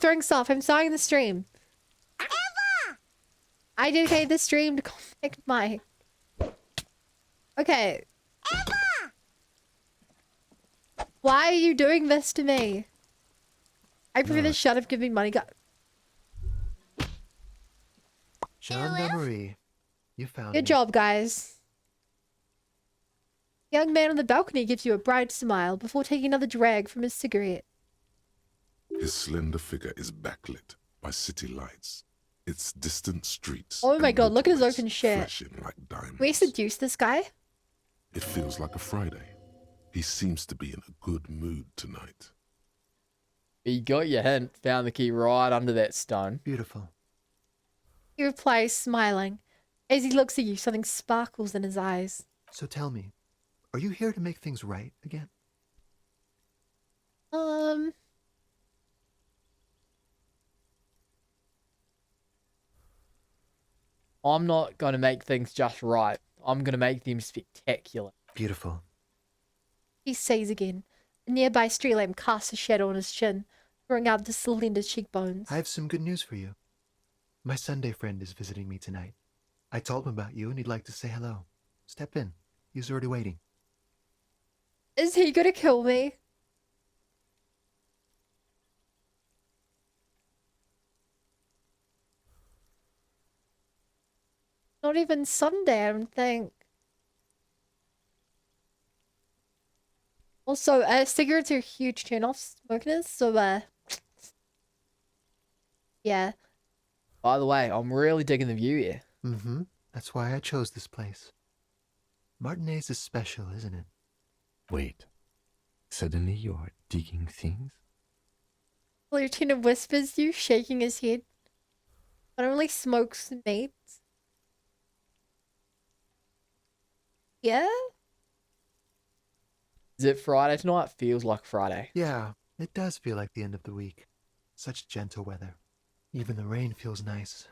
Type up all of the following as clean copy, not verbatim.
throwing stuff. I'm starting the stream. Eva! I dedicated the stream to contact Mike. Okay. Eva! Why are you doing this to me? I prefer to shut up, give me money. Gendarmerie. You found Good me. job, guys. The young man on the balcony gives you a bright smile before taking another drag from his cigarette. His slender figure is backlit by city lights. Its distant streets. Oh my god, look at his motorways open shit. flashing like diamonds. Can we seduce this guy? It feels like a Friday. He seems to be in a good mood tonight. You got your hint. Found the key right under that stone. Beautiful. He replies, smiling. As he looks at you, something sparkles in his eyes. So tell me, are you here to make things right again? I'm not going to make things just right. I'm going to make them spectacular. Beautiful. He says again. A nearby street lamp casts a shadow on his chin, throwing out the slender cheekbones. I have some good news for you. My Sunday friend is visiting me tonight. I told him about you and he'd like to say hello. Step in. He's already waiting. Is he gonna kill me? Not even Sunday, I don't think. Also, cigarettes are a huge turn off smokers, so yeah. By the way, I'm really digging the view here. Mm-hmm. That's why I chose this place. Martinez is special, isn't it? Wait. Suddenly you are digging things? Lieutenant whispers you, shaking his head. But only smokes mates. Yeah? Is it Friday tonight? Feels like Friday. Yeah, it does feel like the end of the week. Such gentle weather. Even the rain feels nice.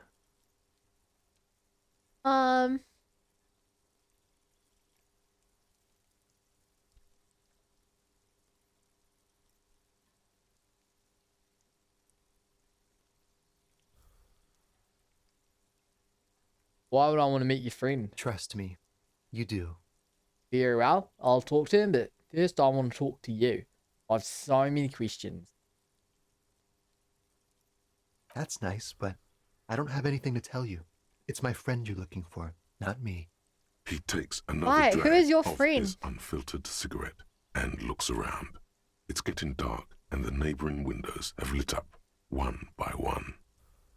Why would I want to meet your friend? Trust me, you do. Very well. I'll talk to him, but first I want to talk to you. I have so many questions. That's nice, but I don't have anything to tell you. It's my friend you're looking for, not me. He takes another Why? drag Who is your of friend? his unfiltered cigarette and looks around. It's getting dark and the neighboring windows have lit up one by one.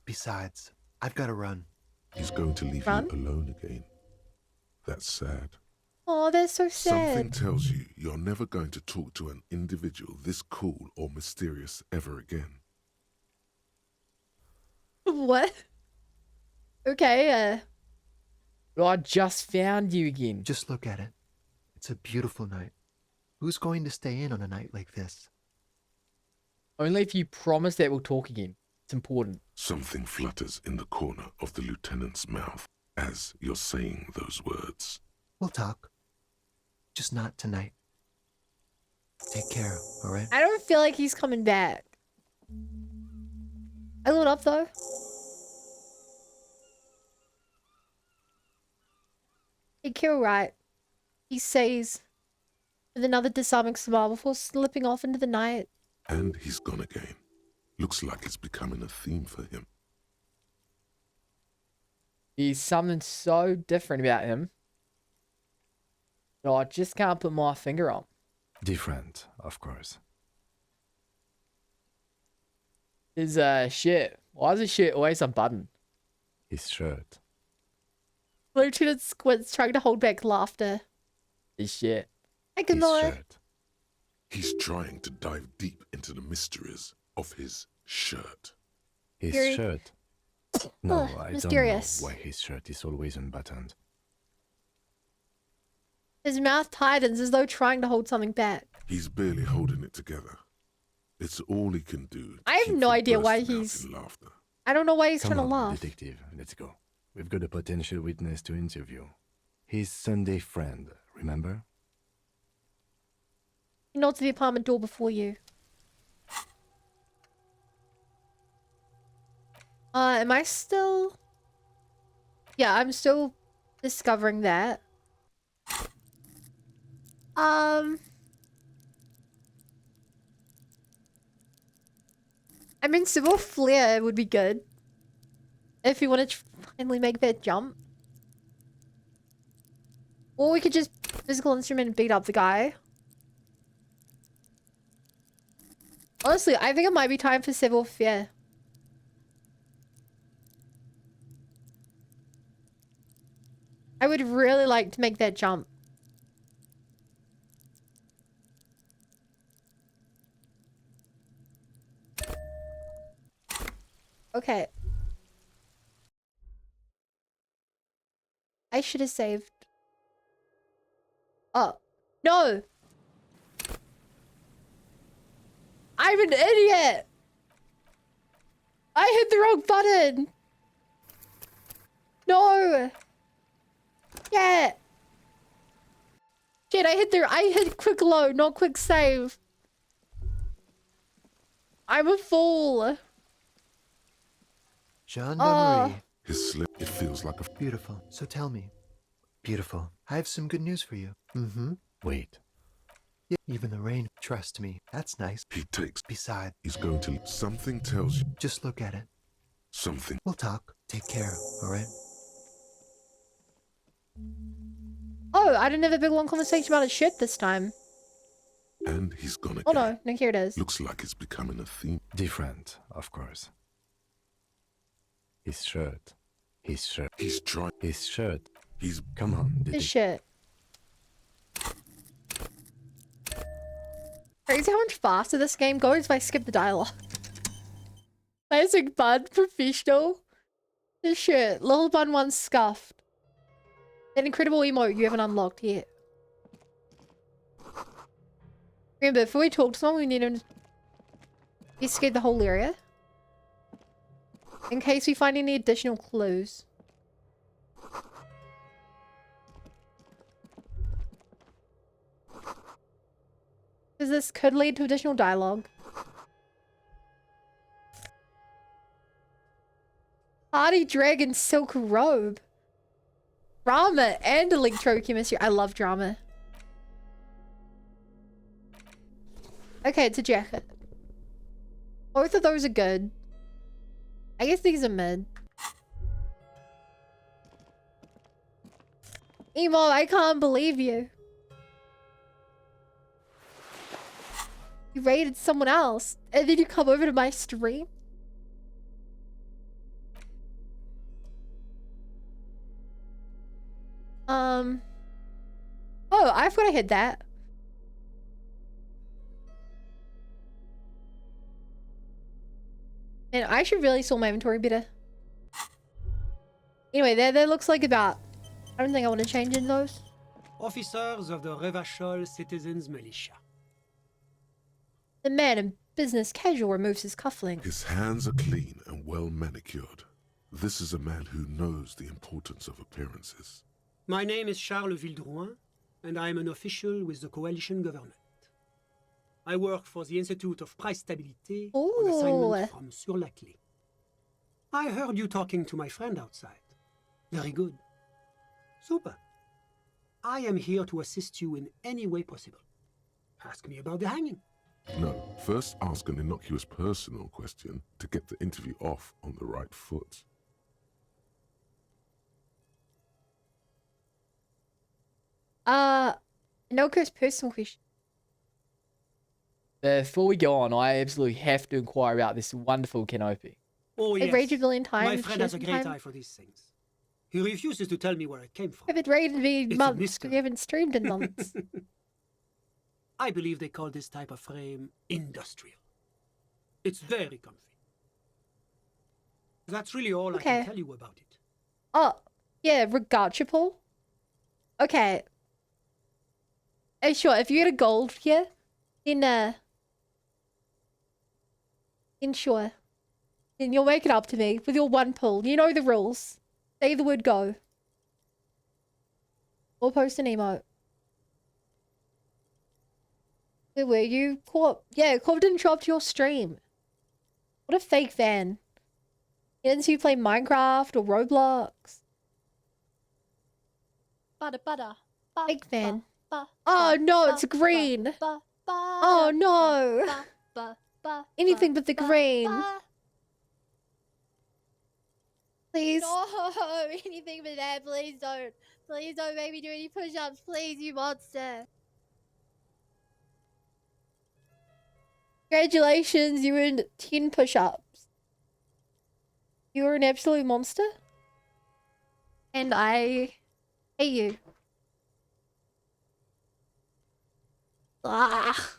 Besides, I've got to run. He's going to leave Run? you alone again. That's sad. Oh, that's so Something sad. tells you you're never going to talk to an individual this cool or mysterious ever again. What? Okay, But I just found you again. Just look at it. It's a beautiful night. Who's going to stay in on a night like this? Only if you promise that we'll talk again. It's important. Something flutters in the corner of the lieutenant's mouth as you're saying those words. We'll talk. Just not tonight. Take care, alright? I don't feel like he's coming back. I lit up though. Take care, right? He says with another disarming smile before slipping off into the night. And he's gone again. Looks like it's becoming a theme for him. There's something so different about him that I just can't put my finger on. Different, of course. His shirt. Why is his shirt always unbuttoned? His shirt. Lieutenant squints, trying to hold back laughter. His shirt. I can His lie. shirt. He's trying to dive deep into the mysteries of his shirt. His Very- shirt. No, Ugh, I mysterious. don't know why his shirt is always unbuttoned. His mouth tightens as though trying to hold something back. He's barely holding it together. It's all he can do. to I have keep no from idea why bursting out he's- in laughter. I don't know why he's Come trying to on, laugh. detective, let's go. We've got a potential witness to interview. His Sunday friend, remember? He nods to the apartment door before you. Am I still... Yeah, I'm still discovering that. I mean, Civil Flare would be good. If you want to finally make that jump. Or we could just physical instrument and beat up the guy. Honestly, I think it might be time for Civil Flare. I would really like to make that jump. Okay. I should have saved. Oh. No! I'm an idiot! I hit the wrong button! No! Yeah! Shit, I hit quick load, not quick save. I'm a fool. Gendarmerie. His slip, it feels like a Beautiful. So tell me. Beautiful. I have some good news for you. Mm-hmm. Wait. Yeah, even the rain. Trust me. That's nice. he takes. Besides, He's going to. Something tells you. just look at it. Something. We'll talk. Take care, alright? Oh, I didn't have a big long conversation about his shit this time. And he's gonna. Oh no, no, here it is. Looks like it's becoming a theme. Different, of course. His shirt. His shirt. He's trying. His shirt. He's. Come on, His detective. shit. Crazy how much faster this game goes if I skip the dialogue. Classic Bud, professional. This shit. Little Bun 1 scuffed. That incredible emote you haven't unlocked yet. Remember, before we talk to someone, we need to investigate the whole area. In case we find any additional clues. Because this could lead to additional dialogue. Hardy Dragon Silk Robe. Drama and electrochemistry. I love drama. Okay, it's a jacket. Both of those are good. I guess these are mid. Emo, I can't believe you. You raided someone else, and then you come over to my stream? Oh, I forgot I hit that. And I should really sort my inventory better. Anyway, there looks like about... I don't think I want to change in those. Officers of the Revachol Citizens Militia. The man in business casual removes his cufflinks. His hands are clean and well manicured. This is a man who knows the importance of appearances. My name is Charles Vildrouin, and I am an official with the coalition government. I work for the Institute of Price Stabilité on Ooh. assignment from Sur-la-Clé. I heard you talking to my friend outside. Very good. Super. I am here to assist you in any way possible. Ask me about the hanging. No, first ask an innocuous personal question to get the interview off on the right foot. No personal question. Before we go on, I absolutely have to inquire about this wonderful canopy. Oh It yes, raided a billion times. my friend has a just great in time. eye for these things. He refuses to tell me where it came from. If it raided me It's a months, mystery. we haven't streamed in months. I believe they call this type of frame industrial. It's very comfy. That's really all I Okay. can tell you about it. Oh, yeah, regardable. Okay. Sure, if you get a gold here, then sure. Then you'll make it up to me with your one pull. You know the rules. Say the word go. Or post an emote. Where were you? Corp. Yeah, Corp didn't show up to your stream. What a fake fan. Kids who play Minecraft or Roblox. Butter. Big fan. Oh no, it's green. Oh no. Anything but the green. Please. No, anything but that. Please don't. Please don't make me do any push-ups. Please, you monster. Congratulations, you earned 10 push-ups. You are an absolute monster. And I hate you. Ah.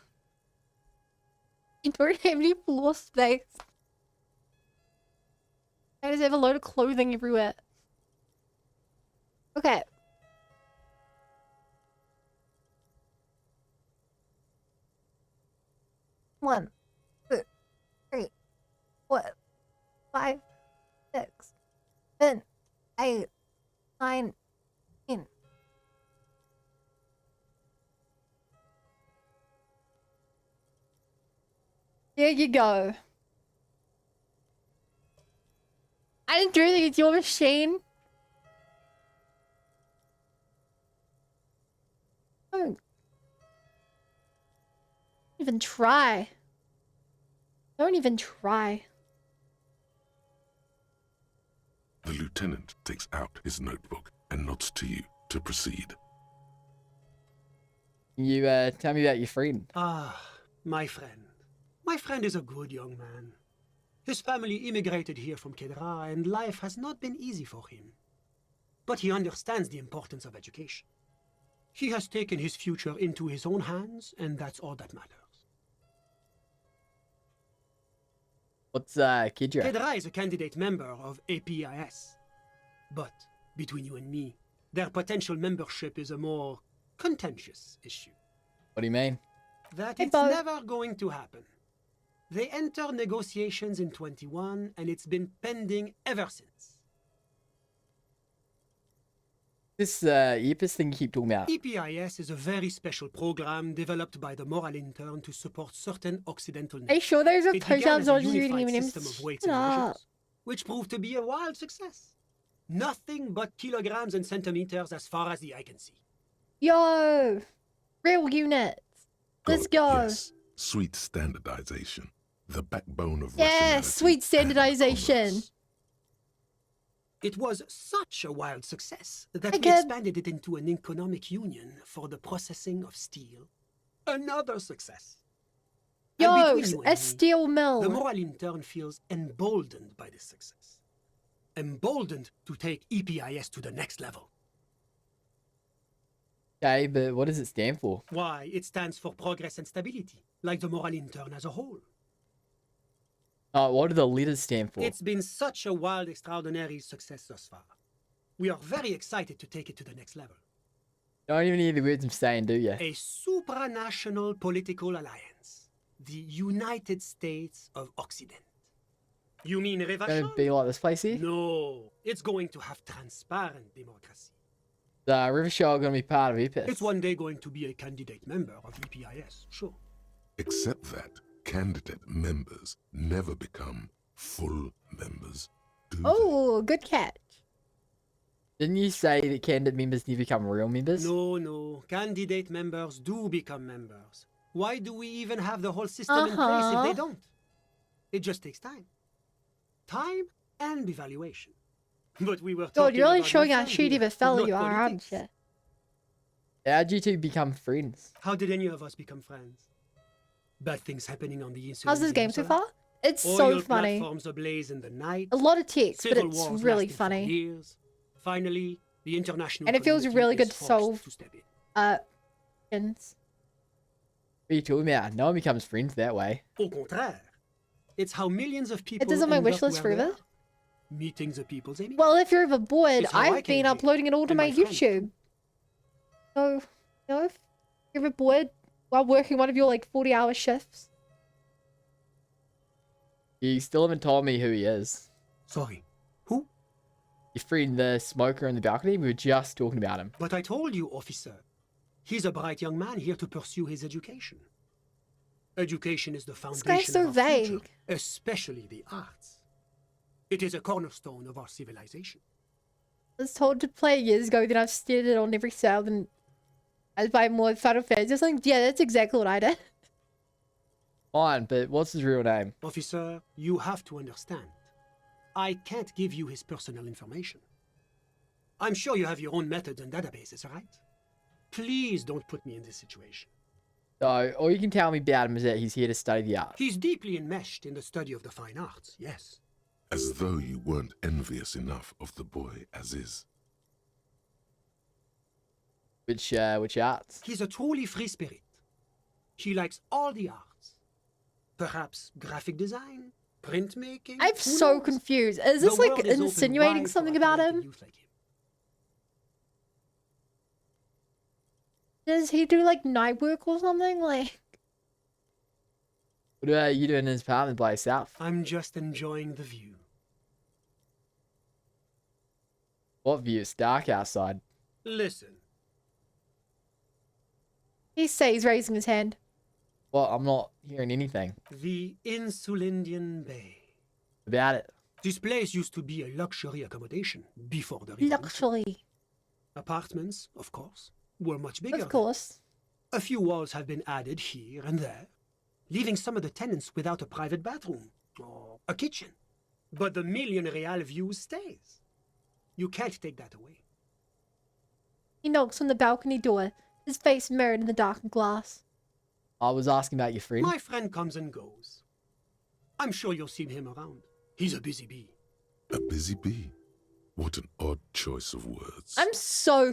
You don't have any floor space. I just have a load of clothing everywhere. Okay. One, 2, 3, 4, 5, 6, 7, 8, 9, 10. There you go. I didn't do anything, it's your machine. Don't even try. Don't even try. The lieutenant takes out his notebook and nods to you to proceed. You tell me about your friend. Ah, my friend. My friend is a good young man. His family immigrated here from Kedra, and life has not been easy for him. But he understands the importance of education. He has taken his future into his own hands, and that's all that matters. What's Kidra? Kedra is a candidate member of APIS. But, between you and me, their potential membership is a more contentious issue. What do you mean? That Hey, it's Bo. never going to happen. They entered negotiations in 21, and it's been pending ever since. This EPIS thing you keep talking about. EPIS is a very special program developed by the moral intern to support certain Occidental Are you nations. sure those are It began push-ups as a or just reading unified even system of weights Shut and up. measures, which proved to be a wild success. Nothing but kilograms and centimeters as far as the eye can see. Yo! Real units. Let's Good, go. Yes. Sweet standardization. The backbone of Yeah, rationality sweet and standardization. commerce. It was such a wild success that Hey, we kid. expanded it into an economic union for the processing of steel. Another success. And Yo, between you and a me, steel the mill. moral intern feels emboldened by this success. Emboldened to take EPIS to the next level. Okay, but what does it stand for? Why, it stands for progress and stability, like the moral intern as a whole. What do the letters stand for? It's been such a wild, extraordinary success thus far. We are very excited to take it to the next level. Don't even hear the words I'm saying, do you? A supranational political alliance. The United States of Occident. You mean Gonna Revachol? be like this place here? No, it's going to have transparent democracy. The River Shore gonna be part of EPIS. It's one day going to be a candidate member of EPIS, sure. Except that candidate members never become full members, do they? Oh, good catch. Didn't you say that candidate members need to become real members? No, candidate members do become members. Why do we even have the whole system in place if Uh-huh. they don't? It just takes time. Time and evaluation. But we were God, talking you're really about showing my how friend shitty here, of a fella not you are, aren't politics. you? How'd you two become friends? How did any of us become friends? Bad things happening on the insula. How's this game so far? It's Oil so funny. platforms ablaze in the night. A lot of text, but Civil it's wars really lasting for funny. years. Finally, the international And it feels community really is good to forced solve. to step in. Friends. What are you talking about? No one becomes friends that way. Au contraire, it's how millions of people. It does on my end wish up list where they forever. are. Meeting the people's Amy. Well, if you're ever bored, It's how I I've came been here, uploading it all to and my my friends YouTube. So, if you're ever bored while working one of your like 40-hour shifts, You still haven't told me who he is. Sorry, who? Your friend, the smoker on the balcony, we were just talking about him. But I told you, officer. He's a bright young man here to pursue his education. Education is the this guy's foundation so of our future, vague. especially the arts. It is a cornerstone of our civilization. I was told to play years ago, then I've steered it on every sale, and I buy more Final Fantasy. I was like, yeah, that's exactly what I did. Fine, but what's his real name? Officer, you have to understand. I can't give you his personal information. I'm sure you have your own methods and databases, right? Please don't put me in this situation. So, all you can tell me about him is that he's here to study the art. He's deeply enmeshed in the study of the fine arts, yes. As though you weren't envious enough of the boy as is. Which arts? He's a truly free spirit. He likes all the arts. Perhaps graphic design, printmaking. I'm who so knows? confused. Is The this like world is open insinuating wide for something a about talented him? youth like him. Does he do like night work or something? Like, What are you doing in his apartment by yourself? I'm just enjoying the view. What view? It's dark outside. Listen, he says, raising his hand. Well, I'm not hearing anything the Insulindian Bay. about it. This place used to be a luxury accommodation before the revolution. Luxury. Apartments, of course, were much bigger. Of course. A few walls have been added here and there, leaving some of the tenants without a private bathroom or a kitchen. But the million real view stays. You can't take that away. He knocks on the balcony door, his face mirrored in the darkened glass. I was asking about your friend. My friend comes and goes. I'm sure you'll see him around. He's a busy bee. A busy bee. What an odd choice of words. I'm so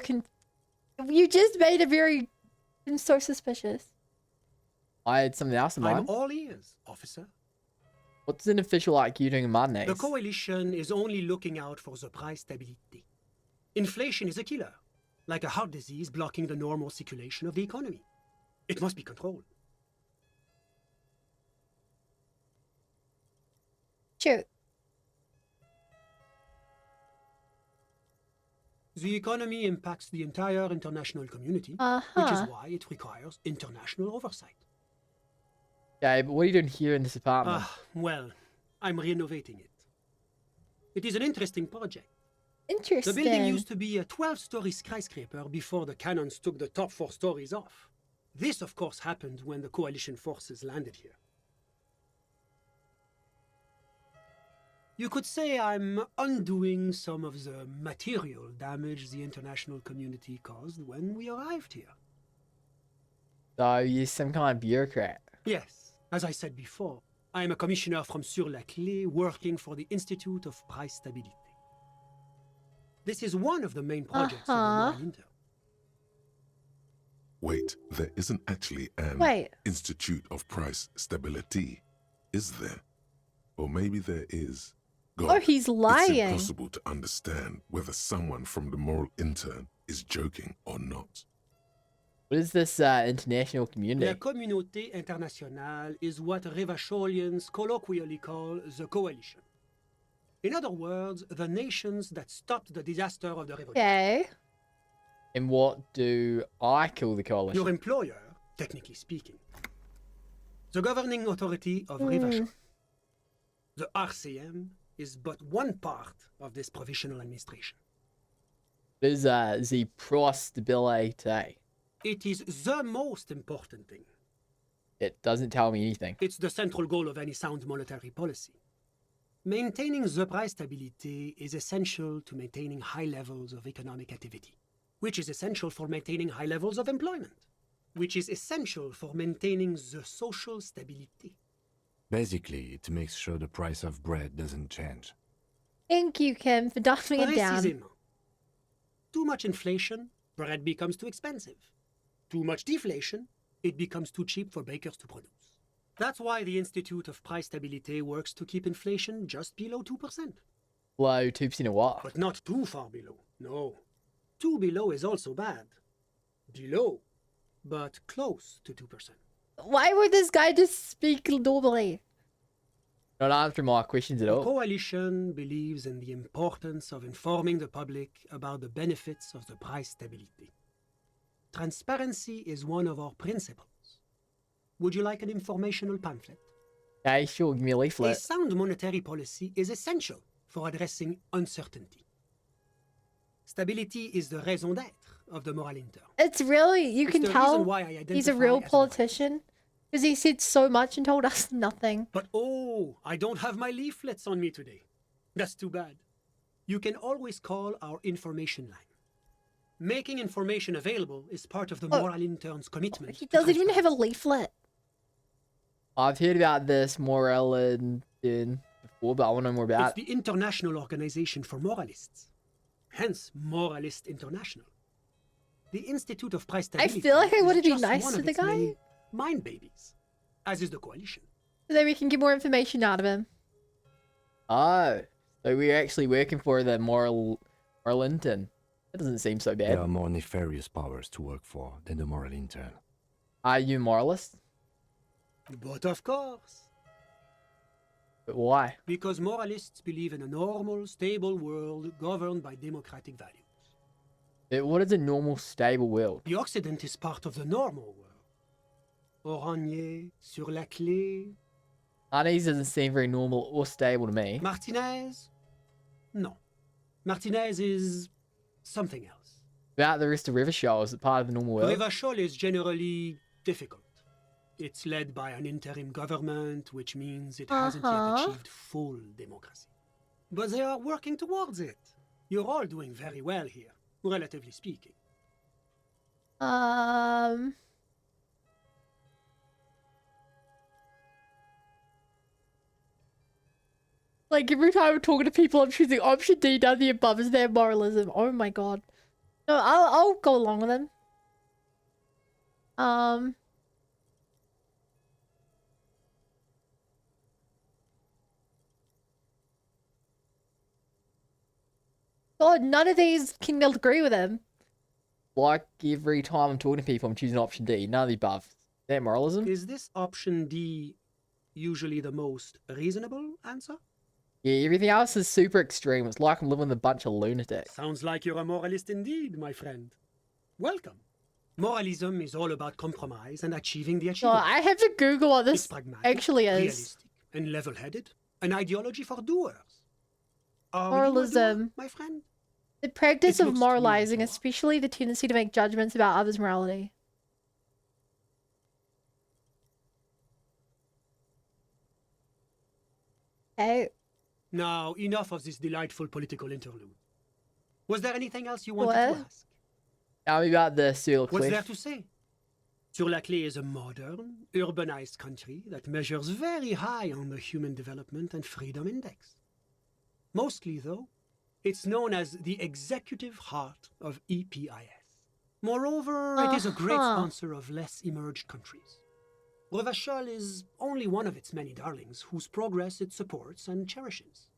You just made it very... I'm so suspicious. I had something else in mind. I'm all ears, officer. What's an official like you doing in my The name? coalition is only looking out for the price stability. Inflation is a killer, like a heart disease blocking the normal circulation of the economy. It must be controlled. Shoot. The economy impacts the entire international community, which is Uh-huh. why it requires international oversight. Okay, but what are you doing here in this apartment? Well, I'm renovating it. It is an interesting project. The Interesting. building used to be a 12-story skyscraper before the cannons took the top 4 stories off. This, of course, happened when the coalition forces landed here. You could say I'm undoing some of the material damage the international community caused when we arrived here. So you're some kind of bureaucrat. Yes, as I said before, I am a commissioner from Sur-la-Clé working for the Institute of Price Stabilité. This is one of the main projects of the Uh-huh. Royal Inter. Wait, there isn't actually an Wait. Institute of Price Stability, is there? Or maybe there is. God, Oh, he's lying. It's impossible to understand whether someone from the moral intern is joking or not. What is this international La community? Communauté Internationale is what Revacholians colloquially call the coalition. In other words, the nations that stopped the disaster of the revolution. Okay. And what do I call the coalition? Your employer, technically speaking. The governing authority of Revachol. The RCM is but one part of this provisional administration. What is the price stability? It is the most important thing. It doesn't tell me anything. It's the central goal of any sound monetary policy. Maintaining the price stability is essential to maintaining high levels of economic activity, which is essential for maintaining high levels of employment, which is essential for maintaining the social stability. Basically, it makes sure the price of bread doesn't change. Thank you, Kim, for dumping it down. Précisément. Too much inflation, bread becomes too expensive. Too much deflation, it becomes too cheap for bakers to produce. That's why the Institute of Price Stability works to keep inflation just below 2%. Below 2% of what? But not too far below. No. 2 below is also bad. Below, but close to 2%. Why would this guy just speak normally? Not answering my questions at The all. coalition believes in the importance of informing the public about the benefits of the price stability. Transparency is one of our principles. Would you like an informational pamphlet? Okay, sure, give me a A leaflet. sound monetary policy is essential for addressing uncertainty. Stability is the raison d'être of the moral intern. It's really, you It's can the tell reason why I identify he's a real as a moralist. politician because he said so much and told us nothing. But oh, I don't have my leaflets on me today. That's too bad. You can always call our information line. Making information available is part of the Oh, moral intern's commitment. He to doesn't even have a transparency. leaflet. I've heard about this Morellin thing before, but I want to know more It's about. the International Organization for Moralists, hence Moralist International. The Institute of Price I Stability feel like I is want to be just nice one to of the its guy many mind babies, as is the coalition. so that we can get more information out of him. Oh, so we're actually working for the Morlinton. That doesn't seem so bad. There are more nefarious powers to work for than the moral intern. Are you moralist? But of course, But why? because moralists believe in a normal, stable world governed by democratic values. But what is a normal, stable world? The Occident is part of the normal world. Oranier, sur la clé, Arnie's doesn't seem very normal or stable to me. Martinez? No. Martinez is something else. About the rest of River Show, is it part of the normal world? Rivachol is generally difficult. It's led by an interim government, which means it hasn't yet achieved full democracy. But they are working towards it. You're all doing very well here, relatively speaking. Like every time I'm talking to people, I'm choosing option D, none of the above is their moralism. Oh my god. No, I'll go along with him. God, none of these can agree with him. Like every time I'm talking to people, I'm choosing option D. None of the above. Is that moralism? Is this option D usually the most reasonable answer? Yeah, everything else is super extreme. It's like I'm living with a bunch of lunatics. Sounds like you're a moralist indeed, my friend. Welcome. Moralism is all about compromise and achieving the No, achievable. I have to Google what It's this pragmatic, actually is. realistic, and level-headed. An ideology for doers. Are you a Moralism. doer, my friend? The practice It of looks to me like moralizing, you are. especially the tendency to make judgments about others' morality. Okay. Now, enough of this delightful political interlude. Was there anything else you wanted What? to ask? Tell me about the Sur What's there Cliff. to say? Sur-la-Clé is a modern, urbanized country that measures very high on the Human Development and Freedom Index. Mostly, though, it's known as the executive heart of EPIS. Moreover, it is a great Uh-huh. sponsor of less emerged countries. Revachol is only one of its many darlings whose progress it supports and cherishes.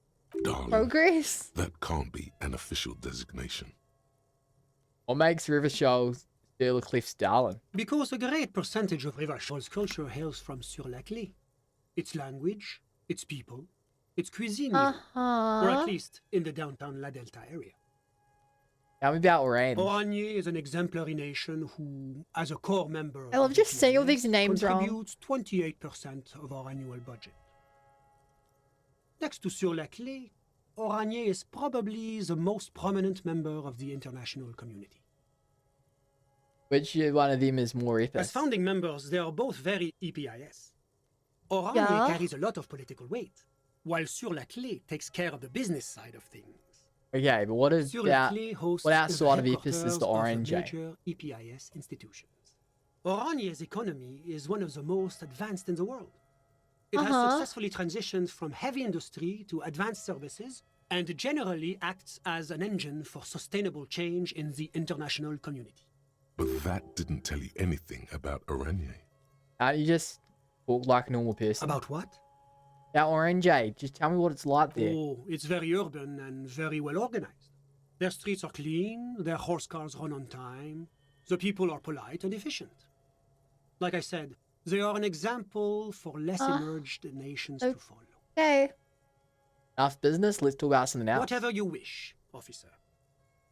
Darling, Progress. that can't be an official designation. What makes River Show Sur Cliff's darling? Because a great percentage of Revachol's culture hails from Sur-la-Clé. Its language, its people, its cuisine, even, or at least in the downtown La Delta area. Tell me about Orange. Oranier is an exemplary nation who, as a core member of I love the just saying all EPIS, these names wrong. contributes 28% of our annual budget. Next to Sur-la-Clé, Oranier is probably the most prominent member of the international community. Which one of them is more epic? As founding members, they are both very EPIS. Oranier Yeah. carries a lot of political weight, while Sur-la-Clé takes care of the business side of things. Okay, but what is about... Sur-la-Clé hosts what outside of the Epis is headquarters the of Orange? major EPIS institutions. Oranier's economy is one of the most advanced in the world. It has successfully transitioned from heavy industry to advanced services and generally acts as an engine for sustainable change in the international community. But that didn't tell you anything about Oranje. Can't you just talk like a normal person? About what? That Orange, just tell me what it's like there. Oh, it's very urban and very well organized. Their streets are clean, their horse cars run on time, the people are polite and efficient. Like I said, they are an example for less emerged nations to follow. Okay. Enough business, let's talk about something else. Whatever you wish, officer.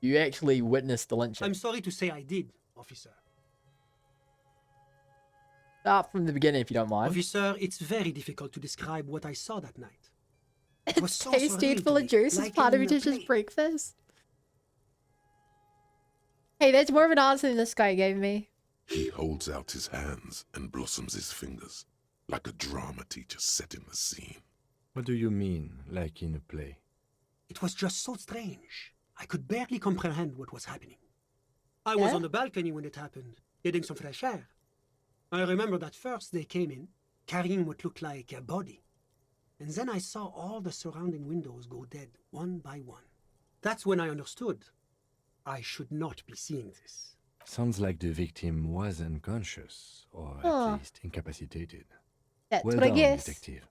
You actually witnessed the lynching. I'm sorry to say I did, officer. Start from the beginning if you don't mind. Officer, it's very difficult to describe what I saw that night. It was so Tasty surreal and full to of me, juice as like part of in your a dishes play. breakfast. Hey, that's more of an answer than this guy gave me. He holds out his hands and blossoms his fingers, like a drama teacher setting the scene. What do you mean, like in a play? It was just so strange. I could barely comprehend what was happening. I Yeah? was on the balcony when it happened, getting some fresh air. I remember that first they came in, carrying what looked like a body. And then I saw all the surrounding windows go dead, one by one. That's when I understood. I should not be seeing this. Sounds like the victim was unconscious, or Huh. at least incapacitated. That's Well what I done, guess. detective.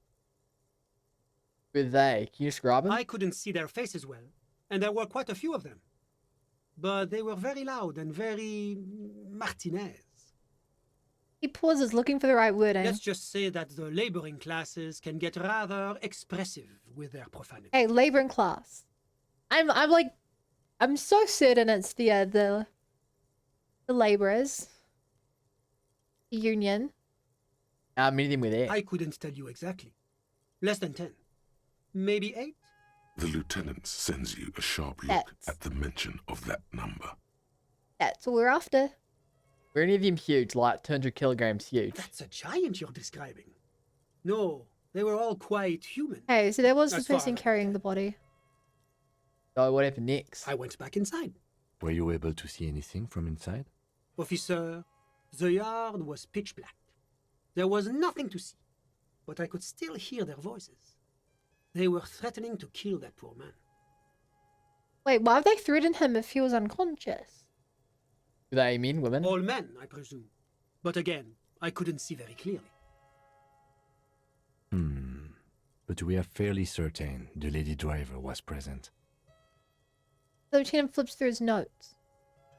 Who are they? Can you describe them? I couldn't see their faces well, and there were quite a few of them. But they were very loud and very Martinez. He pauses, looking for the right word. Let's just say that the laboring classes can get rather expressive with their profanity. Hey, labor and class. I'm so certain it's the laborers, the union. How many of them were there? I couldn't tell you exactly. Less than 10. Maybe 8? The lieutenant sends you a sharp look That's- at the mention of that number. That's what we're after. Were any of them huge, like 200 kilograms huge? That's a giant you're describing. No, they were all quite human. Hey, so there was the As far person as I carrying can the body. So what happened next? I went back inside. Were you able to see anything from inside? Officer, the yard was pitch black. There was nothing to see, but I could still hear their voices. They were threatening to kill that poor man. Wait, why have they threatened him if he was unconscious? Were they men, women? All men, I presume. But again, I couldn't see very clearly. But we are fairly certain the lady driver was present. The lieutenant flips through his notes.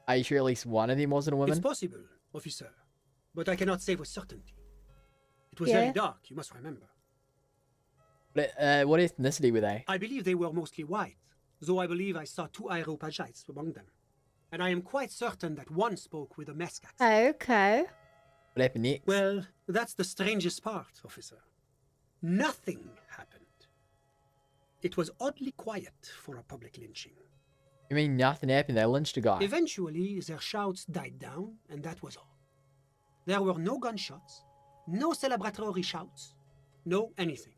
Are you sure at least one of them wasn't a woman? It's possible, officer, but I cannot say with certainty. It was Yeah. very dark, you must remember. What ethnicity were they? I believe they were mostly white, though I believe I saw 2 Aeropagites among them. And I am quite certain that one spoke with a Mesk accent. Okay. What happened next? Well, that's the strangest part, officer. Nothing happened. It was oddly quiet for a public lynching. You mean nothing happened? They lynched a guy. Eventually, their shouts died down, and that was all. There were no gunshots, no celebratory shouts, no anything.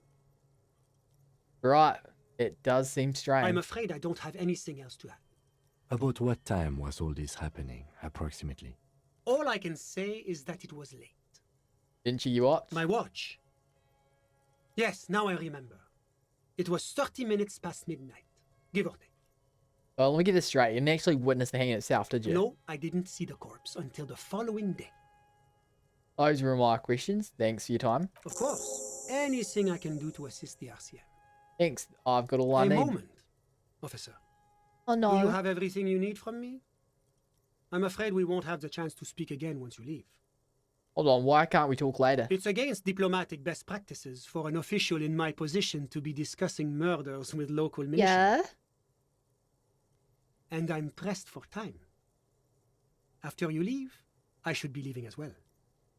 Right. It does seem strange. I'm afraid I don't have anything else to add. About what time was all this happening, approximately? All I can say is that it was late. Didn't you watch? My watch. Yes, now I remember. It was 30 minutes past midnight, give or take. Well, let me get this straight. You didn't actually witness the hanging itself, did you? No, I didn't see the corpse until the following day. Those were my questions. Thanks for your time. Of course, anything I can do to assist the RCM. Thanks. I've got all I A need. moment, officer. Oh Do you no. have everything you need from me? I'm afraid we won't have the chance to speak again once you leave. Hold on. Why can't we talk later? It's against diplomatic best practices for an official in my position to be discussing murders with local militia. Yeah. And I'm pressed for time. After you leave, I should be leaving as well.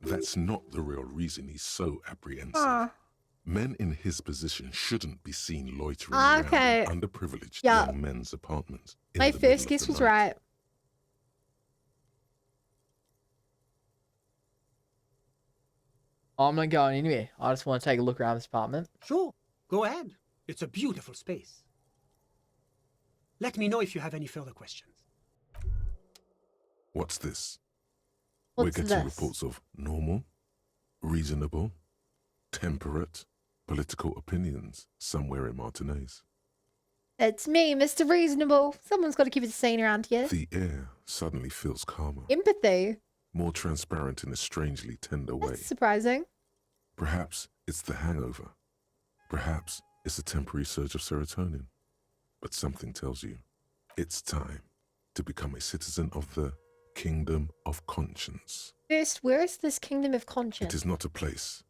That's not the real reason he's so apprehensive. Ah. Men in his position shouldn't be seen loitering Ah, around okay. in underprivileged Yeah. young men's apartments. in My the middle first of guess the was night. right. I'm not going anywhere. I just want to take a look around this apartment. Sure, go ahead. It's a beautiful space. Let me know if you have any further questions. What's this? What's We're getting this? reports of normal, reasonable, temperate, political opinions somewhere in Martinez. It's me, Mr. Reasonable. Someone's got to keep it sane around here. The air suddenly feels calmer, Empathy. more transparent in a strangely tender way. That's surprising. Perhaps it's the hangover. Perhaps it's a temporary surge of serotonin. But something tells you it's time to become a citizen of the Kingdom of Conscience. First, where is this kingdom of It conscience? is not a place.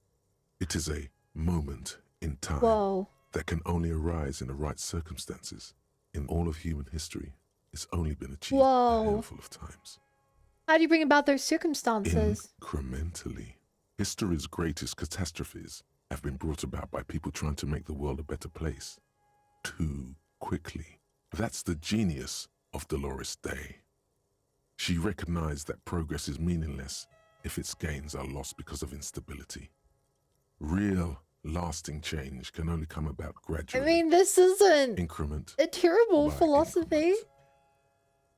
It is a moment in time Whoa. that can only arise in the right circumstances. In all of human history, it's only been achieved Whoa. a handful of times. How do you bring about those circumstances? Incrementally. History's greatest catastrophes have been brought about by people trying to make the world a better place. too quickly. That's the genius of Dolores Day. She recognized that progress is meaningless if its gains are lost because of instability. Real, lasting change can only come about I gradually, mean, this isn't increment a terrible by philosophy, increment.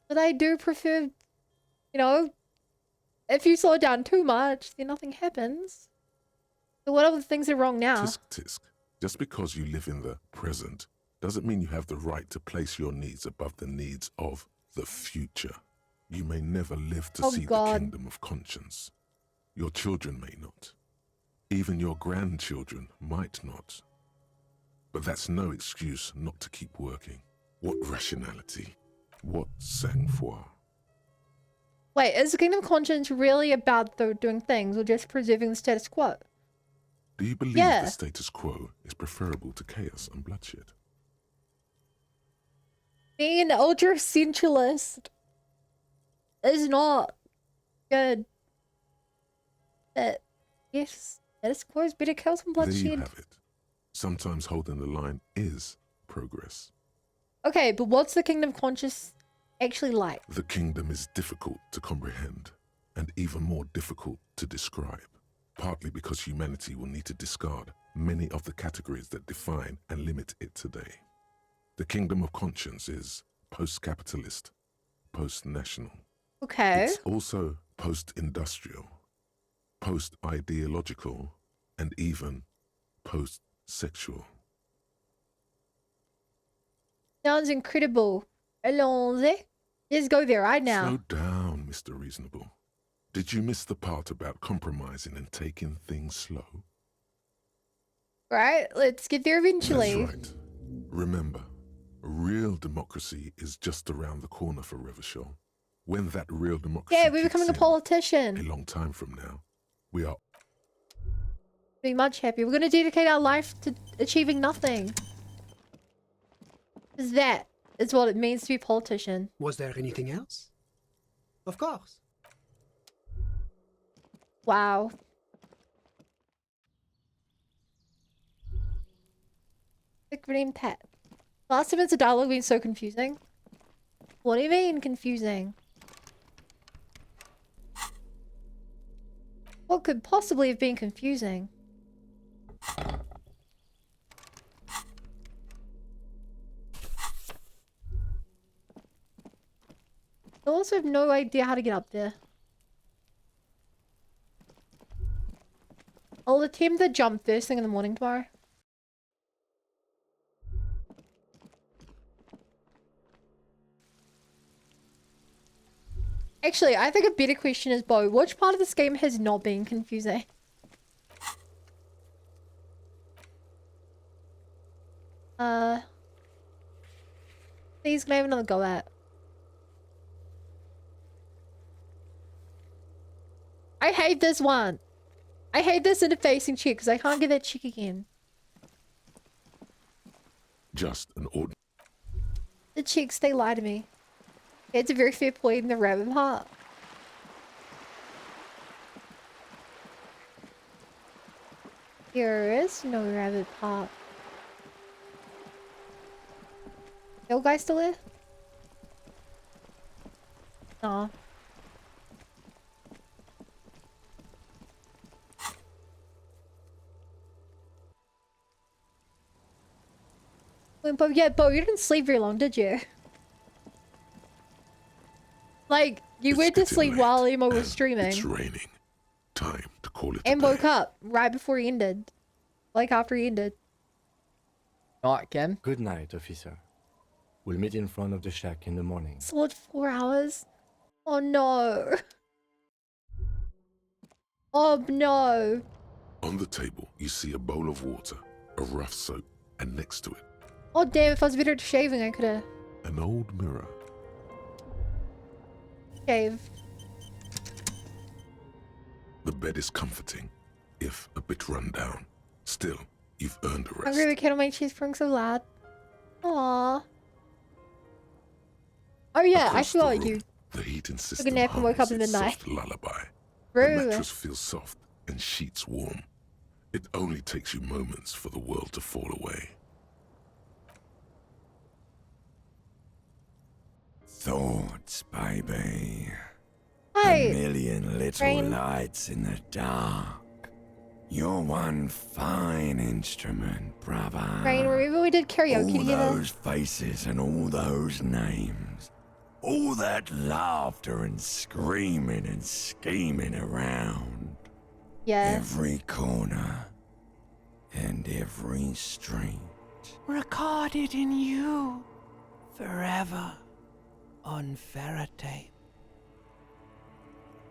but I do prefer, you know, if you slow down too much, then nothing happens. So what other things are wrong now? Tisk tisk. Just because you live in the present doesn't mean you have the right to place your needs above the needs of the future. You may never live to Oh, see God. the kingdom of conscience. Your children may not. Even your grandchildren might not. But that's no excuse not to keep working. What rationality? What sang-froid? Wait, is the Kingdom of Conscience really about doing things or just preserving the status quo? Do you believe Yeah. the status quo is preferable to chaos and bloodshed? Being an ultra essentialist is not good. That yes, status quo is better chaos and There you bloodshed. have it. Sometimes holding the line is progress. Okay, but what's the Kingdom of Conscience actually like? The kingdom is difficult to comprehend and even more difficult to describe, partly because humanity will need to discard many of the categories that define and limit it today. The kingdom of conscience is post-capitalist, post-national. Okay. It's also post-industrial, post-ideological, and even post-sexual. Sounds incredible. Allons-y. Let's go there right now. Slow down, Mr. Reasonable. Did you miss the part about compromising and taking things slow? Right, let's get there eventually. That's right. Remember, real democracy is just around the corner for Revachol. When that real democracy Yeah, we're kicks becoming a in, politician. a long time from now, we are Be much happier. We're gonna dedicate our life to achieving nothing. 'Cause that is what it means to be a politician. Was there anything else? Of course. Wow. The green pet. Last time it's a dialogue being so confusing. What do you mean confusing? What could possibly have been confusing? I also have no idea how to get up there. I'll attempt the jump first thing in the morning tomorrow. Actually, I think a better question is, Bo, which part of this game has not been confusing? Please can I have another go at? I hate this one. I hate this interfacing check because I can't get that check again. just an ordinary. The chicks, they lie to me. It's a very fair point in the rabbit part. There is no rabbit part. Yo, guy still there? Aw. But yeah, Bo, you didn't sleep very long, did you? Like, you It's went to getting sleep late, while Emo was and streaming. It's raining. Time to call it a And day. woke up right before he ended. Like, after he ended. Alright, Ken. Good night, officer. We'll meet in front of the shack in the morning. Slept 4 hours? Oh no. Oh no. On the table, you see a bowl of water, a rough soap, and next to it, Oh damn, if I was better at shaving, I could've an old mirror. shaved. The bed is comforting, if a bit run down. Still, you've earned a rest. Hungry the kettle made cheese sprung so loud. Aww. Oh yeah, I Across the forgot room, you. The heating system Took a nap and woke up in hums the its night. soft lullaby. The Bro. mattress feels soft and sheets warm. It only takes you moments for the world to fall away. thoughts, baby. Hi. A million little Rain. lights in the dark. You're one fine instrument, brother. Rain, remember we did karaoke All together? those faces and all those names. All that laughter and screaming and scheming around. Yeah. Every corner and every street. Recorded in you forever on ferrotape.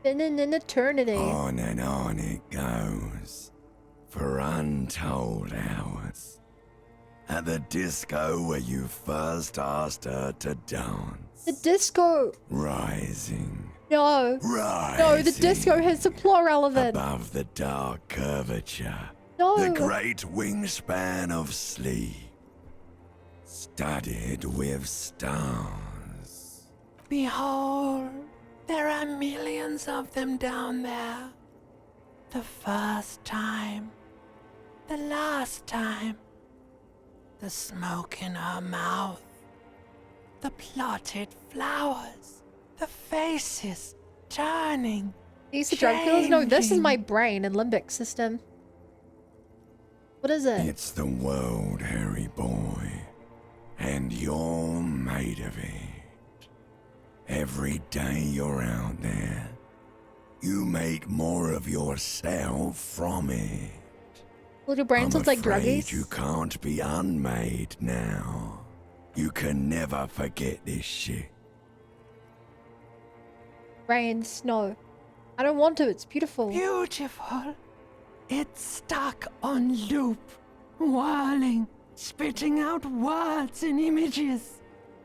Been in an eternity. On and on it goes for untold hours. At the disco where you first asked her to dance. The disco. Rising. No. Rising. No, the disco has the plot relevant. Above the dark curvature. No. The great wingspan of sleep. Studded with stars. Behold, there are millions of them down there. The first time, the last time, the smoke in her mouth, the plotted flowers, the faces turning. These are drug pills? No, this is changing. my brain and limbic system. What is it? It's the world, Harry boy, and you're made of it. Every day you're out there, you make more of yourself from it. Little brain I'm sounds like afraid druggies. you can't be unmade now. You can never forget this shit. Brains, no. I don't want to, it's beautiful. Beautiful. It's stuck on loop, whirling, spitting out words and images.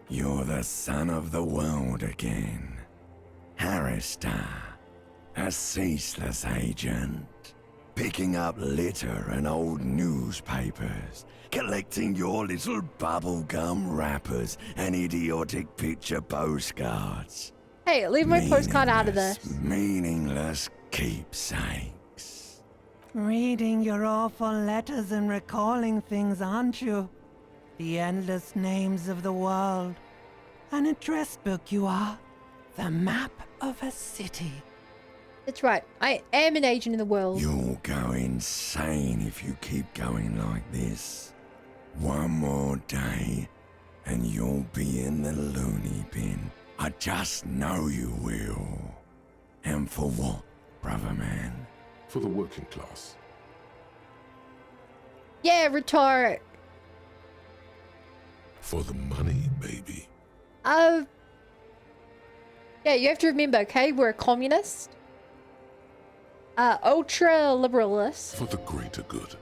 You're the son of the world again. Harrister, a ceaseless agent. Picking up litter and old newspapers. Collecting your little bubblegum wrappers and idiotic picture postcards. Hey, leave my postcard out of Meaningless, this. Meaningless keepsakes. Reading your awful letters and recalling things, aren't you? The endless names of the world. An address book you are. The map of a city. That's right. I am an agent in the world. You'll go insane if you keep going like this. One more day, and you'll be in the loony bin. I just know you will. And for what, brother man? For the working class. Yeah, rhetoric. For the money, baby. Yeah, you have to remember, okay? We're a communist. Ultra-liberalist. For the greater good.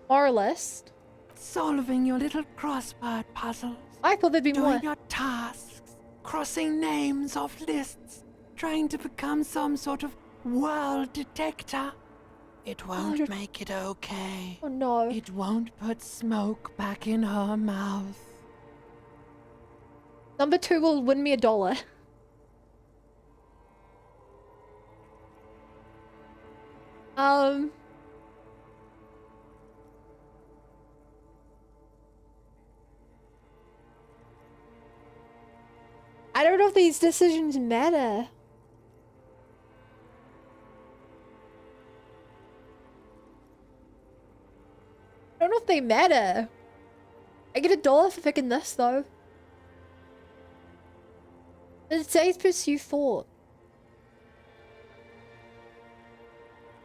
Moralist. Solving your little crossword puzzles. I thought there'd be more. Doing your tasks. Crossing names off lists. Trying to become some sort of world detector. It won't you're- make it okay. Oh no. It won't put smoke back in her mouth. Number 2 will win me $1. I don't know if these decisions matter. I don't know if they matter. I get $1 for picking this though. It says pursue thought.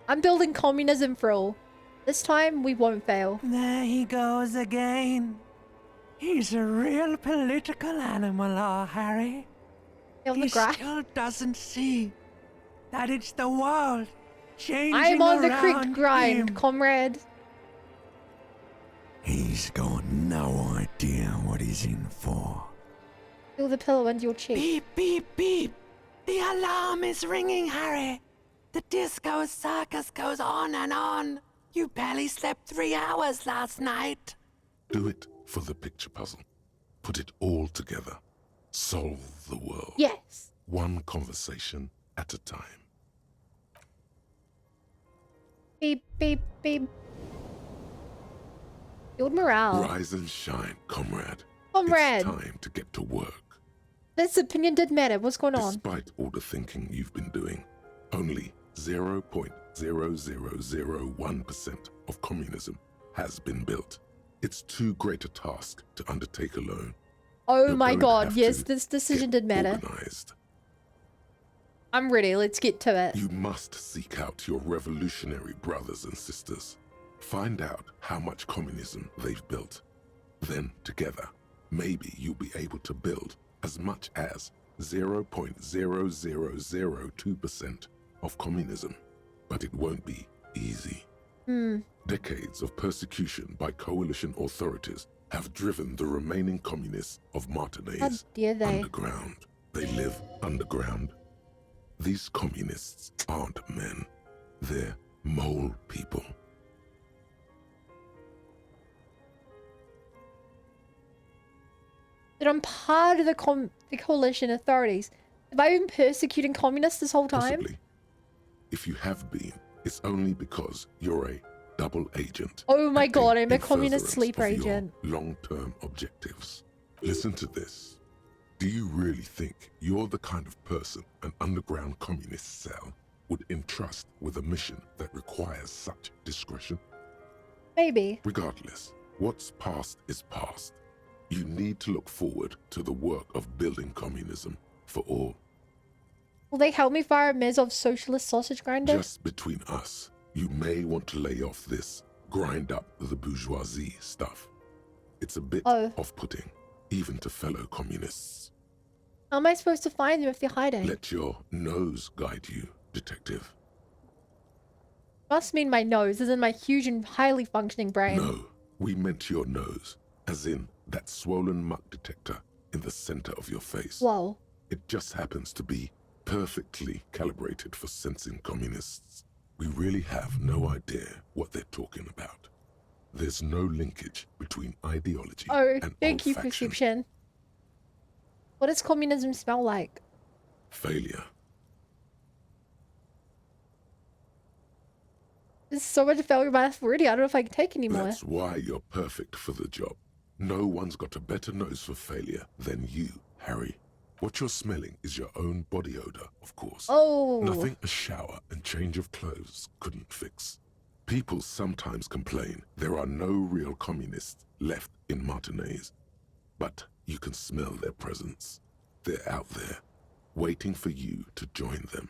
I'm building communism for all. This time we won't fail. There he goes again. He's a real political animal, our Harry. On the He grass. still doesn't see that it's the world changing I am on the around creek grind, him. comrade. He's got no idea what he's in for. Feel the pillow under your cheek. Beep, beep, beep. The alarm is ringing, Harry. The disco circus goes on and on. You barely slept 3 hours last night. Do it for the picture puzzle. Put it all together. Solve the world. Yes. One conversation at a time. Beep, beep, beep. Build morale. Rise and shine, comrade. Comrade. It's time to get to work. This opinion did matter. What's going on? Despite all the thinking you've been doing, only 0.0001% of communism has been built. It's too great a task to undertake alone. Oh You're my going to god, have yes, to this decision get did matter. organized. I'm ready, let's get to it. You must seek out your revolutionary brothers and sisters. Find out how much communism they've built. Then, together, maybe you'll be able to build as much as 0.0002% of communism. But it won't be easy. Decades of persecution by coalition authorities have driven the remaining communists of How Martinaise dare they? underground. They live underground. These communists aren't men. They're mole people. That I'm part of the coalition authorities. Have I been persecuting communists this whole time? Possibly. If you have been, it's only because you're a double agent. Oh my acting god, I'm a in communist furtherance sleeper of your agent. long-term objectives. Listen to this. Do you really think you're the kind of person an underground communist cell would entrust with a mission that requires such discretion? Maybe. Regardless, what's past is past. You need to look forward to the work of building communism for all. Will they help me fire a Mezov socialist sausage grinder? Just between us, you may want to lay off this grind up the bourgeoisie stuff. It's a bit off-putting, even to fellow communists. How am I supposed to find them if they're hiding? Let your nose guide you, detective. Must mean my nose, as in my huge and highly functioning brain. No, we meant your nose, as in that swollen muck detector in the center of your face. Whoa. It just happens to be perfectly calibrated for sensing communists. We really have no idea what they're talking about. There's no linkage between ideology and thank you, olfaction. perception. What does communism smell like? Failure. There's so much failure by us already. I don't know if I can take anymore. That's why you're perfect for the job. No one's got a better nose for failure than you, Harry. What you're smelling is your own body odor, of course. Oh. Nothing a shower and change of clothes couldn't fix. People sometimes complain there are no real communists left in Martinaise. But you can smell their presence. They're out there, waiting for you to join them.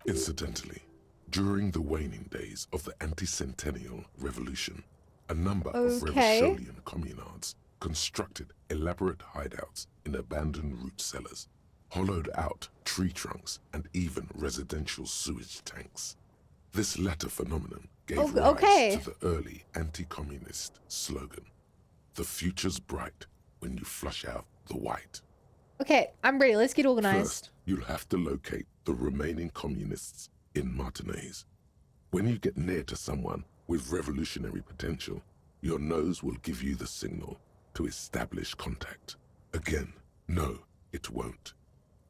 Incidentally, during the waning days of the anti-centennial revolution, a number of Revacholian communards constructed elaborate hideouts in abandoned root cellars, hollowed out tree trunks, and even residential sewage tanks. This latter phenomenon gave rise to the early anti-communist slogan, "The future's bright when you flush out the white." Okay, I'm ready. Let's get organized. First, you'll have to locate the remaining communists in Martinaise. When you get near to someone with revolutionary potential, your nose will give you the signal to establish contact. Again, no, it won't.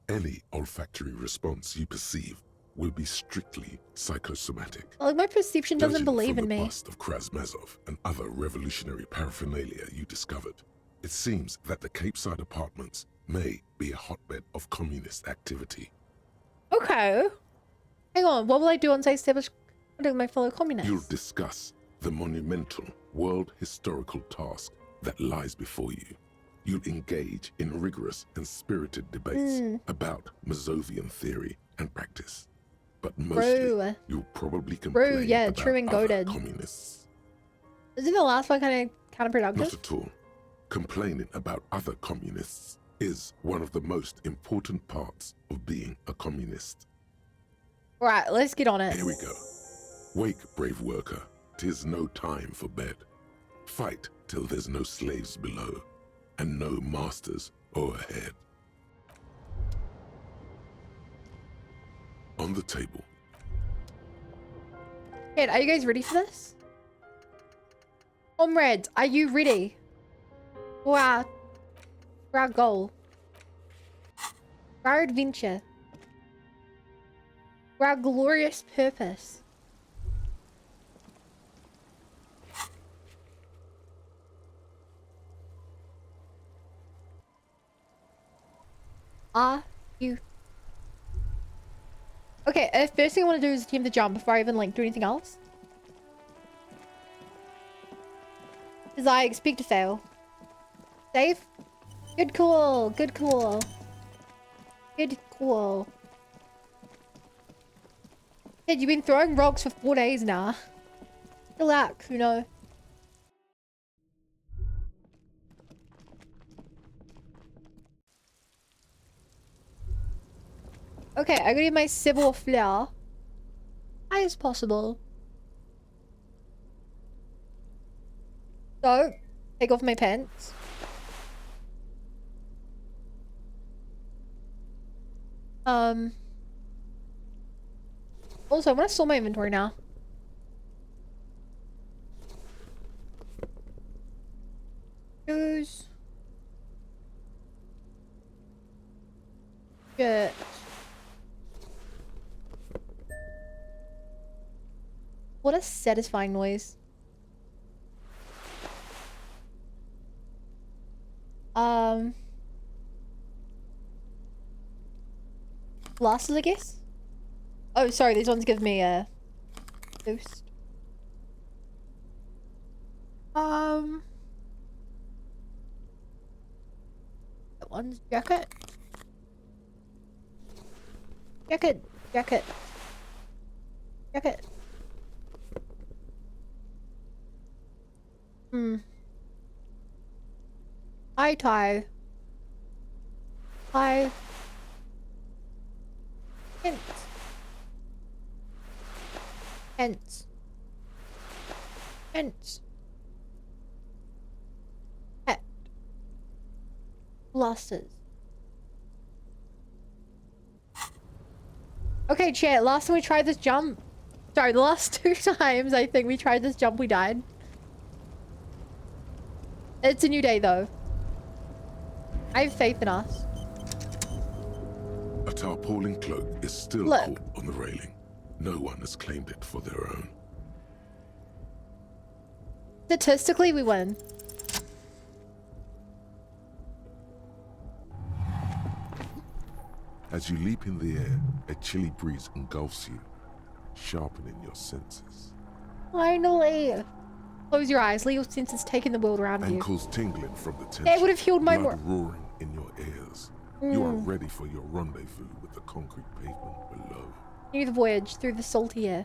Any olfactory response you perceive will be strictly psychosomatic. Like, my perception doesn't Judging believe from in the me. bust of Krasmazov and other revolutionary paraphernalia you discovered, it seems that the Cape Side apartments may be a hotbed of communist activity. Okay. Hang on, what will I do once I establish contact with my fellow communists? You'll discuss the monumental world historical task that lies before you. You'll engage in rigorous and spirited debates about Mazovian theory and practice. But mostly, you'll probably complain about true and other goated. communists. Isn't the last one kind of counterproductive? Not at all. Complaining about other communists is one of the most important parts of being a communist. Right, let's get on it. Here we go. Wake, brave worker. 'Tis no time for bed. Fight till there's no slaves below, and no masters o'erhead. On the table. Hey, are you guys ready for this? Comrades, are you ready? For our goal. For our adventure. For our glorious purpose. are you? Okay, first thing I want to do is attempt the jump before I even like do anything else. Because I expect to fail. Safe? Good cool, good cool. Good cool. Kid, you've been throwing rocks for 4 days now. Relax, you know. Okay, I gotta get my civil flower. High as possible. So, take off my pants. Also, I want to sort my inventory now. Shoes. Shirt. What a satisfying noise. Glasses, I guess? Oh, sorry, these ones give me a boost. That one's jacket. Jacket. Jacket. Jacket. Tie. Tie. Pants. Pants. Pants. Hat. Glasses. Okay, chat, last time we tried this jump. Sorry, the last 2 times I think we tried this jump, we died. It's a new day, though. I have faith in us. A tarpaulin cloak is still Look. caught on the railing. No one has claimed it for their own. Statistically, we win. As you leap in the air, a chilly breeze engulfs you, sharpening your senses. Finally. Close your eyes. Let your senses taking the world around you. Ankles tingling from the tension. That would have healed my blood roaring in your ears. You are ready for your rendezvous with the concrete pavement below. New the voyage through the salty air.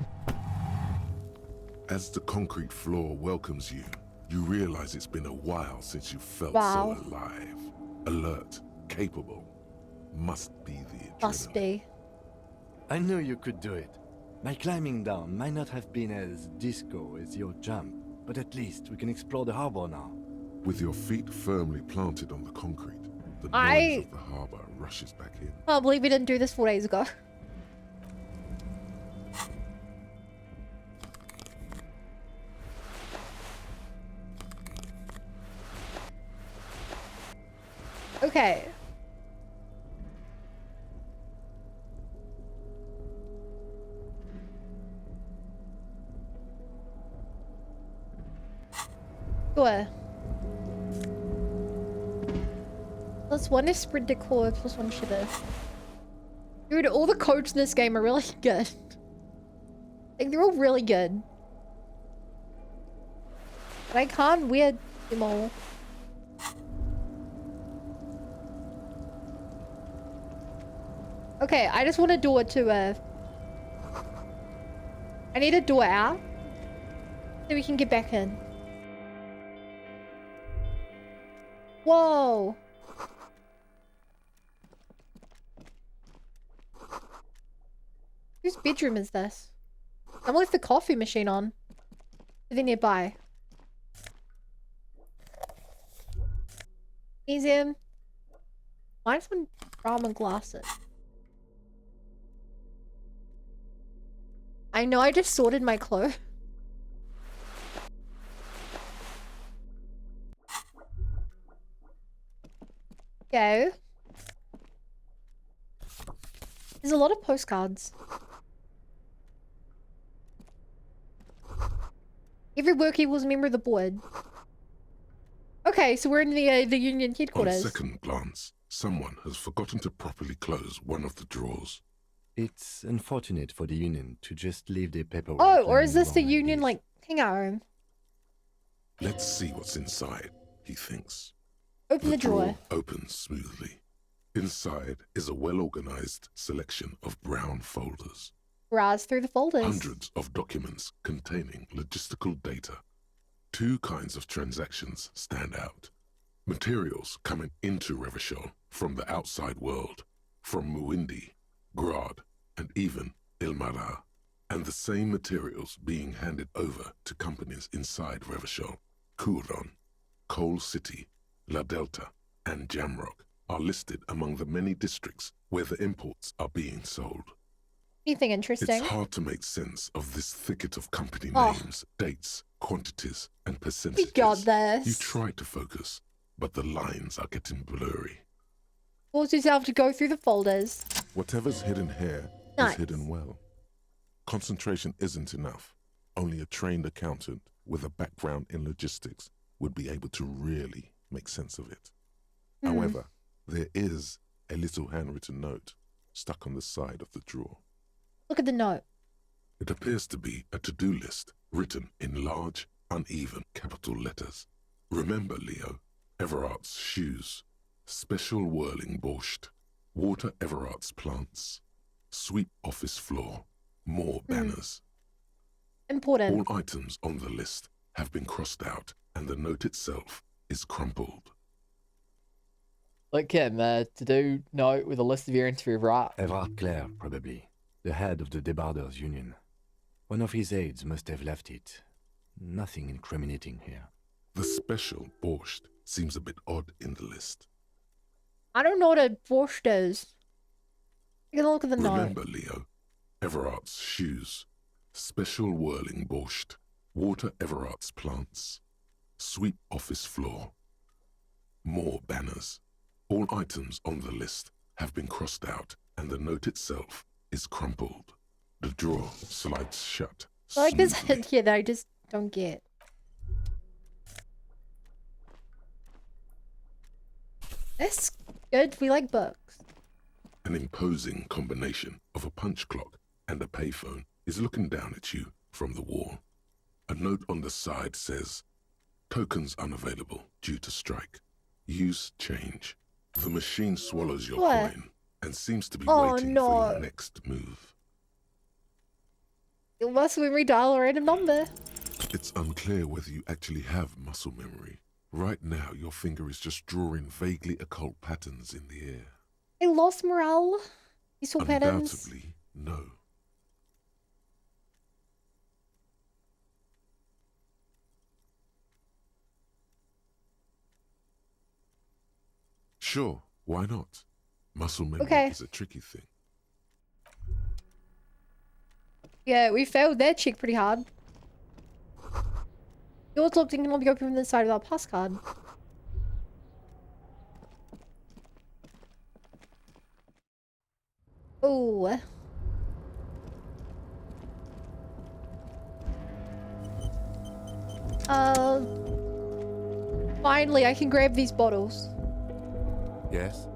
As the concrete floor welcomes you, you realize it's been a while since you felt Wow. so alive, alert, capable. Must be the adrenaline. Must be. I knew you could do it. My climbing down might not have been as disco as your jump, but at least we can explore the harbor now. With your feet firmly planted on the concrete, the noise I of the harbor rushes back in. can't believe we didn't do this 4 days ago. Okay. Sure. +1 is sprint decor, +1 shiver. Dude, all the codes in this game are really good. Like, they're all really good. But I can't wear them all. Okay, I just want a door to, I need a door out. So we can get back in. Whoa! Whose bedroom is this? I'm with the coffee machine on. Are they nearby? Elysium. Why is one ramen glasses? I know I just sorted my clothes. Go. There's a lot of postcards. Every work equals a member of the board. Okay, so we're in the Union On headquarters. second glance, Someone has forgotten to properly close one of the drawers. It's unfortunate for the Union to just leave their paperwork. Oh, or is lying this the around Union, this. like, hangout room? Let's see what's inside, he thinks. Open the drawer. Opens smoothly. Inside is a well-organized selection of brown folders. Browse through the folders. Hundreds of documents containing logistical data. 2 kinds of transactions stand out. Materials coming into Revachol from the outside world, from Muindi, Grad, and even Ilmara, and the same materials being handed over to companies inside Revachol. Kuron, Coal City, La Delta, and Jamrock are listed among the many districts where the imports are being sold. Anything interesting? It's hard to make sense of this thicket of company Oh. names, dates, quantities, and percentages. We got this. You try to focus, but the lines are getting blurry. Force yourself to go through the folders. Whatever's hidden here Nice. is hidden well. Concentration isn't enough. Only a trained accountant with a background in logistics would be able to really make sense of it. However, there is a little handwritten note stuck on the side of the drawer. Look at the note. It appears to be a to-do list written in large, uneven capital letters. Remember, Leo, Everard's shoes, special whirling borscht, water Everard's plants, sweep office floor, more banners. Important. All items on the list have been crossed out and the note itself is crumpled. Look, Kim, to-do note with a list of your interview right. Everard Clare, probably. The head of the Debarders Union. One of his aides must have left it. Nothing incriminating here. The special borscht seems a bit odd in the list. I don't know what a borscht is. You can look at the Remember, note. Leo, Everard's shoes, special whirling borscht, water Everard's plants, sweep office floor, more banners. All items on the list have been crossed out and the note itself is crumpled. The drawer slides shut. I like this smoothly. hint here that I just don't get. That's good. We like books. An imposing combination of a punch clock and a payphone is looking down at you from the wall. A note on the side says, "Tokens unavailable due to strike. Use change." The machine swallows your What? coin and seems to be Oh, waiting no. for your next move. It must when we dial a random number. It's unclear whether you actually have muscle memory. Right now, your finger is just drawing vaguely occult patterns in the air. I lost morale. Useful patterns. Undoubtedly, no. Sure, why not? Muscle memory Okay. is a tricky thing. Yeah, we failed that check pretty hard. Yours looked and can only open from the side without a pass card. Oh. Finally, I can grab these bottles. Yes?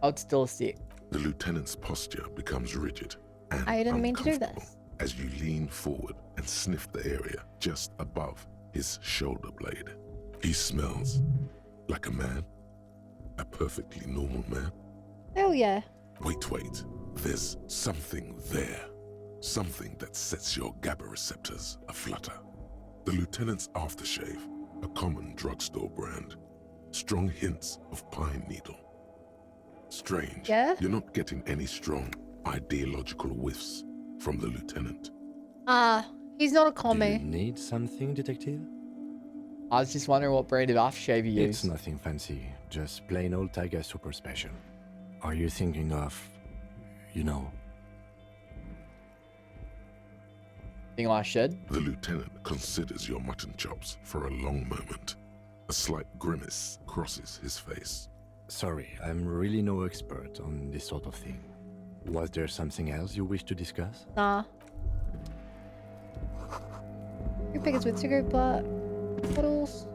Hold still a sec. The lieutenant's posture becomes rigid and I didn't mean to do uncomfortable this. as you lean forward and sniff the area just above his shoulder blade. He smells like a man, a perfectly normal man. Hell yeah. Wait, there's something there. Something that sets your GABA receptors aflutter. The lieutenant's aftershave, a common drugstore brand. Strong hints of pine needle. Strange. Yeah? You're not getting any strong ideological whiffs from the lieutenant. He's not a Do you commie. need something, detective? I was just wondering what brand of aftershave you It's use. nothing fancy, just plain old Tiger Super Special. Are you thinking of, you know? Think I should? The lieutenant considers your mutton chops for a long moment. A slight grimace crosses his face. Sorry, I'm really no expert on this sort of thing. Was there something else you wish to discuss? Nah. Your pickets with cigarette butt bottles.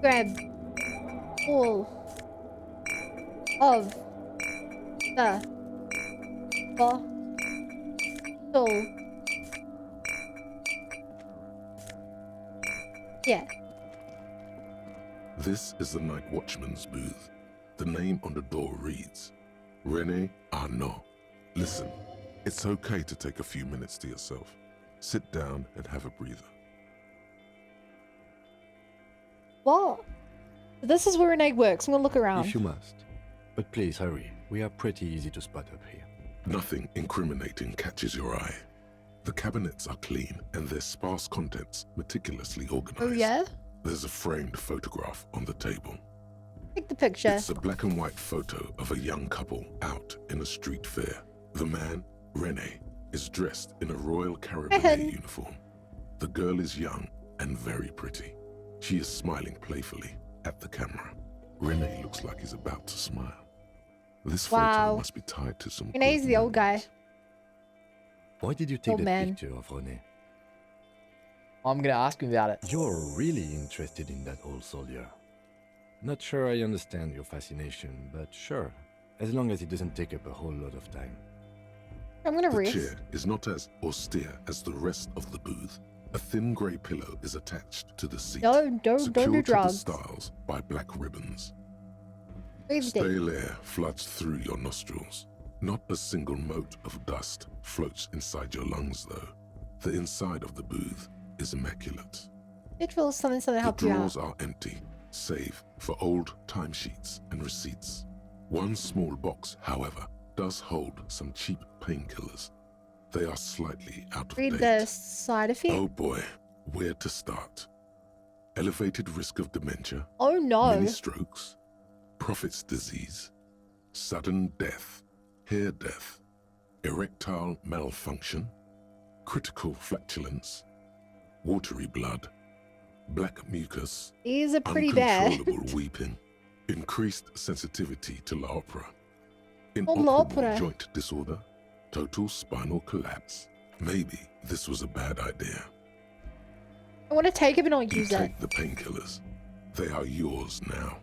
grab all of the bottle. Yeah. This is the night watchman's booth. The name on the door reads, Rene Arnaud. Listen, it's okay to take a few minutes to yourself. Sit down and have a breather. What? This is where Renee works. I'm gonna look around. If you must. But please hurry. We are pretty easy to spot up here. Nothing incriminating catches your eye. The cabinets are clean and their sparse contents meticulously organized. Oh yeah? There's a framed photograph on the table. Take the picture. It's a black and white photo of a young couple out in a street fair. The man, Rene, is dressed in a Royal Carabinieri uniform. The girl is young and very pretty. She is smiling playfully at the camera. Rene looks like he's about to smile. This photo must be tied to some... Rene's the old guy. Why did you take Old that man. picture of Rene? I'm gonna ask him about it. You're really interested in that old soldier. Not sure I understand your fascination, but sure. As long as it doesn't take up a whole lot of time. I'm gonna The rest. chair is not as austere as the rest of the booth. A thin grey pillow is attached to the seat, Don't do secured to the drugs. stiles by black ribbons. Breathe deep. Stale air floods through your nostrils. Not a single mote of dust floats inside your lungs, though. The inside of the booth is immaculate. It feels something to The help you out. drawers are empty, save for old timesheets and receipts. One small box, however, does hold some cheap painkillers. They are slightly out of Read date. the side effect. Oh boy, where to start? Elevated risk of dementia, Oh no. mini strokes, prophet's disease, sudden death, hair death, erectile malfunction, critical flatulence, watery blood, black mucus, These are pretty bad. uncontrollable weeping, increased sensitivity to La Opera, Oh, La inoperable Opera. joint disorder, total spinal collapse. Maybe this was a bad idea. I want to take it but not You use it. take the painkillers. They are yours now.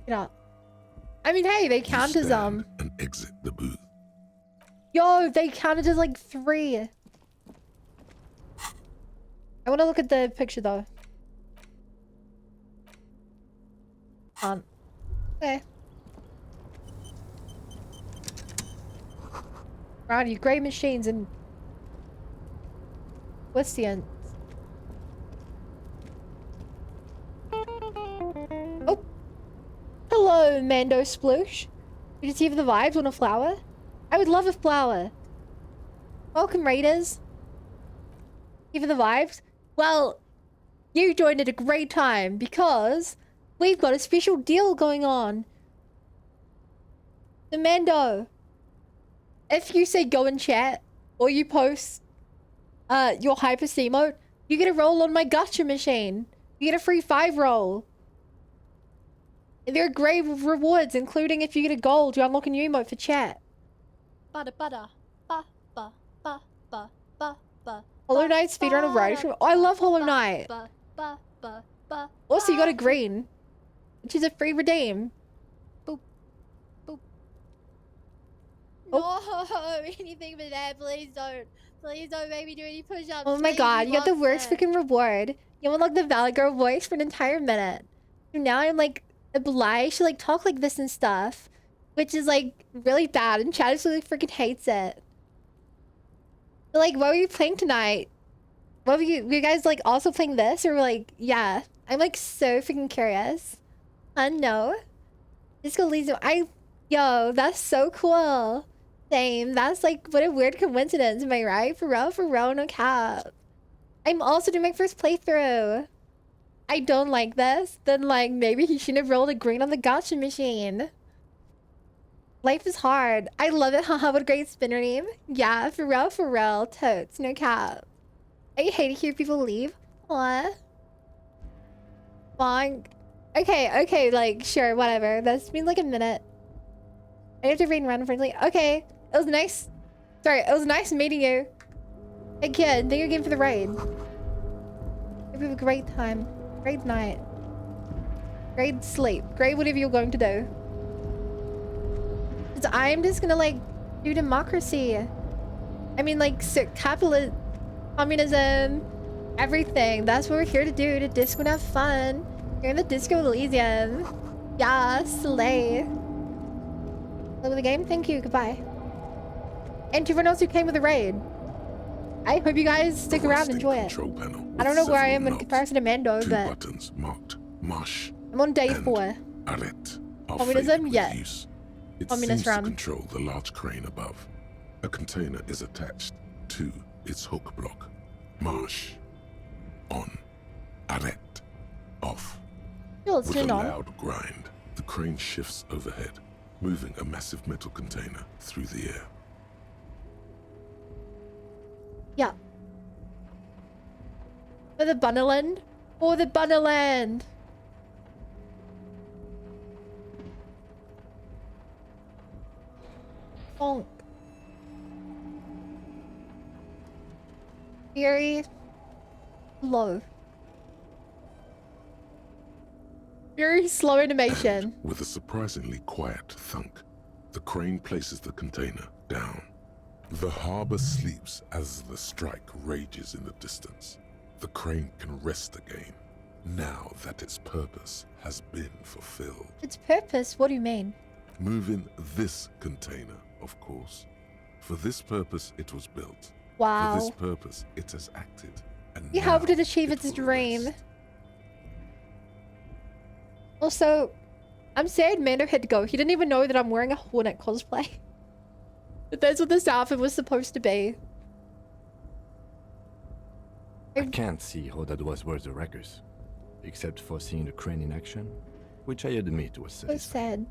Yeah. I mean, hey, they You count as stand and exit the booth. Yo, they counted as like 3. I want to look at the picture though. Okay. Rowdy, great machines and what's the end? Oh, hello, Mando Sploosh. You just here for the vibes? Want a flower? I would love a flower. Welcome, Raiders. Here for the vibes? Well, you joined at a great time because we've got a special deal going on. The Mando. If you say go in chat or you post your Hyper C mode, you get a roll on my gacha machine. You get a free 5 roll. And there are great rewards, including if you get a gold, you unlock a new emote for chat. Butter, butter. Ba, ba, ba, ba, ba, ba. Hollow Knight speedrun of Riders. Oh, I love Hollow Knight. Ba, ba, ba, ba, Also, you got a ba. green, which is a free redeem. No, anything but that. Please don't. Please don't make me do any push-ups. Oh my Please, god, you got the want worst that. freaking reward. You unlock the Valley Girl voice for an entire minute. So now I'm like obliged to like talk like this and stuff, which is like really bad, and Chad absolutely freaking hates it. But like, what were you playing tonight? What were you guys like also playing this or like, yeah? I'm like so freaking curious. No. Disco Elysium. Yo, that's so cool. Same. That's like, what a weird coincidence, am I right? For real, no cap. I'm also doing my first playthrough. I don't like this. Then like, maybe he shouldn't have rolled a green on the gacha machine. Life is hard. I love it. Haha, what a great spinner name. Yeah, for real. Totes, no cap. I hate to hear people leave. Aw. Fine. Okay, like, sure, whatever. That's been like a minute. I have to read random friendly. Okay, it was nice. Sorry, it was nice meeting you. Hey kid, thank you again for the raid. Hope you have a great time. Great night. Grade sleep. Grade whatever you're going to do. 'Cause I'm just gonna like do democracy. I mean like capitalist, communism, everything. That's what we're here to do. To disco and have fun. You're in the disco Elysium. Yeah, slay. Love the game. Thank you. Goodbye. And to everyone else who came with the raid. I hope you guys stick around and enjoy it. I don't know where I am in comparison to Mando, Two but buttons marked Marsh I'm on day and 4. Arret are Communism? faded with Yeah. use. It Communist seems run. to control the large crane above. A container is attached to its hook block. Marsh. On. Arret. Off. Yo, let's With turn a it on. loud grind, the crane shifts overhead, moving a massive metal container through the air. Yeah. For the Bunnerland? For the Bunnerland! Bonk. Very low. Very slow animation. With a surprisingly quiet thunk, the crane places the container down. The harbor sleeps as the strike rages in the distance. The crane can rest again, now that its purpose has been fulfilled. Its purpose? What do you mean? Moving this container, of course. For this purpose it was built. Wow. For this purpose it has acted. And You now helped it achieve it its will dream. rest. Also, I'm sad Mando had to go. He didn't even know that I'm wearing a Hornet cosplay. That that's what this outfit was supposed to be. I can't see how that was worth the records, except for seeing the crane in action, which I admit was So satisfying.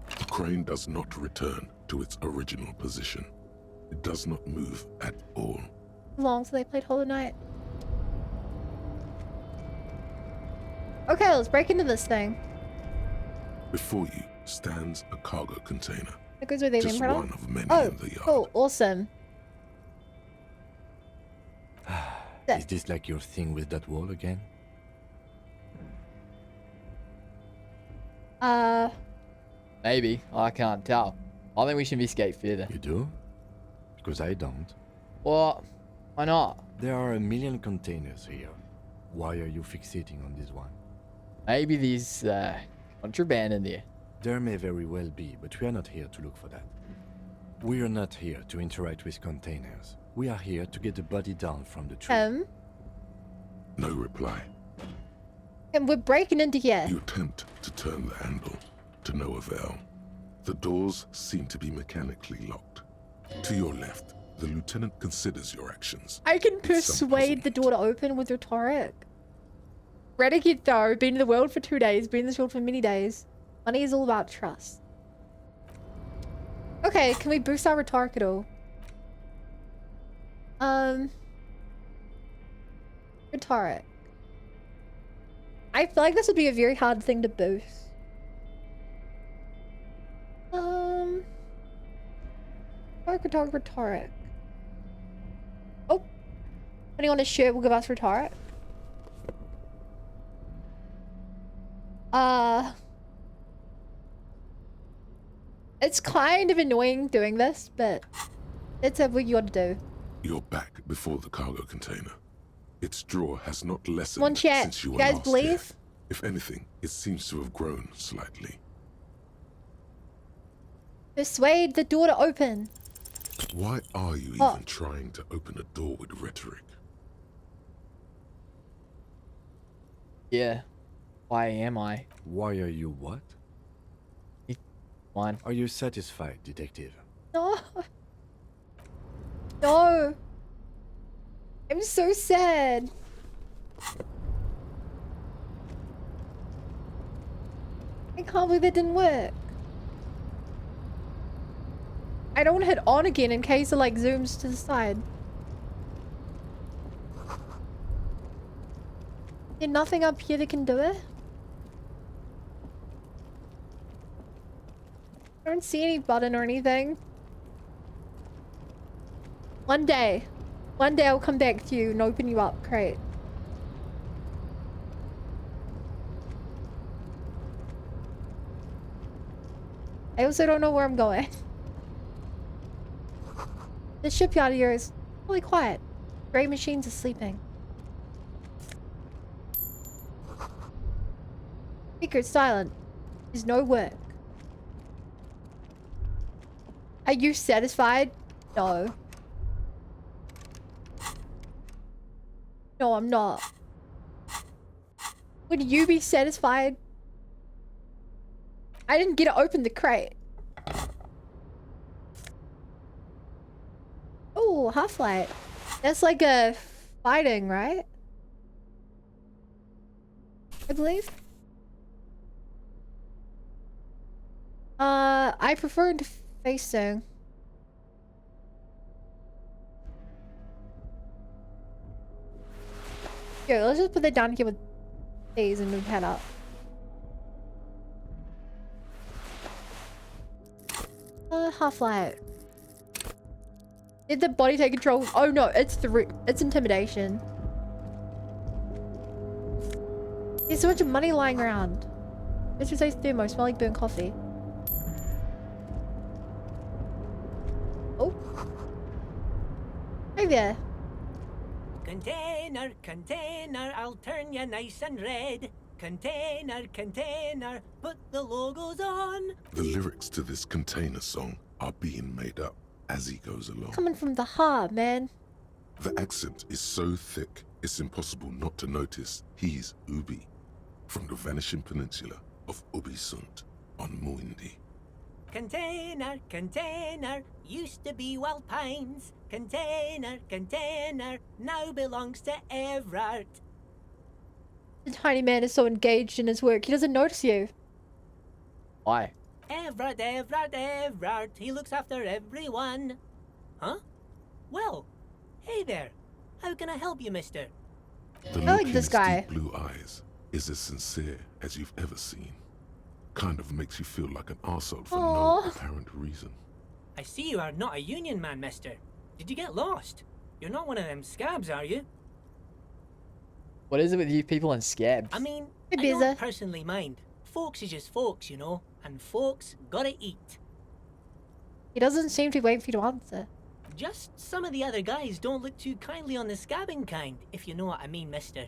sad. The crane does not return to its original position. It does not move at all. Long so they played Hollow Knight. Okay, let's break into this thing. Before you stands a cargo container. It goes with the Just imprint one on? of many Oh, in the yard. cool, awesome. Is this like your thing with that wall again? Maybe. I can't tell. I think we should investigate further. You do? Because I don't. What? Why not? There are a million containers here. Why are you fixating on this one? Maybe there's contraband in there. There may very well be, but we are not here to look for that. We are not here to interact with containers. We are here to get the body down from the tree. No reply. And we're breaking into here. You attempt to turn the handle, to no avail. The doors seem to be mechanically locked. To your left, the lieutenant considers your actions. I can with some persuade the door to open with rhetoric. Renegade though, been in the world for 2 days, been in this world for many days. Money is all about trust. Okay, can we boost our rhetoric at all? Rhetoric. I feel like this would be a very hard thing to boost. Rhetoric. Oh. Putting on a shirt will give us rhetoric. It's kind of annoying doing this, but it's what you gotta do. You're back before the cargo container. Its drawer has not lessened One chat. since you You were guys last believe? here. If anything, it seems to have grown slightly. Persuade the door to open. Why are you Oh. even trying to open a door with rhetoric? Yeah. Why am I? Why are you what? One. Are you satisfied, detective? No. No. I'm so sad. I can't believe that didn't work. I don't want to hit on again in case it like zooms to the side. There's nothing up here that can do it? I don't see any button or anything. One day I'll come back to you and open you up, crate. I also don't know where I'm going. The shipyard here is really quiet. Great machines are sleeping. Speaker silent. There's no work. Are you satisfied? No. No, I'm not. Would you be satisfied? I didn't get to open the crate. Oh, Half-Light. That's like a fighting, right? I believe. I prefer facing. Here, let's just put that down here with these and move head up. Half-Light. Did the body take control? Oh no, it's intimidation. There's so much money lying around. Mr. Says thermo, smell like burnt coffee. Oh. Hey there. Container, container, I'll turn you nice and red. Container, container, put the logos on. The lyrics to this container song are being made up as he goes along. Coming from the heart, man. The accent is so thick, it's impossible not to notice he's Ubi, from the vanishing peninsula of Ubisunt on Muindi. Container, container, used to be Wild Pines. Container, container, now belongs to Everard. The tiny man is so engaged in his work, he doesn't notice you. Why? Everard, Everard, Everard, he looks after everyone. Huh? Well, hey there. How can I help you, mister? The I look like in this his guy. deep blue eyes is as sincere as you've ever seen. Kind of makes you feel like an arsehole for Aww. no apparent reason. I see you are not a union man, mister. Did you get lost? You're not one of them scabs, are you? What is it with you people and scabs? I mean, Hey, I Biza. don't personally mind. Folks is just folks, you know, and folks gotta eat. He doesn't seem to be waiting for you to answer. Just some of the other guys don't look too kindly on the scabbing kind, if you know what I mean, mister.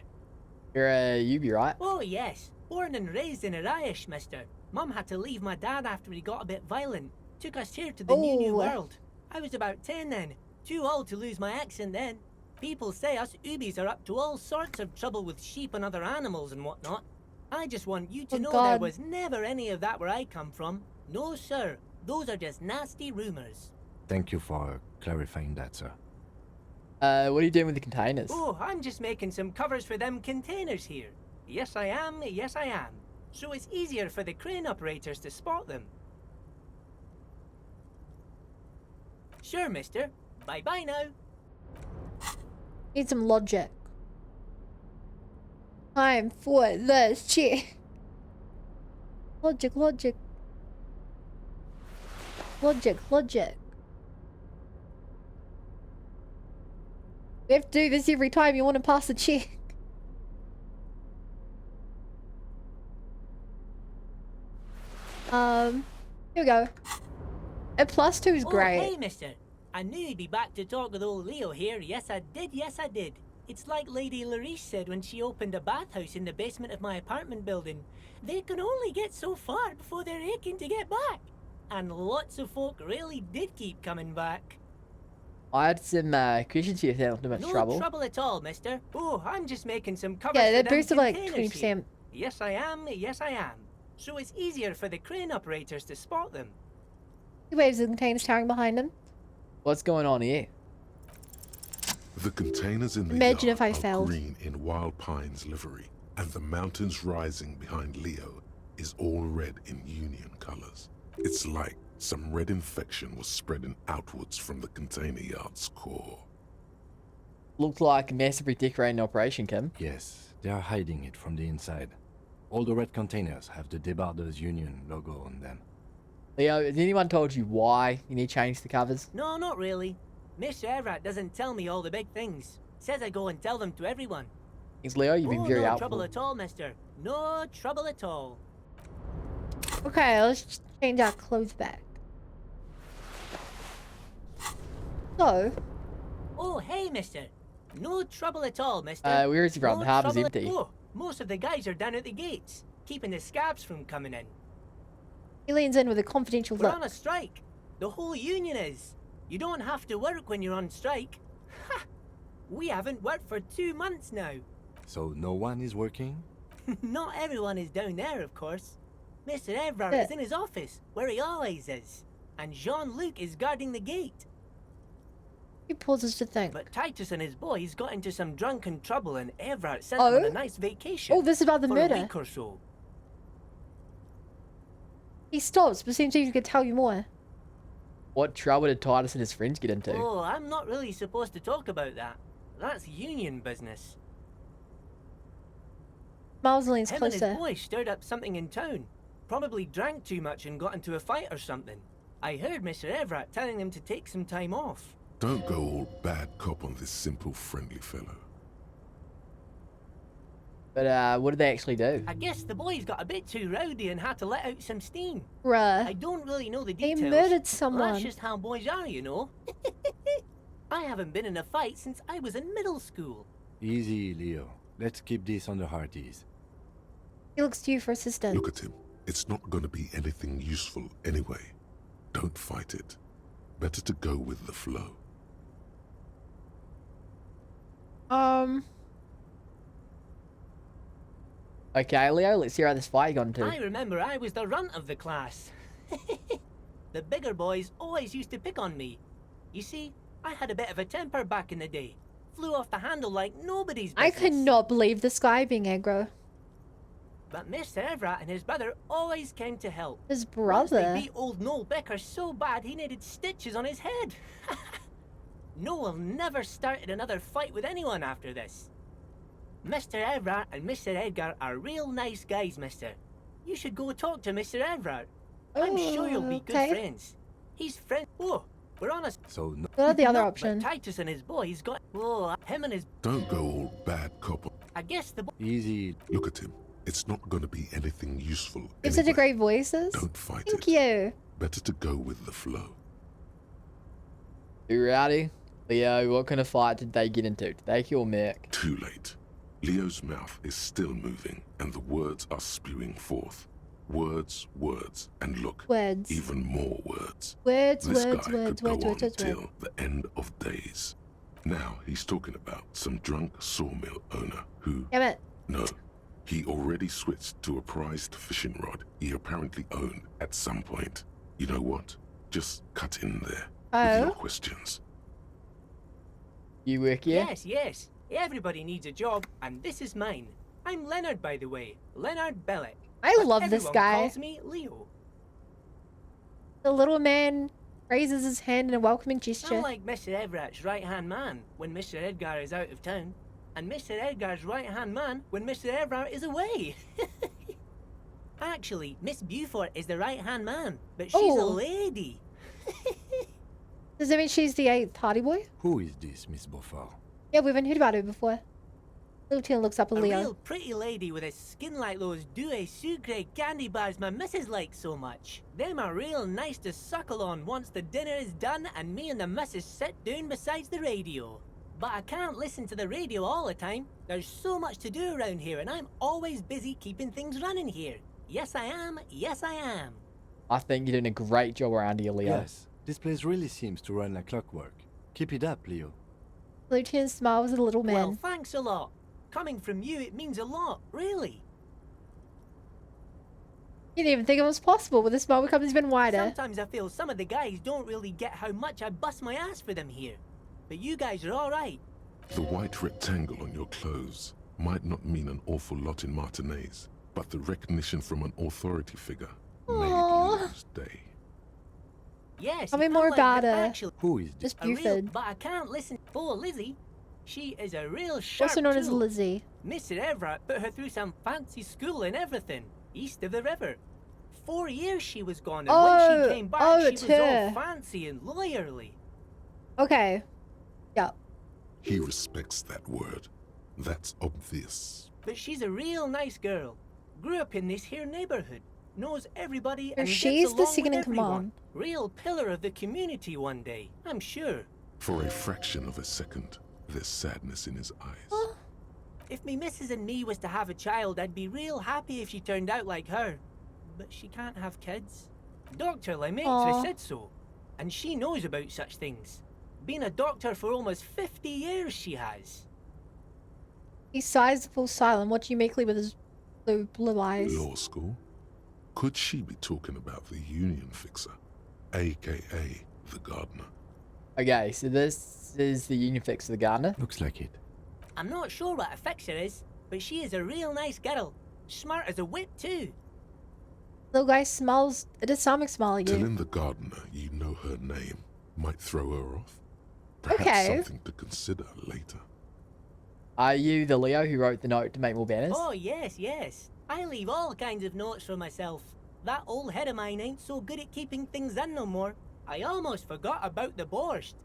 You're a Ubi, right? Oh, yes. Born and raised in Arish, mister. Mum had to leave my dad after he got a bit violent. Took us here to the new Oh. world. I was about 10 then. Too old to lose my accent then. People say us Ubis are up to all sorts of trouble with sheep and other animals and whatnot. I just want you to Oh, know God. there was never any of that where I come from. No, sir. Those are just nasty rumors. Thank you for clarifying that, sir. What are you doing with the containers? Oh, I'm just making some covers for them containers here. Yes, I am. Yes, I am. So it's easier for the crane operators to spot them. Sure, mister. Bye-bye now. Need some logic. Time for the shit. Logic, logic. Logic, logic. We have to do this every time you want to pass the check. Here we go. A +2 is great. Oh, hey, mister. I knew you'd be back to talk with old Leo here. Yes, I did. Yes, I did. It's like Lady Larice said when she opened a bathhouse in the basement of my apartment building. They can only get so far before they're aching to get back. And lots of folk really did keep coming back. I had some questions for you if they're not too much No trouble. trouble at all, mister. Oh, I'm just making some covers Yeah, for they them boosted like containers here. 20%. Yes, I am. Yes, I am. So it's easier for the crane operators to spot them. He waves the containers towering behind him. What's going on here? The containers in the Imagine yard if I are failed. green in Wild Pine's livery, and the mountains rising behind Leo is all red in Union colors. It's like some red infection was spreading outwards from the container yard's core. Looked like a massive redecorating operation, Kim. Yes, they are hiding it from the inside. All the red containers have the Debarders Union logo on them. Leo, has anyone told you why you need to change the covers? No, not really. Mr. Everett doesn't tell me all the big things. Says I go and tell them to everyone. Thanks, Leo. You've been Oh, very no helpful. trouble at all, mister. No trouble at all. Okay, let's just change our clothes back. So, Oh, hey, mister. No trouble at all, mister. Where is he from? No The harbor's trouble empty. Oh, most of the guys are down at the gates, keeping the scabs from coming in. he leans in with a confidential We're look. on a strike. The whole union is. You don't have to work when you're on strike. Ha! We haven't worked for 2 months now. So no one is working? Not everyone is down there, of course. Mr. Evrard Yeah. is in his office, where he always is. And Jean-Luc is guarding the gate. He pauses to think. But Titus and his boys got into some drunken trouble and Evrard sent them on Oh? a nice vacation. Oh, this is about the for murder. a week or so. He stops, but seems like he could tell you more. What trouble did Titus and his friends get into? Oh, I'm not really supposed to talk about that. That's union business. Miles leans Him and his closer. boys stirred up something in town. Probably drank too much and got into a fight or something. I heard Mr. Everett telling them to take some time off. Don't go all bad cop on this simple, friendly fellow. But what did they actually do? I guess the boys got a bit too rowdy and had to let out some steam. I Bruh. don't really know the They details. murdered someone. That's just how boys are, you know. I haven't been in a fight since I was in middle school. Easy, Leo. Let's keep this under hard ease. He looks to you for assistance. Look at him. It's not going to be anything useful anyway. Don't fight it. Better to go with the flow. Okay, Leo, let's hear how this fight got into. I remember I was the runt of the class. The bigger boys always used to pick on me. You see, I had a bit of a temper back in the day. Flew off the handle like nobody's I business. could not believe this guy being aggro. But Mr. Everett and his brother always came to help. His Once they brother. beat old Noel Becker so bad he needed stitches on his head. Noel never started another fight with anyone after this. Mr. Everett and Mr. Edgar are real nice guys, mister. You should go talk to Mr. Everett. I'm sure you'll be good Okay. friends. He's friend. Oh, we're on a. So no. What are the other No, option? But Titus and his boys got. Oh, him and his. Don't go all bad cop. I guess the. Easy. Look at him. It's not going to be anything useful You have anyway. such a great voices. Don't fight Thank it. you. Better to go with the flow. You ready? Leo, what kind of fight did they get into? Did they kill Mick? Too late. Leo's mouth is still moving, and the words are spewing forth. Words, words, and look, Words. even more words. Words, This words, guy words, could go words, on words, words, till words. the end of days. Now he's talking about some drunk sawmill owner who, Damn it. no, he already switched to a prized fishing rod he apparently owned at some point. You know what? Just cut in there with your Oh. questions. You work here? Yes, yes. Everybody needs a job, and this is mine. I'm Leonard, by the way. Leonard Bellick. I But love this everyone guy. calls me Leo. The little man raises his hand in a welcoming gesture. I'm like Mr. Everett's right-hand man when Mr. Edgar is out of town, and Mr. Edgar's right-hand man when Mr. Everett is away. Actually, Miss Beaufort is the right-hand man, but she's a Oh. lady. Does that mean she's the 8th party boy? Who is this, Miss Beaufort? Yeah, we haven't heard about her before. Littleton looks up at A Leo. real pretty lady with a skin like those douce sucre candy bars my missus likes so much. Them are real nice to suckle on once the dinner is done and me and the missus sit down beside the radio. But I can't listen to the radio all the time. There's so much to do around here and I'm always busy keeping things running here. Yes, I am. Yes, I am. I think you're doing a great job around here, Leo. Yes, this place really seems to run like clockwork. Keep it up, Leo. Lieutenant smiles at the little man. Well, thanks a lot. Coming from you, it means a lot, really. You didn't even think it was possible, but the smile becomes even wider. Sometimes I feel some of the guys don't really get how much I bust my ass for them here. But you guys are alright. The white rectangle on your clothes might not mean an awful lot in Martinez, but the recognition from an authority figure made Aw. Leo's day. Yes, Tell me I'm more like about the her. actual- Who is this? Just a real, Buford. but I can't listen. Oh, Lizzie. She is a real sharp Also known as tool. Lizzie. Mr. Everett put her through some fancy school and everything, east of the river. 4 years she was gone, and when Oh, she came back, oh, she it's was all her. fancy and lawyerly. Okay. Yeah. He respects that word. That's obvious. But she's a real nice girl. Grew up in this here neighborhood. knows everybody Or and she's gets the along second with in everyone. command. Real pillar of the community one day, I'm sure. For a fraction of a second, there's sadness in his eyes. Oh, If me missus and me was to have a child, I'd be real happy if she turned out like her. But she can't have kids. Dr. Lemaitre Aw. said so, and she knows about such things. Been a doctor for almost 50 years, she has. he sighs to fall silent, watching meekly with his blue eyes. Law school? Could she be talking about the union fixer, aka the gardener? Okay, so this is the union fix of the gardener. Looks like it. I'm not sure what a fixer is, but she is a real nice girl. Smart as a whip, too. Little guy smells. It does sound like smell at you. Telling the gardener you know her name might throw her off. Perhaps Okay. something to consider later. Are you the Leo who wrote the note to make more banners? Oh, yes, yes. I leave all kinds of notes for myself. That old head of mine ain't so good at keeping things in no more. I almost forgot about the borscht.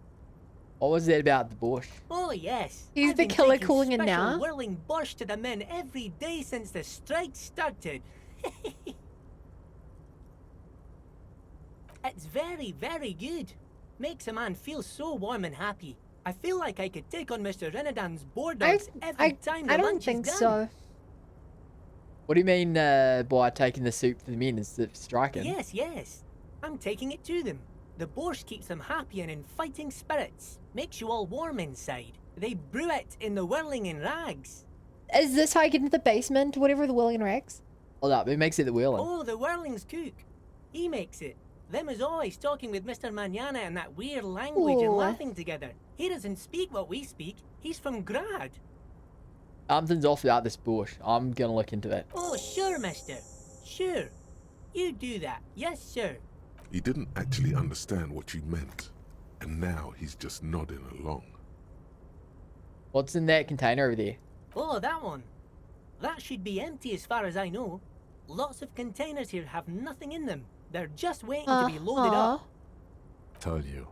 What was it about the bush? Oh, yes. He's I've the been killer taking calling it special now. whirling borscht to the men every day since the strike started. It's very, very good. Makes a man feel so warm and happy. I feel like I could take on Mr. Renadan's board dogs every time the I don't lunch think is done. so. What do you mean by taking the soup for the men instead of striking? Yes, yes. I'm taking it to them. The borscht keeps them happy and in fighting spirits. Makes you all warm inside. They brew it in the whirling in rags. Is this how I get into the basement? Whatever the William Rex? Hold up, who makes it the wheeling? Oh, the whirling's cook. He makes it. Them is always talking with Mr. Manana in that weird language and Ooh. laughing together. He doesn't speak what we speak. He's from Grad. Something's off about this bush. I'm gonna look into it. Oh, sure, mister. Sure. You do that. Yes, sir. He didn't actually understand what you meant, and now he's just nodding along. What's in that container over there? Oh, that one. That should be empty as far as I know. Lots of containers here have nothing in them. They're just waiting to be loaded up. Told you.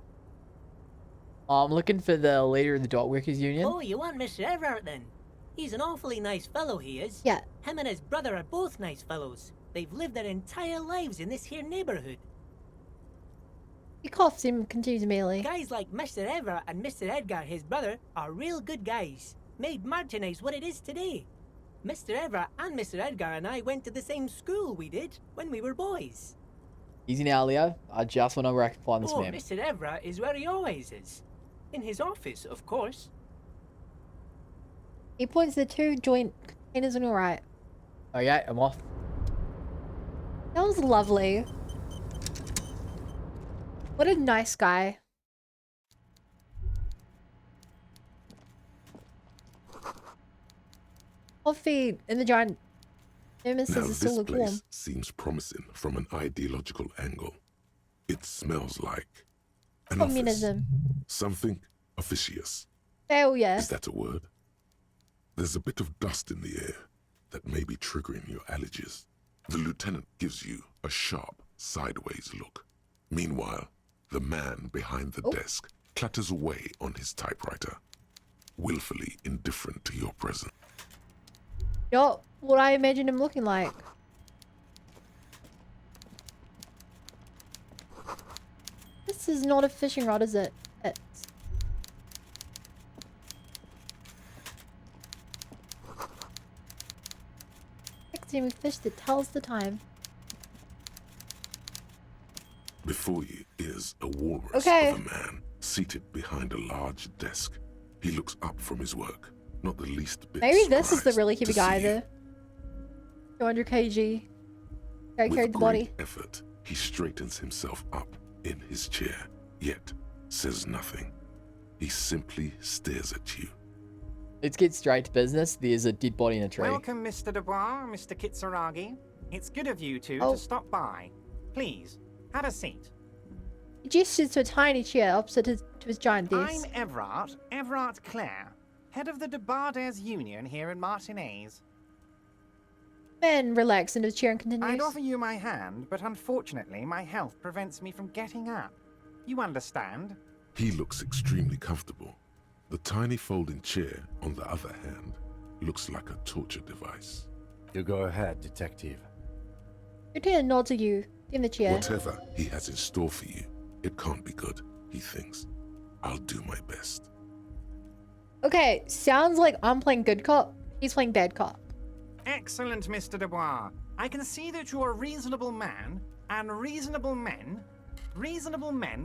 I'm looking for the leader of the dock workers union. Oh, you want Mr. Everett then? He's an awfully nice fellow, he is. Yeah. Him and his brother are both nice fellows. They've lived their entire lives in this here neighborhood. He coughs and continues immediately. Guys like Mr. Everett and Mr. Edgar, his brother, are real good guys. Made Martinez what it is today. Mr. Everett and Mr. Edgar and I went to the same school we did when we were boys. Easy now, Leo. I just want to know where I can find this Oh, man. Mr. Everett is where he always is. In his office, of course. He points to the two joint containers on your right. Okay, I'm off. That was lovely. What a nice guy. Coffee in the giant thermos Now is this still lukewarm. place seems promising from an ideological angle. It smells like an Communism. office. Something officious. Hell yeah. Is that a word? There's a bit of dust in the air that may be triggering your allergies. The lieutenant gives you a sharp, sideways look. Meanwhile, the man behind the desk clatters away on his typewriter, willfully indifferent to your presence. Yup, what I imagine him looking like. This is not a fishing rod, is it? It's... Next time we fished it tells the time. Before you is a walrus Okay. of a man seated behind a large desk. He looks up from his work, not the least bit Maybe this is the surprised really to heavy see guy, you. the 200 kg. Guy With carried the great body. effort, he straightens himself up in his chair, yet says nothing. He simply stares at you. Let's get straight to business. There's a dead body in a tree. Welcome, Mr. Dubois, Mr. Kitsuragi. It's good of you two Oh. to stop by. Please, have a seat. He gestures to a tiny chair opposite to his giant desk. I'm Everard Clare, head of the Debarders Union here in Martinez. Man relaxes into his chair and I'd continues. offer you my hand, but unfortunately my health prevents me from getting up. You understand? He looks extremely comfortable. The tiny folding chair, on the other hand, looks like a torture device. You go ahead, detective. 13 nods to you in the chair. Whatever he has in store for you, it can't be good, he thinks. I'll do my best. Okay, sounds like I'm playing good cop. He's playing bad cop. Excellent, Mr. Dubois. I can see that you're a reasonable man, and reasonable men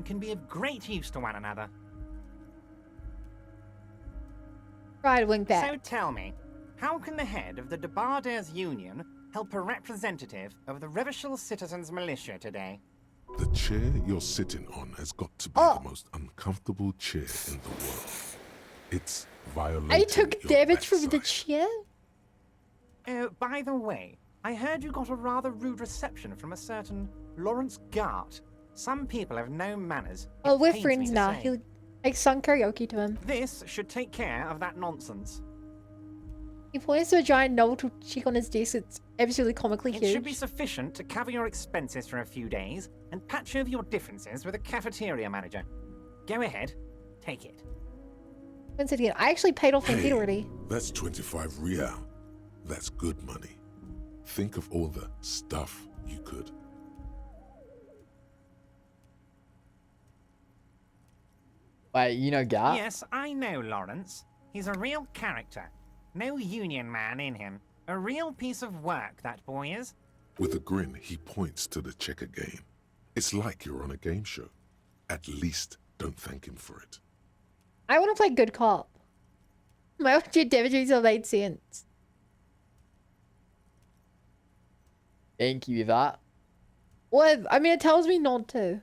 can be of great use to one another. Try to wink back. So tell me, how can the head of the Debarders Union help a representative of the Revachol Citizens Militia today? The chair you're sitting on has got to be the most uncomfortable chair in the world. It's violating I took your damage from the backside. chair? Oh, by the way, I heard you got a rather rude reception from a certain Lawrence Gart. Some people have no manners. Oh, it we're pains friends me to now. say. He like sung karaoke to him. This should take care of that nonsense. He points to a giant novel cheek on his desk. It's absolutely comically It huge. should be sufficient to cover your expenses for a few days and patch over your differences with a cafeteria manager. Go ahead, take it. Once again, I actually paid off my feet already. That's 25 real. That's good money. Think of all the stuff you could. Wait, you know Gart? Yes, I know Lawrence. He's a real character. No union man in him. A real piece of work, that boy is. With a grin, he points to the checker game. It's like you're on a game show. At least don't thank him for it. I want to play good cop. My OG damages have made sense. Thank you, that. Well, I mean, it tells me not to.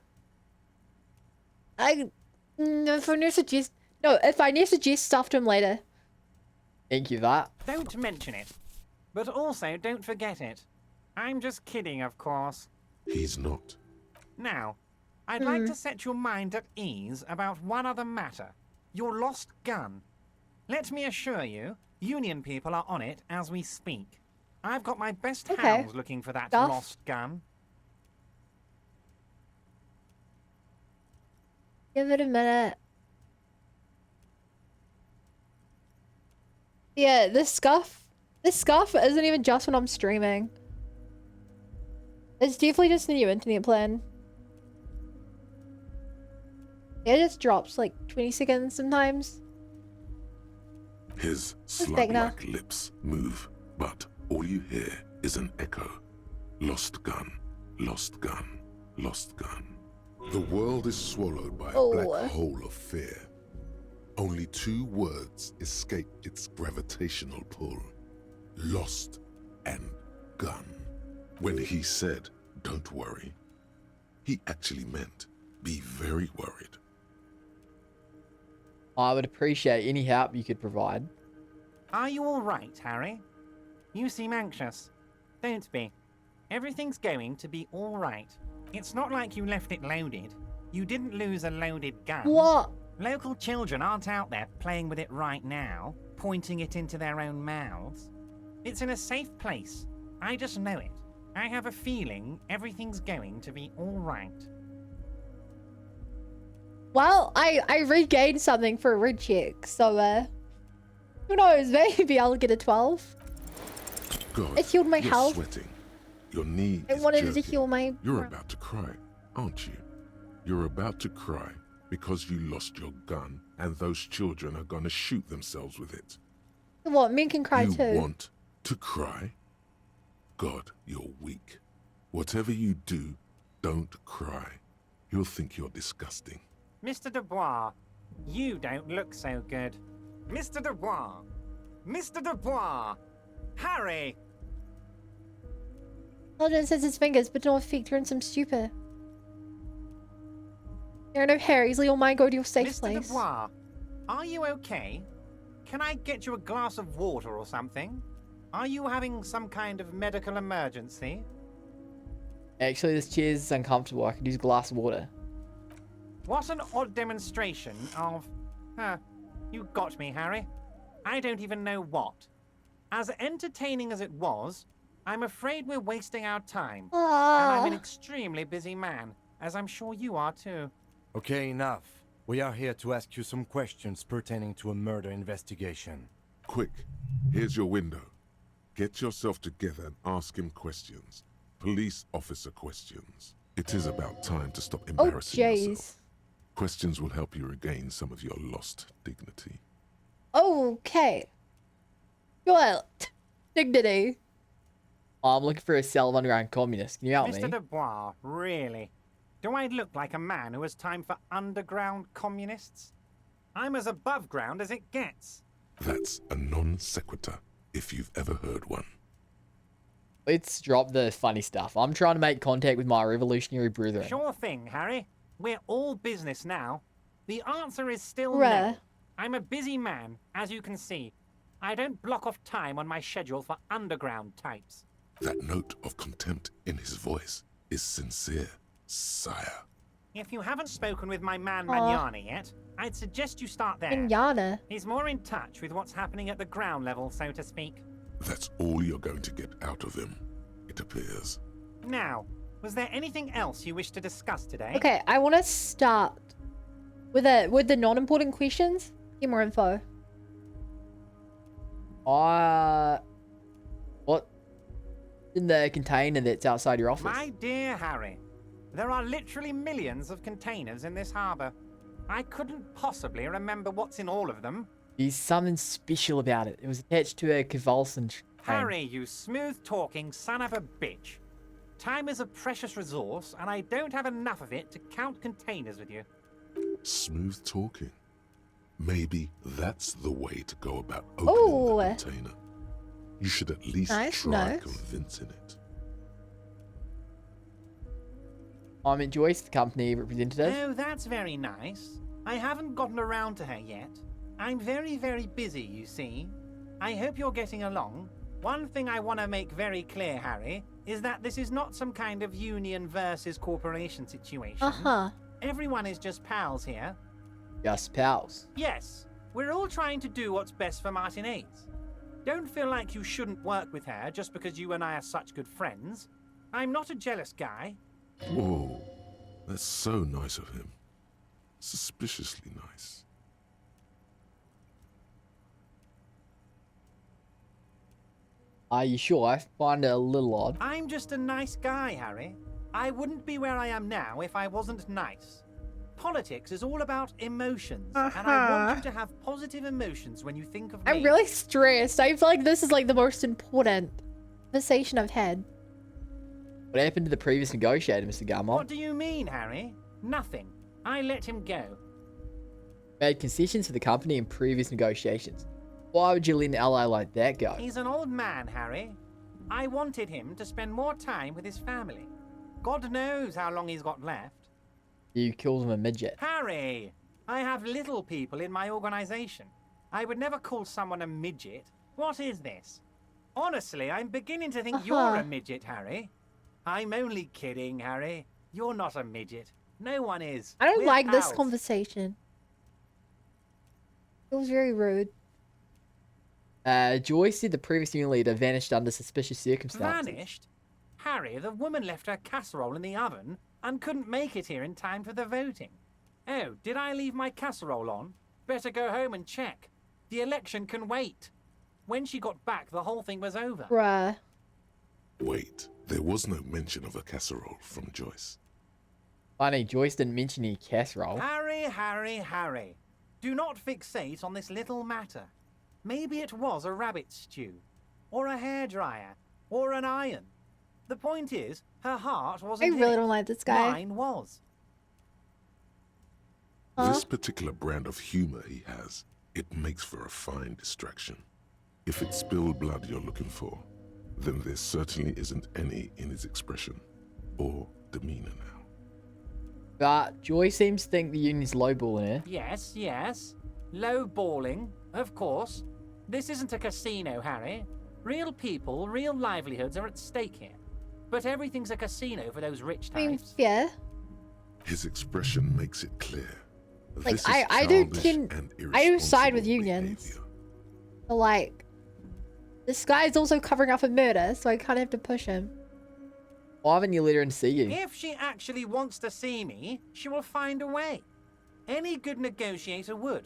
If I need to suggest, no, if I need to suggest stuff to him later. Thank you, that. Don't mention it. But also, don't forget it. I'm just kidding, of course. He's not. Now, I'd like to set your mind at ease about one other matter. Your lost gun. Let me assure you, Union people are on it as we speak. I've got my best hounds looking for that Stuff. lost gun. Give it a minute. Yeah, this scuff isn't even just when I'm streaming. It's definitely just the new internet plan. It just drops like 20 seconds sometimes. His big now. slug-like lips move, but all you hear is an echo. Lost gun, lost gun, lost gun. The world is swallowed by a black hole of fear. Only two words escape its gravitational pull. Lost and gun. When he said, don't worry, he actually meant, be very worried. I would appreciate any help you could provide. Are you all right, Harry? You seem anxious. Don't be. Everything's going to be all right. It's not like you left it loaded. You didn't lose a loaded gun. What? Local children aren't out there playing with it right now, pointing it into their own mouths. It's in a safe place. I just know it. I have a feeling everything's going to be all right. Well, I regained something for a red check, so who knows, maybe I'll get a 12. God, It healed my you're health. sweating. Your knee I is wanted jerking. to heal my... You're about to cry, aren't you? You're about to cry because you lost your gun and those children are gonna shoot themselves with it. What, men can cry you too. want to cry? God, you're weak. Whatever you do, don't cry. He'll think you're disgusting. Mr. Dubois, you don't look so good. Mr. Dubois! Mr. Dubois! Harry! Paladin says his fingers, but no effect. You're in some stupor. There are no Harrys. Leave your mind go to your safe Mr. place. Dubois, are you okay? Can I get you a glass of water or something? Are you having some kind of medical emergency? Actually, this chair is uncomfortable. I could use a glass of water. What an odd demonstration of... you got me, Harry. I don't even know what. As entertaining as it was, I'm afraid we're wasting our time. And I'm an extremely busy man, as I'm sure you are too. Okay, enough. We are here to ask you some questions pertaining to a murder investigation. Quick, here's your window. Get yourself together and ask him questions. Police officer questions. It is about time to stop Oh, embarrassing jeez. yourself. Questions will help you regain some of your lost dignity. Okay. Well, dignity. Oh, I'm looking for a cell of underground communists. Can you help Mr. me? Dubois, really? Do I look like a man who has time for underground communists? I'm as above ground as it gets. That's a non sequitur, if you've ever heard one. Let's drop the funny stuff. I'm trying to make contact with my revolutionary brethren. Sure thing, Harry. We're all business now. The answer is still Bruh. no. I'm a busy man, as you can see. I don't block off time on my schedule for underground types. That note of contempt in his voice is sincere, sire. If you haven't spoken with my man Aw. Magnani yet, I'd suggest you start there. Manana. He's more in touch with what's happening at the ground level, so to speak. That's all you're going to get out of him, it appears. Now, was there anything else you wish to discuss today? Okay, I want to start with the non-important questions. Get more info. What? In the container that's outside your office? My dear Harry, there are literally millions of containers in this harbour. I couldn't possibly remember what's in all of them. There's something special about it. It was attached to a convulsion train. Harry, you smooth-talking son of a bitch. Time is a precious resource, and I don't have enough of it to count containers with you. Smooth talking. Maybe that's the way to go about Ooh. opening the container. You should at least Nice, try nice. convincing it. I'm at Joyce, the company representative. Oh, that's very nice. I haven't gotten around to her yet. I'm very, very busy, you see. I hope you're getting along. One thing I want to make very clear, Harry, is that this is not some kind of union versus corporation situation. Uh-huh. Everyone is just pals here. Just pals. Yes, we're all trying to do what's best for Martinez. Don't feel like you shouldn't work with her just because you and I are such good friends. I'm not a jealous guy. Whoa, that's so nice of him. Suspiciously nice. Are you sure? I find it a little odd. I'm just a nice guy, Harry. I wouldn't be where I am now if I wasn't nice. Politics is all about emotions, and I want you to have positive emotions when you think of me. I'm really stressed. I feel like this is like the most important conversation I've had. What happened to the previous negotiator, Mr. Garmont? What do you mean, Harry? Nothing. I let him go. Made concessions for the company in previous negotiations. Why would you let an ally like that go? He's an old man, Harry. I wanted him to spend more time with his family. God knows how long he's got left. You called him a midget. Harry, I have little people in my organization. I would never call someone a midget. What is this? Honestly, I'm beginning to think you're a midget, Harry. I'm only kidding, Harry. You're not a midget. No one is. I don't We're like this pals. conversation. It was very rude. Joyce said the previous union leader vanished under suspicious circumstances. Vanished? Harry, the woman left her casserole in the oven and couldn't make it here in time for the voting. Oh, did I leave my casserole on? Better go home and check. The election can wait. When she got back, the whole thing was over. Bruh. Wait, there was no mention of a casserole from Joyce. Funny, Joyce didn't mention any casserole. Harry, Harry, Harry. Do not fixate on this little matter. Maybe it was a rabbit stew, or a hairdryer, or an iron. The point is, her heart I wasn't really in it. don't like this guy. Mine was. This particular brand of humor he has, it makes for a fine distraction. If it's spilled blood you're looking for, then there certainly isn't any in his expression or demeanor now. But Joyce seems to think the union's lowballing her. Yes, yes. Low balling, of course. This isn't a casino, Harry. Real people, real livelihoods are at stake here. But everything's a casino for those rich I mean, types. yeah. His expression makes it clear. Like, This is I do childish can and I do side with irresponsible unions. behavior. But like, this guy's also covering up a murder, so I kind of have to push him. Why haven't you let her in to see you? If she actually wants to see me, she will find a way. Any good negotiator would.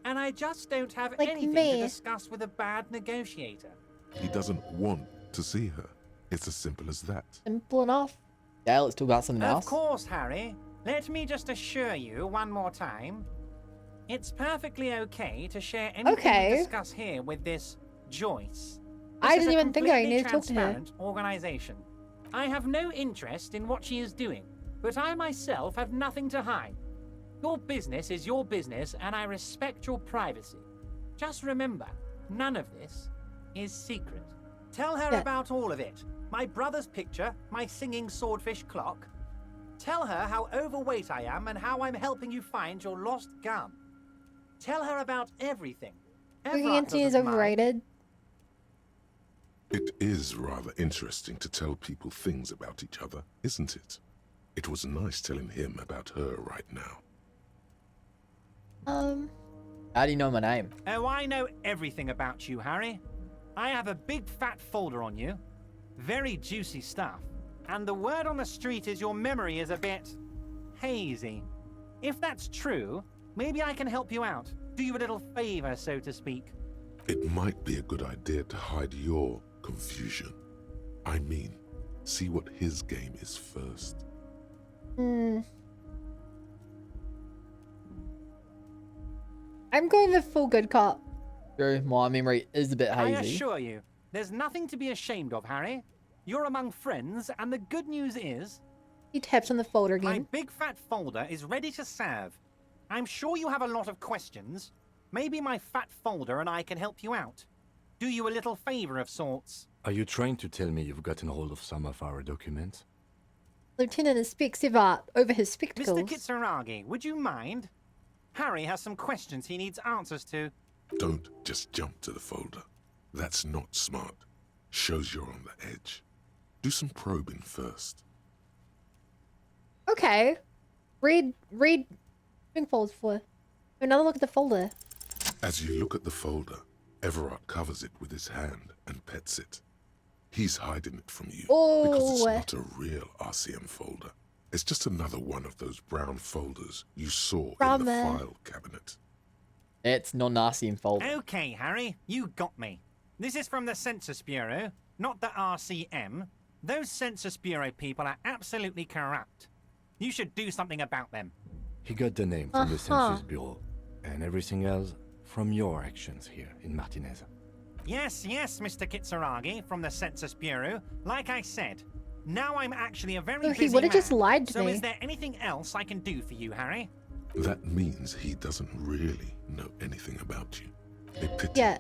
And I just don't have Like anything me. to discuss with a bad negotiator. He doesn't want to see her. It's as simple as that. Simple enough. Yeah, let's talk about something Of else. course, Harry. Let me just assure you one more time. It's perfectly okay to share anything Okay. we discuss here with this Joyce. I This is didn't a even think I completely needed to talk to her. transparent organization. I have no interest in what she is doing, but I myself have nothing to hide. Your business is your business, and I respect your privacy. Just remember, none of this is secret. Tell her Yeah. about all of it. My brother's picture, my singing swordfish clock. Tell her how overweight I am and how I'm helping you find your lost gun. Tell her about everything. Looking Everard into is doesn't mind. overrated. It is rather interesting to tell people things about each other, isn't it? It was nice telling him about her right now. How do you know my name? Oh, I know everything about you, Harry. I have a big fat folder on you. Very juicy stuff. And the word on the street is your memory is a bit hazy. If that's true, maybe I can help you out. Do you a little favor, so to speak. It might be a good idea to hide your confusion. I mean, see what his game is first. I'm going the full good cop. True, my memory is a bit I hazy. assure you, there's nothing to be ashamed of, Harry. You're among friends, and the good news is... He taps on the folder My again. big fat folder is ready to serve. I'm sure you have a lot of questions. Maybe my fat folder and I can help you out. Do you a little favor of sorts. Are you trying to tell me you've gotten hold of some of our documents? Lieutenant speaks over his spectacles. Mr. Kitsuragi, would you mind? Harry has some questions he needs answers to. Don't just jump to the folder. That's not smart. Shows you're on the edge. Do some probing first. Okay. Read folds for. Another look at the folder. As you look at the folder, Everard covers it with his hand and pets it. He's hiding it from you because it's Oh. not a real RCM folder. It's just another one of those brown folders you saw From in the there. file cabinet. It's non-Narcian folder. Okay, Harry, you got me. This is from the Census Bureau, not the RCM. Those Census Bureau people are absolutely corrupt. You should do something about them. He got the name from the Census Bureau, and everything else from your actions here in Martinez. Yes, Mr. Kitsuragi from the Census Bureau. Like I said, now I'm actually a very So busy he would have just man. lied to So me. is there anything else I can do for you, Harry? That means he doesn't really know anything about you. A pity. Yeah.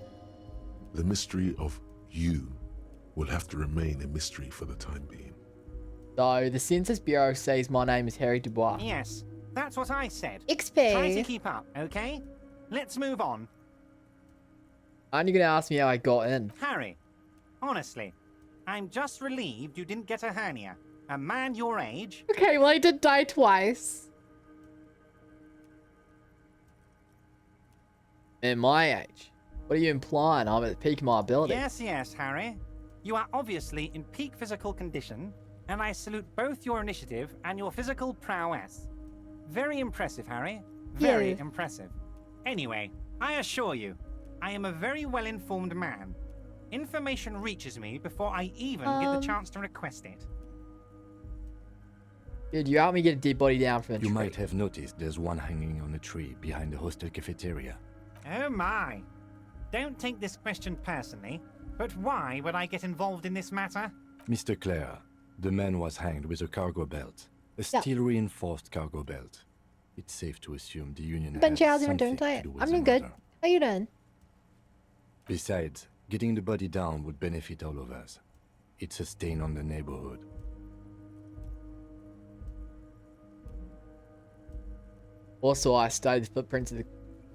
The mystery of you will have to remain a mystery for the time being. So the Census Bureau says my name is Harry Dubois. Yes, that's what I said. XP. Try to keep up, okay? Let's move on. Aren't you gonna ask me how I got in? Harry, honestly, I'm just relieved you didn't get a hernia. A man your age... Okay, well I did die twice. At my age? What are you implying? I'm at the peak of my ability. Yes, Harry. You are obviously in peak physical condition, and I salute both your initiative and your physical prowess. Very impressive, Harry. Very Yeah. impressive. Anyway, I assure you, I am a very well-informed man. Information reaches me before I even get the chance to request it. Did you help me get a dead body down from the You tree? might have noticed there's one hanging on a tree behind the hostel cafeteria. Oh my. Don't take this question personally, but why would I get involved in this matter? Mr. Clare, the man was hanged with a cargo belt. A Yeah. steel-reinforced cargo belt. It's safe to assume the Union had Benji, how's you something doing to today? do with I'm the doing good. murder. How you doing? Besides, getting the body down would benefit all of us. It's a stain on the neighborhood. Also, I studied the footprints of the...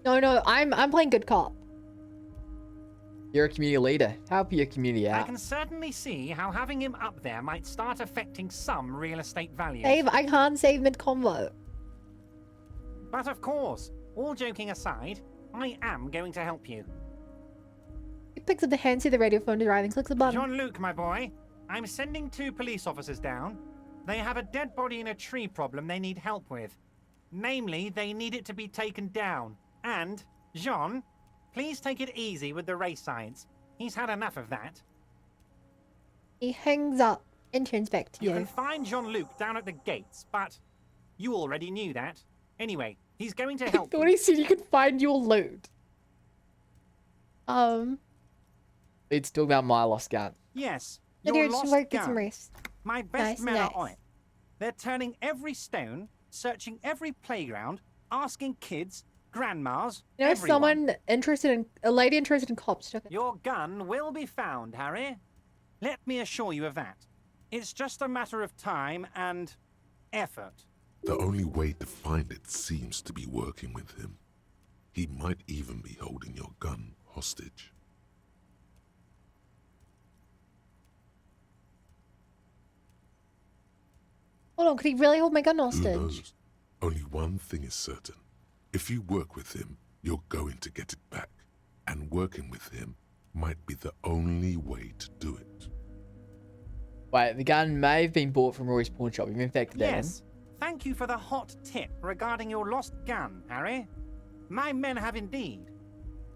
No, I'm playing good cop. You're a community leader. Help your community I out. can certainly see how having him up there might start affecting some real estate values. Save, I can't save mid-combo. But of course, all joking aside, I am going to help you. He picks up the handset, the radio phone, driving, clicks the button. Jean-Luc, my boy, I'm sending 2 police officers down. They have a dead body in a tree problem they need help with. Namely, they need it to be taken down. And, Jean, please take it easy with the race science. He's had enough of that. He hangs up and turns back to You you. can find Jean-Luc down at the gates, but you already knew that. Anyway, he's going to help When you. he said you can find your loot. It's talking about my lost gun. Yes, But your you're just lost work, get some gun. rest. My best Nice, men are nice. on it. They're turning every stone, searching every playground, asking kids, grandmas, You know, everyone. someone interested in a lady interested in cops took it. Your gun will be found, Harry. Let me assure you of that. It's just a matter of time and effort. The only way to find it seems to be working with him. He might even be holding your gun hostage. Hold on, could he really hold my gun Who hostage? knows? Only one thing is certain. If you work with him, you're going to get it back. And working with him might be the only way to do it. Wait, the gun may have been bought from Roy's pawn shop. You've been factored that in. Yes. Thank you for the hot tip regarding your lost gun, Harry. My men have indeed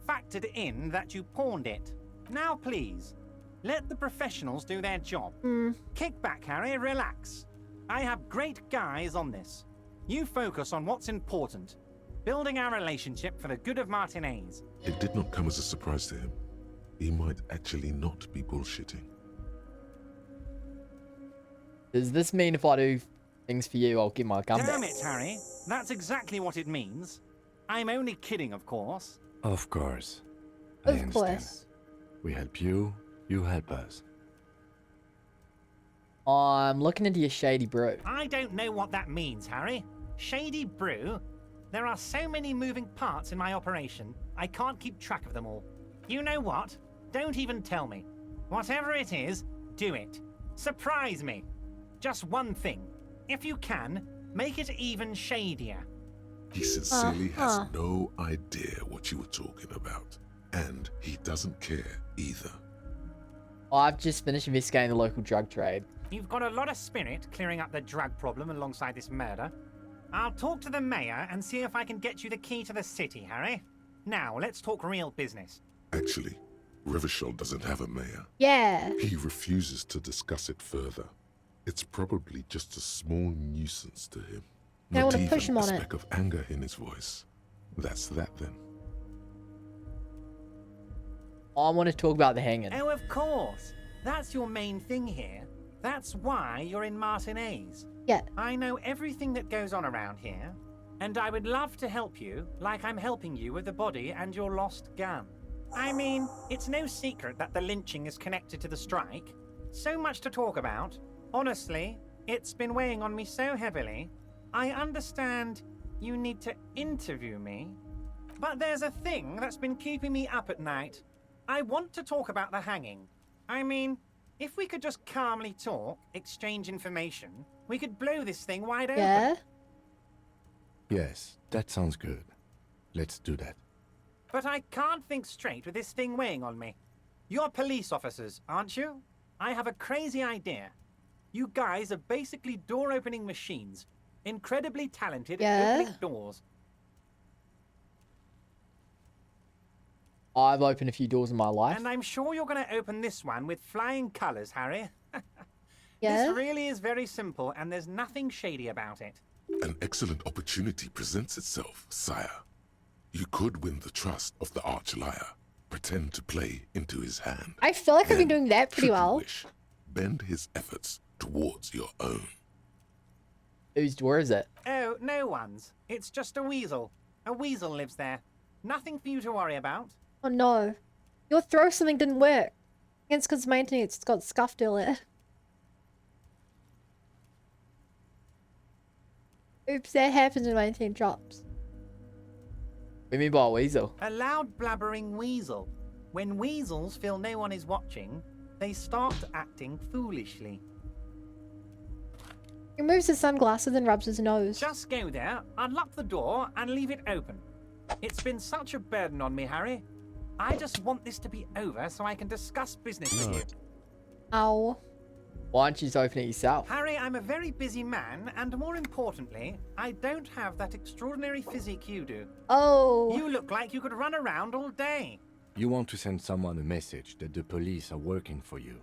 factored in that you pawned it. Now, please, let the professionals do their job. Kick back, Harry, relax. I have great guys on this. You focus on what's important. Building our relationship for the good of Martinez. It did not come as a surprise to him. He might actually not be bullshitting. Does this mean if I do things for you, I'll get my gun Damn back? it, Harry. That's exactly what it means. I'm only kidding, of course. Of course. I Of understand. course. We help you, you help us. I'm looking into your shady brew. I don't know what that means, Harry. Shady brew? There are so many moving parts in my operation, I can't keep track of them all. You know what? Don't even tell me. Whatever it is, do it. Surprise me. Just one thing. If you can, make it even shadier. He sincerely has no idea what you were talking about. And he doesn't care either. I've just finished investigating the local drug trade. You've got a lot of spirit clearing up the drug problem alongside this murder. I'll talk to the mayor and see if I can get you the key to the city, Harry. Now, let's talk real business. Actually, Rivershell doesn't have a mayor. Yeah. He refuses to discuss it further. It's probably just a small nuisance to him. I Not wanna even push him a on it. speck of anger in his voice. That's that then. I want to talk about the hanging. Oh, of course. That's your main thing here. That's why you're in Martinez. Yeah. I know everything that goes on around here, and I would love to help you like I'm helping you with the body and your lost gun. I mean, it's no secret that the lynching is connected to the strike. So much to talk about. Honestly, it's been weighing on me so heavily. I understand you need to interview me, but there's a thing that's been keeping me up at night. I want to talk about the hanging. I mean, if we could just calmly talk, exchange information, we could blow this thing wide open. Yeah. Yes, that sounds good. Let's do that. But I can't think straight with this thing weighing on me. You're police officers, aren't you? I have a crazy idea. You guys are basically door-opening machines. Incredibly talented at opening doors. I've opened a few doors in my life. And I'm sure you're going to open this one with flying colours, Harry. Yeah. This really is very simple, and there's nothing shady about it. An excellent opportunity presents itself, sire. You could win the trust of the arch-liar, pretend to play into his hand. I feel like I've been doing that pretty should you well. wish, bend his efforts towards your own. Whose door is it? Oh, no one's. It's just a weasel. A weasel lives there. Nothing for you to worry about. Oh no. Your throw something didn't work. It's because my internet's got scuffed earlier. Oops, that happens when my internet drops. What do you mean by a weasel? A loud blabbering weasel. When weasels feel no one is watching, they start acting foolishly. He removes his sunglasses and rubs his nose. Just go there, unlock the door, and leave it open. It's been such a burden on me, Harry. I just want this to be over so I can discuss business with you. Ow. Why don't you just open it yourself? Harry, I'm a very busy man, and more importantly, I don't have that extraordinary physique you do. Oh. You look like you could run around all day. You want to send someone a message that the police are working for you.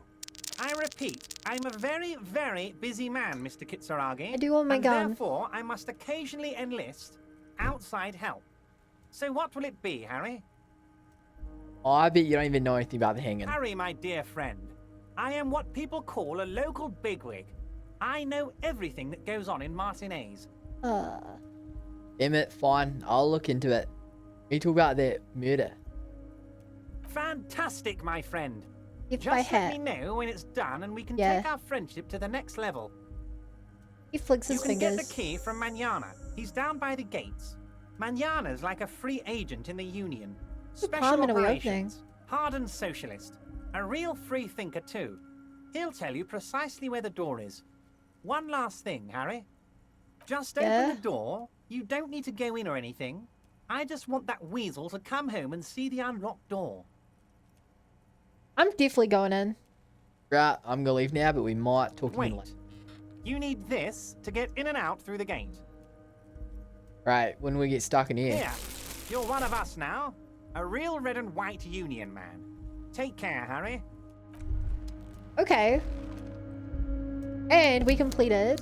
I repeat, I'm a very, very busy man, Mr. Kitsuragi. I do want my and gun. Therefore, I must occasionally enlist outside help. So what will it be, Harry? Oh, I bet you don't even know anything about the hanging. Harry, my dear friend, I am what people call a local bigwig. I know everything that goes on in Martinez. Damn it, fine. I'll look into it. We talk about that murder. Fantastic, my friend. If Just I let had. me know when it's done and we can Yeah. take our friendship to the next level. He flicks his You can fingers. get the key from Manana. He's down by the gates. Manana's like a free agent in the Union. Special Department are we operations. Hardened socialist. A real free thinker too. He'll tell you precisely where the door is. One last thing, Harry. Just open the door. You don't need to go in or anything. I just want that weasel to come home and see the unlocked door. I'm definitely going in. Right, I'm gonna leave now, but we might talk Wait. again later. You need this to get in and out through the gate. Right, when we get stuck in here. Here, you're one of us now. A real red and white Union man. Take care, Harry. Okay. And we completed.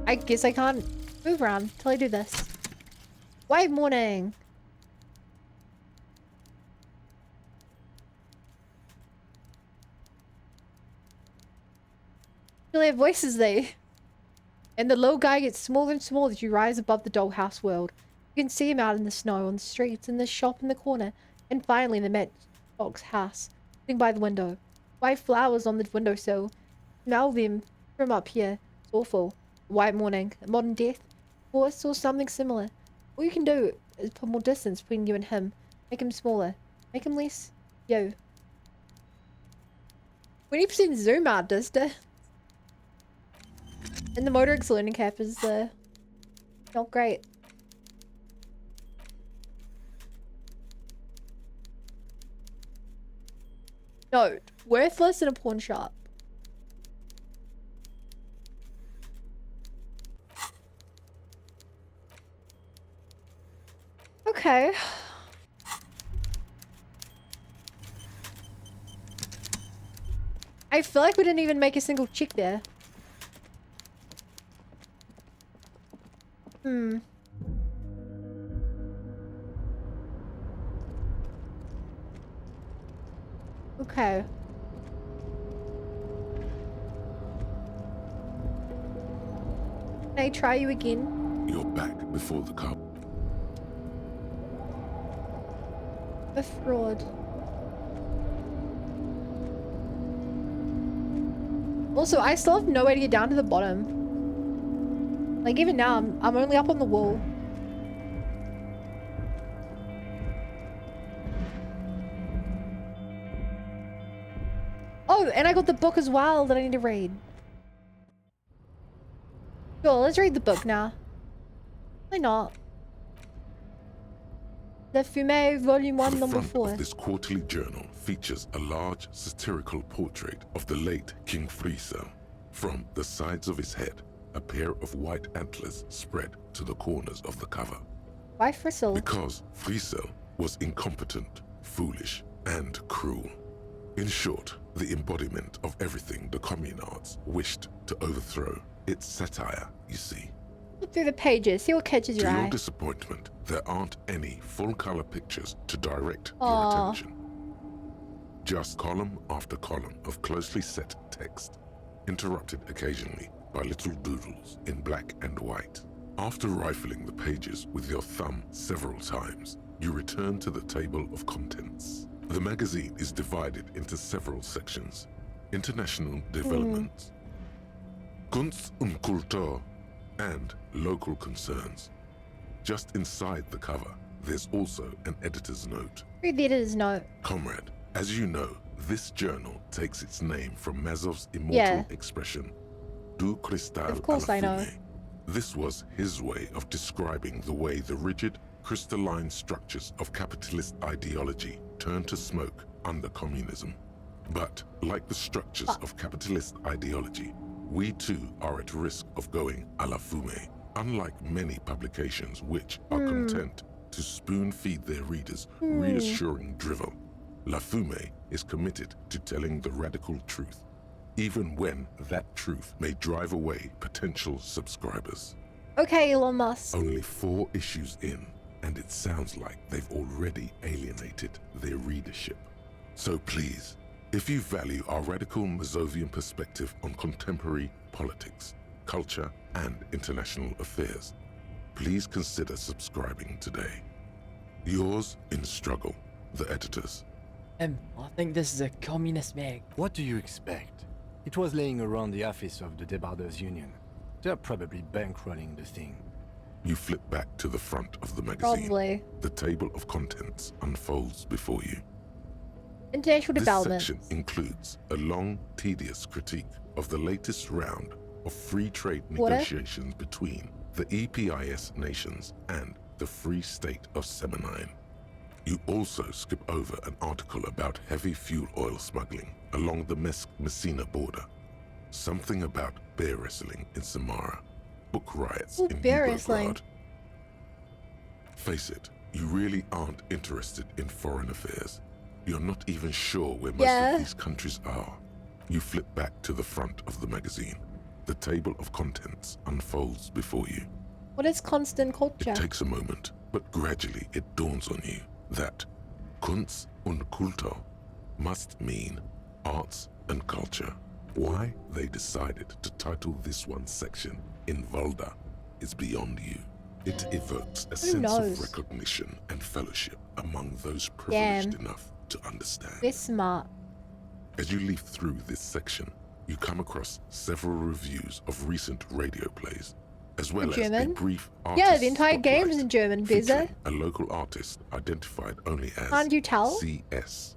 I guess I can't move around until I do this. White morning. Really have voices there. And the little guy gets smaller and smaller as you rise above the dollhouse world. You can see him out in the snow, on the streets, in the shop in the corner, and finally in the matchbox house, sitting by the window. White flowers on the windowsill. Smell them from up here. It's awful. White morning, a modern death, or something similar. All you can do is put more distance between you and him. Make him smaller. Make him less you. 20% zoom out, Dister. And the motorix learning cap is not great. Note, worthless in a pawn shop. Okay. I feel like we didn't even make a single check there. Hmm. Okay. Can I try you again? You're back before the car. A fraud. Also, I still have no way to get down to the bottom. Like, even now, I'm only up on the wall. Oh, and I got the book as well that I need to read. Sure, let's read the book now. Why not? The Fumé, Volume 1, The Number front 4. of this quarterly journal features a large satirical portrait of the late King Friesel. From the sides of his head, a pair of white antlers spread to the corners of the cover. Why Friesel? Because Friesel was incompetent, foolish, and cruel. In short, the embodiment of everything the communards wished to overthrow. It's satire, you see. Look through the pages, see what catches your To your eye. disappointment, there aren't any full-color pictures to direct your Aw. attention. Just column after column of closely set text, interrupted occasionally by little doodles in black and white. After rifling the pages with your thumb several times, you return to the table of contents. The magazine is divided into several sections. International developments, Kunst und Kultur, and local concerns. Just inside the cover, there's also an editor's note. Read the editor's note. Comrade, as you know, this journal takes its name from Mazov's immortal Yeah. expression, Du Cristal Of course à la I know. fumée. This was his way of describing the way the rigid, crystalline structures of capitalist ideology turn to smoke under communism. But, like the structures of capitalist ideology, we too are at risk of going à la fumée. Unlike many publications which are content to spoon-feed their readers reassuring drivel. La Fume is committed to telling the radical truth, even when that truth may drive away potential subscribers. Okay, Elon Musk. Only 4 issues in, and it sounds like they've already alienated their readership. So please, if you value our radical Mazovian perspective on contemporary politics, culture, and international affairs, please consider subscribing today. Yours in struggle, the editors. I think this is a communist mag. What do you expect? It was laying around the office of the Debarders Union. They're probably bankrolling the thing. You flip back to the front of the magazine. Probably. The table of contents unfolds before you. International This development. section includes a long, tedious critique of the latest round of free trade negotiations between the EPIS nations and the Free State of Semenine. You also skip over an article about heavy fuel oil smuggling along the Messina border, something about bear wrestling in Samara, book riots in bear wrestling. Yugoslavia. Face it, you really aren't interested in foreign affairs. You're not even sure where most of these countries are. You flip back to the front of the magazine. The table of contents unfolds before you. What is constant culture? It takes a moment, but gradually it dawns on you that Kunst und Kultur must mean arts and culture. Why they decided to title this one section in Volda is beyond you. It evokes a sense of recognition and fellowship among those privileged enough to understand. They're smart. As you leaf through this section, you come across several reviews of recent radio plays, as well as a brief artist Yeah, the entire game is in German, featuring Biza. a local artist identified only as Can't you tell? CS.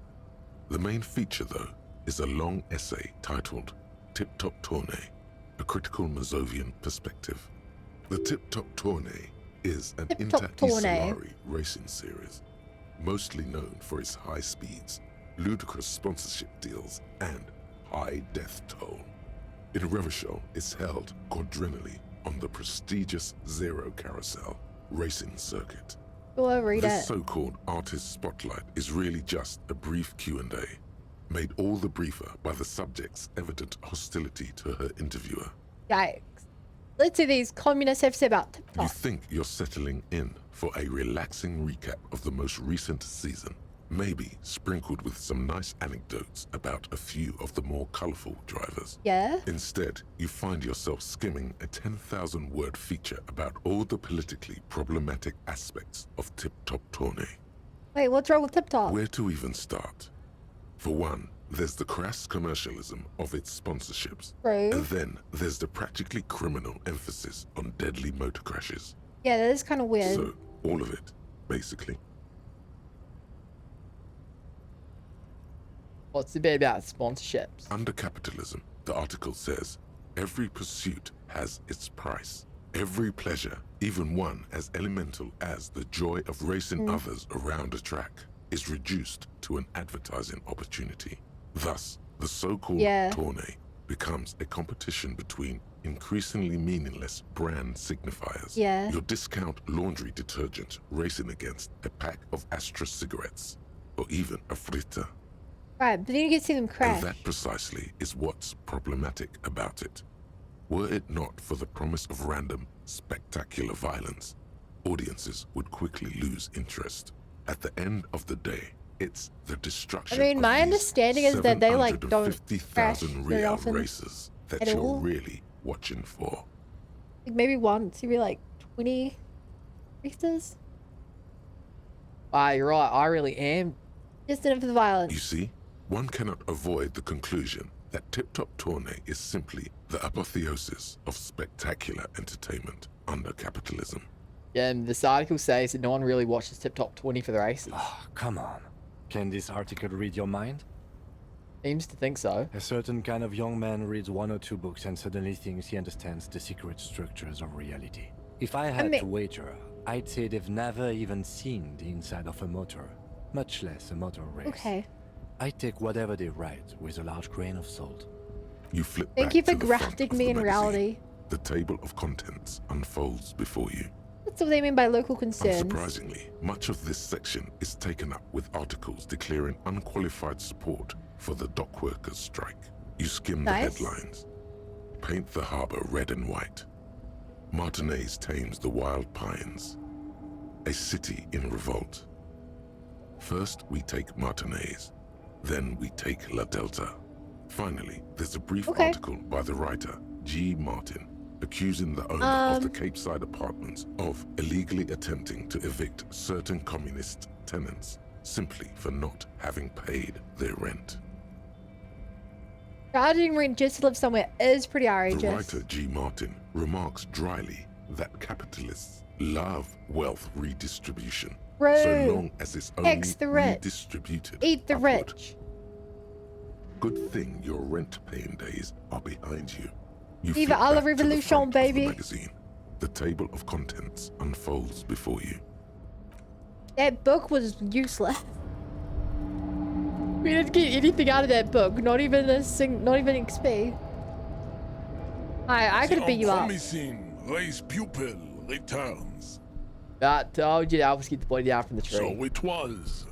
The main feature, though, is a long essay titled Tip Top Tourney, a critical Mazovian perspective. The Tip Top Tourney is an inter-Isolari racing series, mostly known for its high speeds, ludicrous sponsorship deals, and high death toll. In Revachol, it's held quadrennially on the prestigious Zero Carousel racing circuit. Go read This it. so-called artist spotlight is really just a brief Q&A, made all the briefer by the subject's evident hostility to her interviewer. Yikes. Let's see these communists have to say about You TikTok. think you're settling in for a relaxing recap of the most recent season, maybe sprinkled with some nice anecdotes about a few of the more colorful drivers. Yeah? Instead, you find yourself skimming a 10,000-word feature about all the politically problematic aspects of Tip Top Tourney. Wait, what's wrong with TikTok? Where to even start? For one, there's the crass commercialism of its sponsorships. True. And then there's the practically criminal emphasis on deadly motor crashes. Yeah, that is kind of weird. So, all of it, basically. What's the bit about sponsorships? Under capitalism, the article says, every pursuit has its price. Every pleasure, even one as elemental as the joy of racing others around a track, is reduced to an advertising opportunity. Thus, the so-called tourney becomes a competition between increasingly meaningless brand signifiers. Yeah. Your discount laundry detergent racing against a pack of Astra cigarettes, or even a fritter. Right, but then you can see them crash. And that precisely is what's problematic about it. Were it not for the promise of random, spectacular violence, audiences would quickly lose interest. At the end of the day, it's the destruction I mean, my understanding is that they like don't crash 750,000 very real often races that at you're all. really watching for. Like maybe once, maybe like 20 races. Ah, you're right. I really am. Just enough for the violence. You see, one cannot avoid the conclusion that Tip Top Tourney is simply the apotheosis of spectacular entertainment under capitalism. Yeah, and this article says that no one really watches Tip Top 20 for the races. Oh, come on. Can this article read your mind? Seems to think so. A certain kind of young man reads 1 or 2 books and suddenly thinks he understands the secret structures of reality. If I had to wager, I'd say they've never even seen the inside of a motor, much less a motor race. Okay. I take whatever they write with a large grain of salt. You flip Thank back you for to the front grafting of me the in magazine. reality. The table of contents unfolds before you. That's what they mean by local concerns. Unsurprisingly, much of this section is taken up with articles declaring unqualified support for the dock workers' strike. You skim the headlines. Paint the harbor red and white. Martinez tames the wild pines. A city in revolt. First, we take Martinez. Then we take La Delta. Finally, there's a brief article by the writer, G. Martin, accusing the owner of the Cape Side apartments of illegally attempting to evict certain communist tenants simply for not having paid their rent. Charging rent just to live somewhere is pretty outrageous. The writer G. Martin remarks dryly that capitalists love wealth redistribution, so long as it's only redistributed. Eat the rich. Good thing your rent-paying days are behind you. You Viva flip la back to the revolution, front of the baby. magazine. The table of contents unfolds before you. That book was useless. We didn't get anything out of that book. Not even not even XP. I could beat you up. Promising race pupil returns. I told you I was get the body down from the tree. So it was.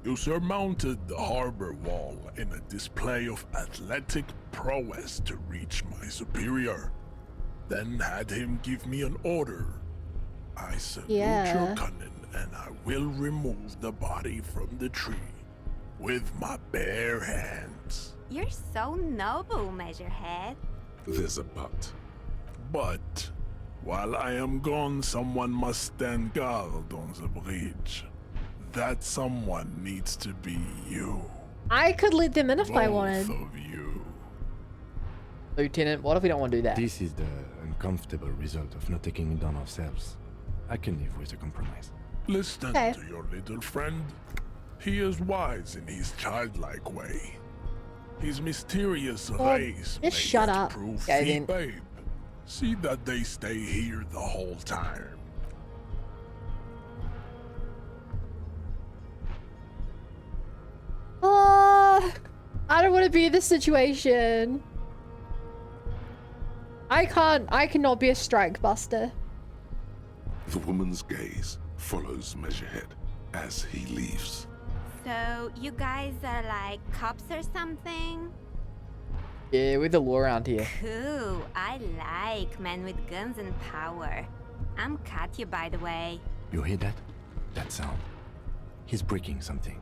You surmounted the harbor wall in a display of athletic prowess to reach my superior. Then had him give me an order. I salute your cunning, and I will remove the body from the tree with my bare hands. You're so noble, Measurehead. There's a but. But while I am gone, someone must stand guard on the bridge. That someone needs to be you. I could lead them in if I Both wanted. of you. Lieutenant, what if we don't want to do that? This is the uncomfortable result of not taking it on ourselves. I can live with a compromise. Listen to your little friend. He is wise in his childlike way. His mysterious race may shut yet up. prove Okay, the then. babe. See that they stay here the whole time. I don't want to be in this situation. I cannot be a strike buster. The woman's gaze follows Measurehead as he leaves. So, you guys are like cops or something? Yeah, we're the law around here. Cool. I like men with guns and power. I'm Katya, by the way. You hear that? That sound. He's breaking something.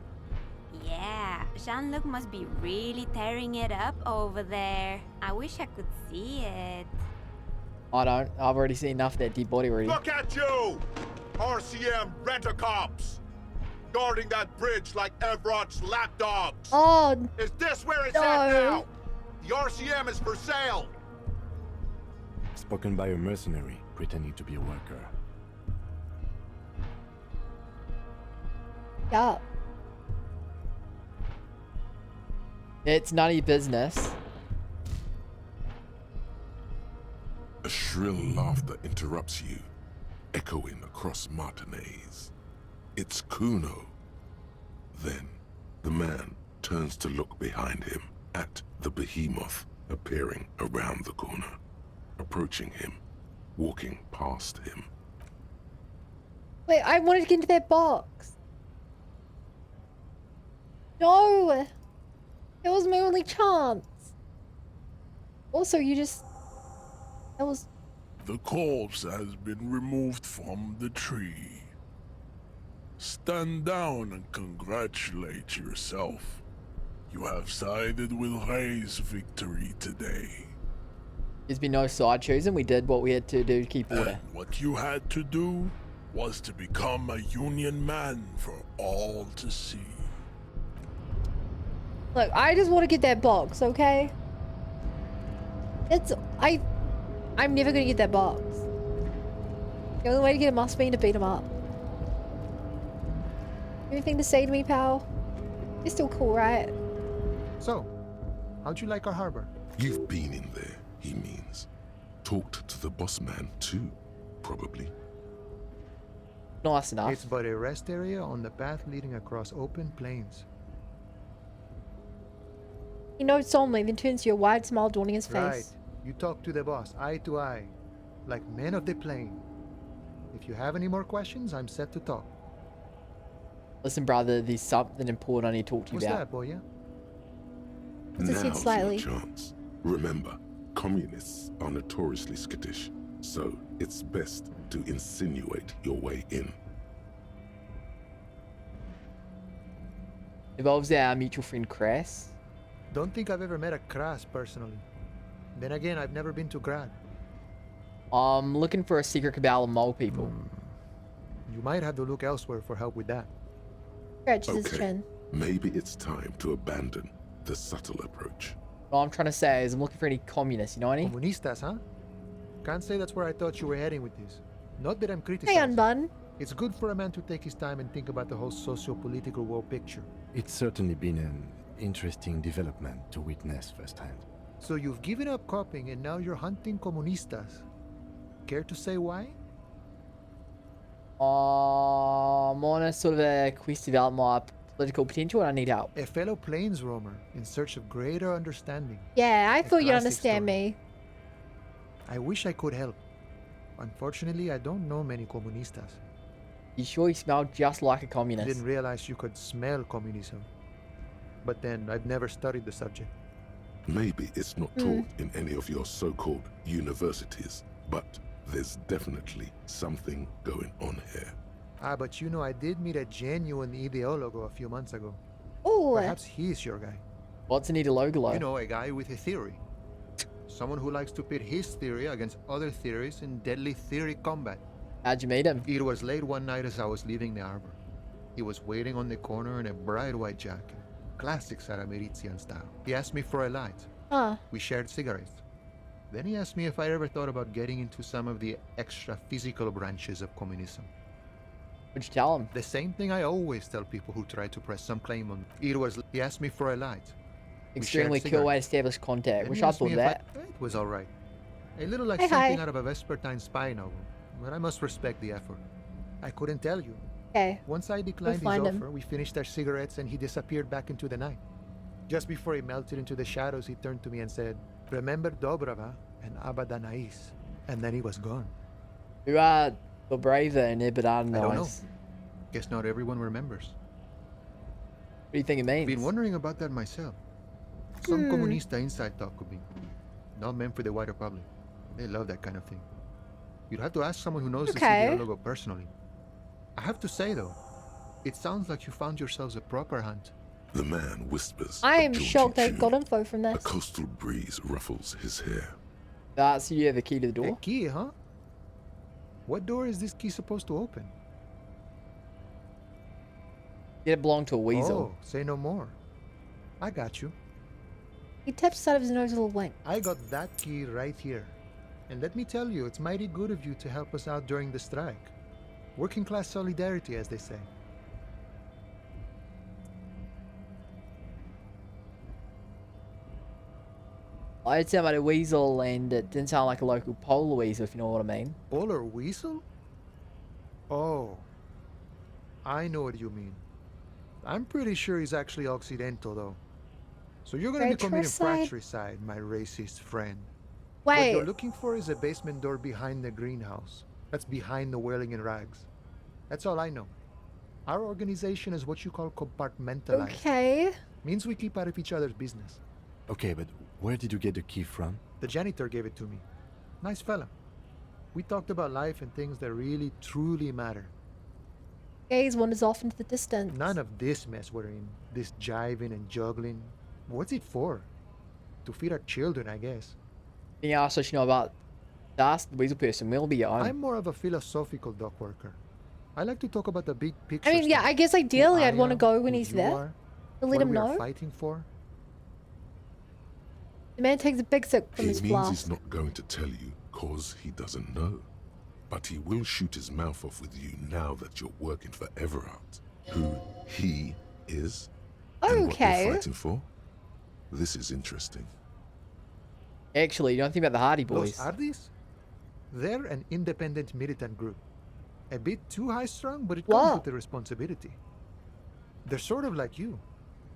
Yeah, Jean-Luc must be really tearing it up over there. I wish I could see it. I don't. I've already seen enough of that dead body already. Look at you! RCM rent-a-cops! Guarding that bridge like Everott's lapdogs! Oh, Is this where it's at now? The RCM is for sale! Spoken by a mercenary pretending to be a worker. yeah. It's none of your business. A shrill laughter interrupts you, echoing across Martinez. It's Kuno. Then, the man turns to look behind him at the behemoth appearing around the corner, approaching him, walking past him. Wait, I wanted to get into that box. No! It was my only chance. Also, you just... That was... The corpse has been removed from the tree. Stand down and congratulate yourself. You have sided with Ray's victory today. There's been no side choosing. We did what we had to do to keep order. And what you had to do was to become a Union man for all to see. Look, I just want to get that box, okay? I'm never gonna get that box. The only way to get it must be to beat him up. Anything to say to me, pal? You're still cool, right? So, how'd you like our harbor? You've been in there, he means. Talked to the boss man too, probably. Nice enough. It's but a rest area on the path leading across open plains. He nods solemnly, then turns to you, a wide smile dawning his face. Right. You talk to the boss, eye to eye, like men of the plain. If you have any more questions, I'm set to talk. Listen, brother, there's something important I need to talk to you What's about. that, boy? Proceed Now's slightly. your chance. Remember, communists are notoriously skittish, so it's best to insinuate your way in. Involves our mutual friend Crass. Don't think I've ever met a Kras personally. Then again, I've never been to Grad. I'm looking for a secret cabal of mole people. You might have to look elsewhere for help with that. Scratches his chin. Maybe it's time to abandon the subtle approach. All I'm trying to say is I'm looking for any communists, you know any? Comunistas, huh? Can't say that's where I thought you were heading with this. Not that I'm criticizing. Hey, Unbun. It's good for a man to take his time and think about the whole socio-political world picture. It's certainly been an interesting development to witness firsthand. So you've given up copying and now you're hunting comunistas. Care to say why? I'm on a sort of a quest to develop my political potential and I need help. A fellow plains roamer in search of greater understanding. Yeah, I thought you'd classic understand story. me. I wish I could help. Unfortunately, I don't know many comunistas. You sure you smell just like a communist? Didn't realize you could smell communism. But then, I've never studied the subject. Maybe it's not taught in any of your so-called universities, but there's definitely something going on here. Ah, but you know, I did meet a genuine ideologo a few months ago. Oh. Perhaps he's your guy. What's an ideologo? You know, a guy with a theory. Someone who likes to pit his theory against other theories in deadly theory combat. How'd you meet him? It was late one night as I was leaving the arbor. He was waiting on the corner in a bright white jacket. Classic Sarameritian style. He asked me for a light. We shared cigarettes. Then he asked me if I ever thought about getting into some of the extra physical branches of communism. What'd you tell him? The same thing I always tell people who try to press some claim on. He asked me for a light. Extremely cool way to establish contact. Wish I thought of that. It was alright. A little like Hey, something hi. out of a Vespertine spy novel, but I must respect the effort. I couldn't tell you. Okay. Once I declined his find him. offer, we finished our cigarettes and he disappeared back into the night. Just before he melted into the shadows, he turned to me and said, "Remember Dobrava and Abadanais." And then he was gone. Who are the braver and Ibadan I don't know. nice? Guess not everyone remembers. What do you think it means? Been wondering about that myself. Some comunista inside talk could be. Not meant for the wider public. They love that kind of thing. You'd have to ask someone who knows this ideologo personally. I have to say though, it sounds like you found yourselves a proper hunt. The man whispers. I a am jaunty shocked I tune. got info from A this. coastal breeze ruffles his hair. So you have the key to the door? A key, huh? What door is this key supposed to open? Did it belong to a weasel? Oh, say no more. I got you. He taps out of his nose a little wink. I got that key right here. And let me tell you, it's mighty good of you to help us out during the strike. Working class solidarity, as they say. I heard something about a weasel and it didn't sound like a local polar weasel, if you know what I mean. Polar weasel? Oh. I know what you mean. I'm pretty sure he's actually Occidental, though. So you're gonna be committing Fratricide? fratricide, my racist friend. What Wait. you're looking for is a basement door behind the greenhouse. That's behind the whirling in rags. That's all I know. Our organization is what you call compartmentalized. Okay. Means we keep out of each other's business. Okay, but where did you get the key from? The janitor gave it to me. Nice fella. We talked about life and things that really, truly matter. Gaze wanders off into the distance. None of this mess we're in. This jiving and juggling. What's it for? To feed our children, I guess. Anything else I should know about us, the weasel person? We'll be your own. I'm more of a philosophical dock worker. I like to talk about the big picture. I mean, yeah, stuff. I guess ideally Who I'd I want to am, go when who he's you there. are, To let what him we are know. fighting for. The man takes a big sip from He his means flask. he's not going to tell you cause he doesn't know. But he will shoot his mouth off with you now that you're working for Everard. Who he is and what Okay. you're fighting for. This is interesting. Actually, you don't think about the Hardy Boys. Los Ardis? They're an independent militant group. A bit too high-strung, but it comes Whoa. with the responsibility. They're sort of like you.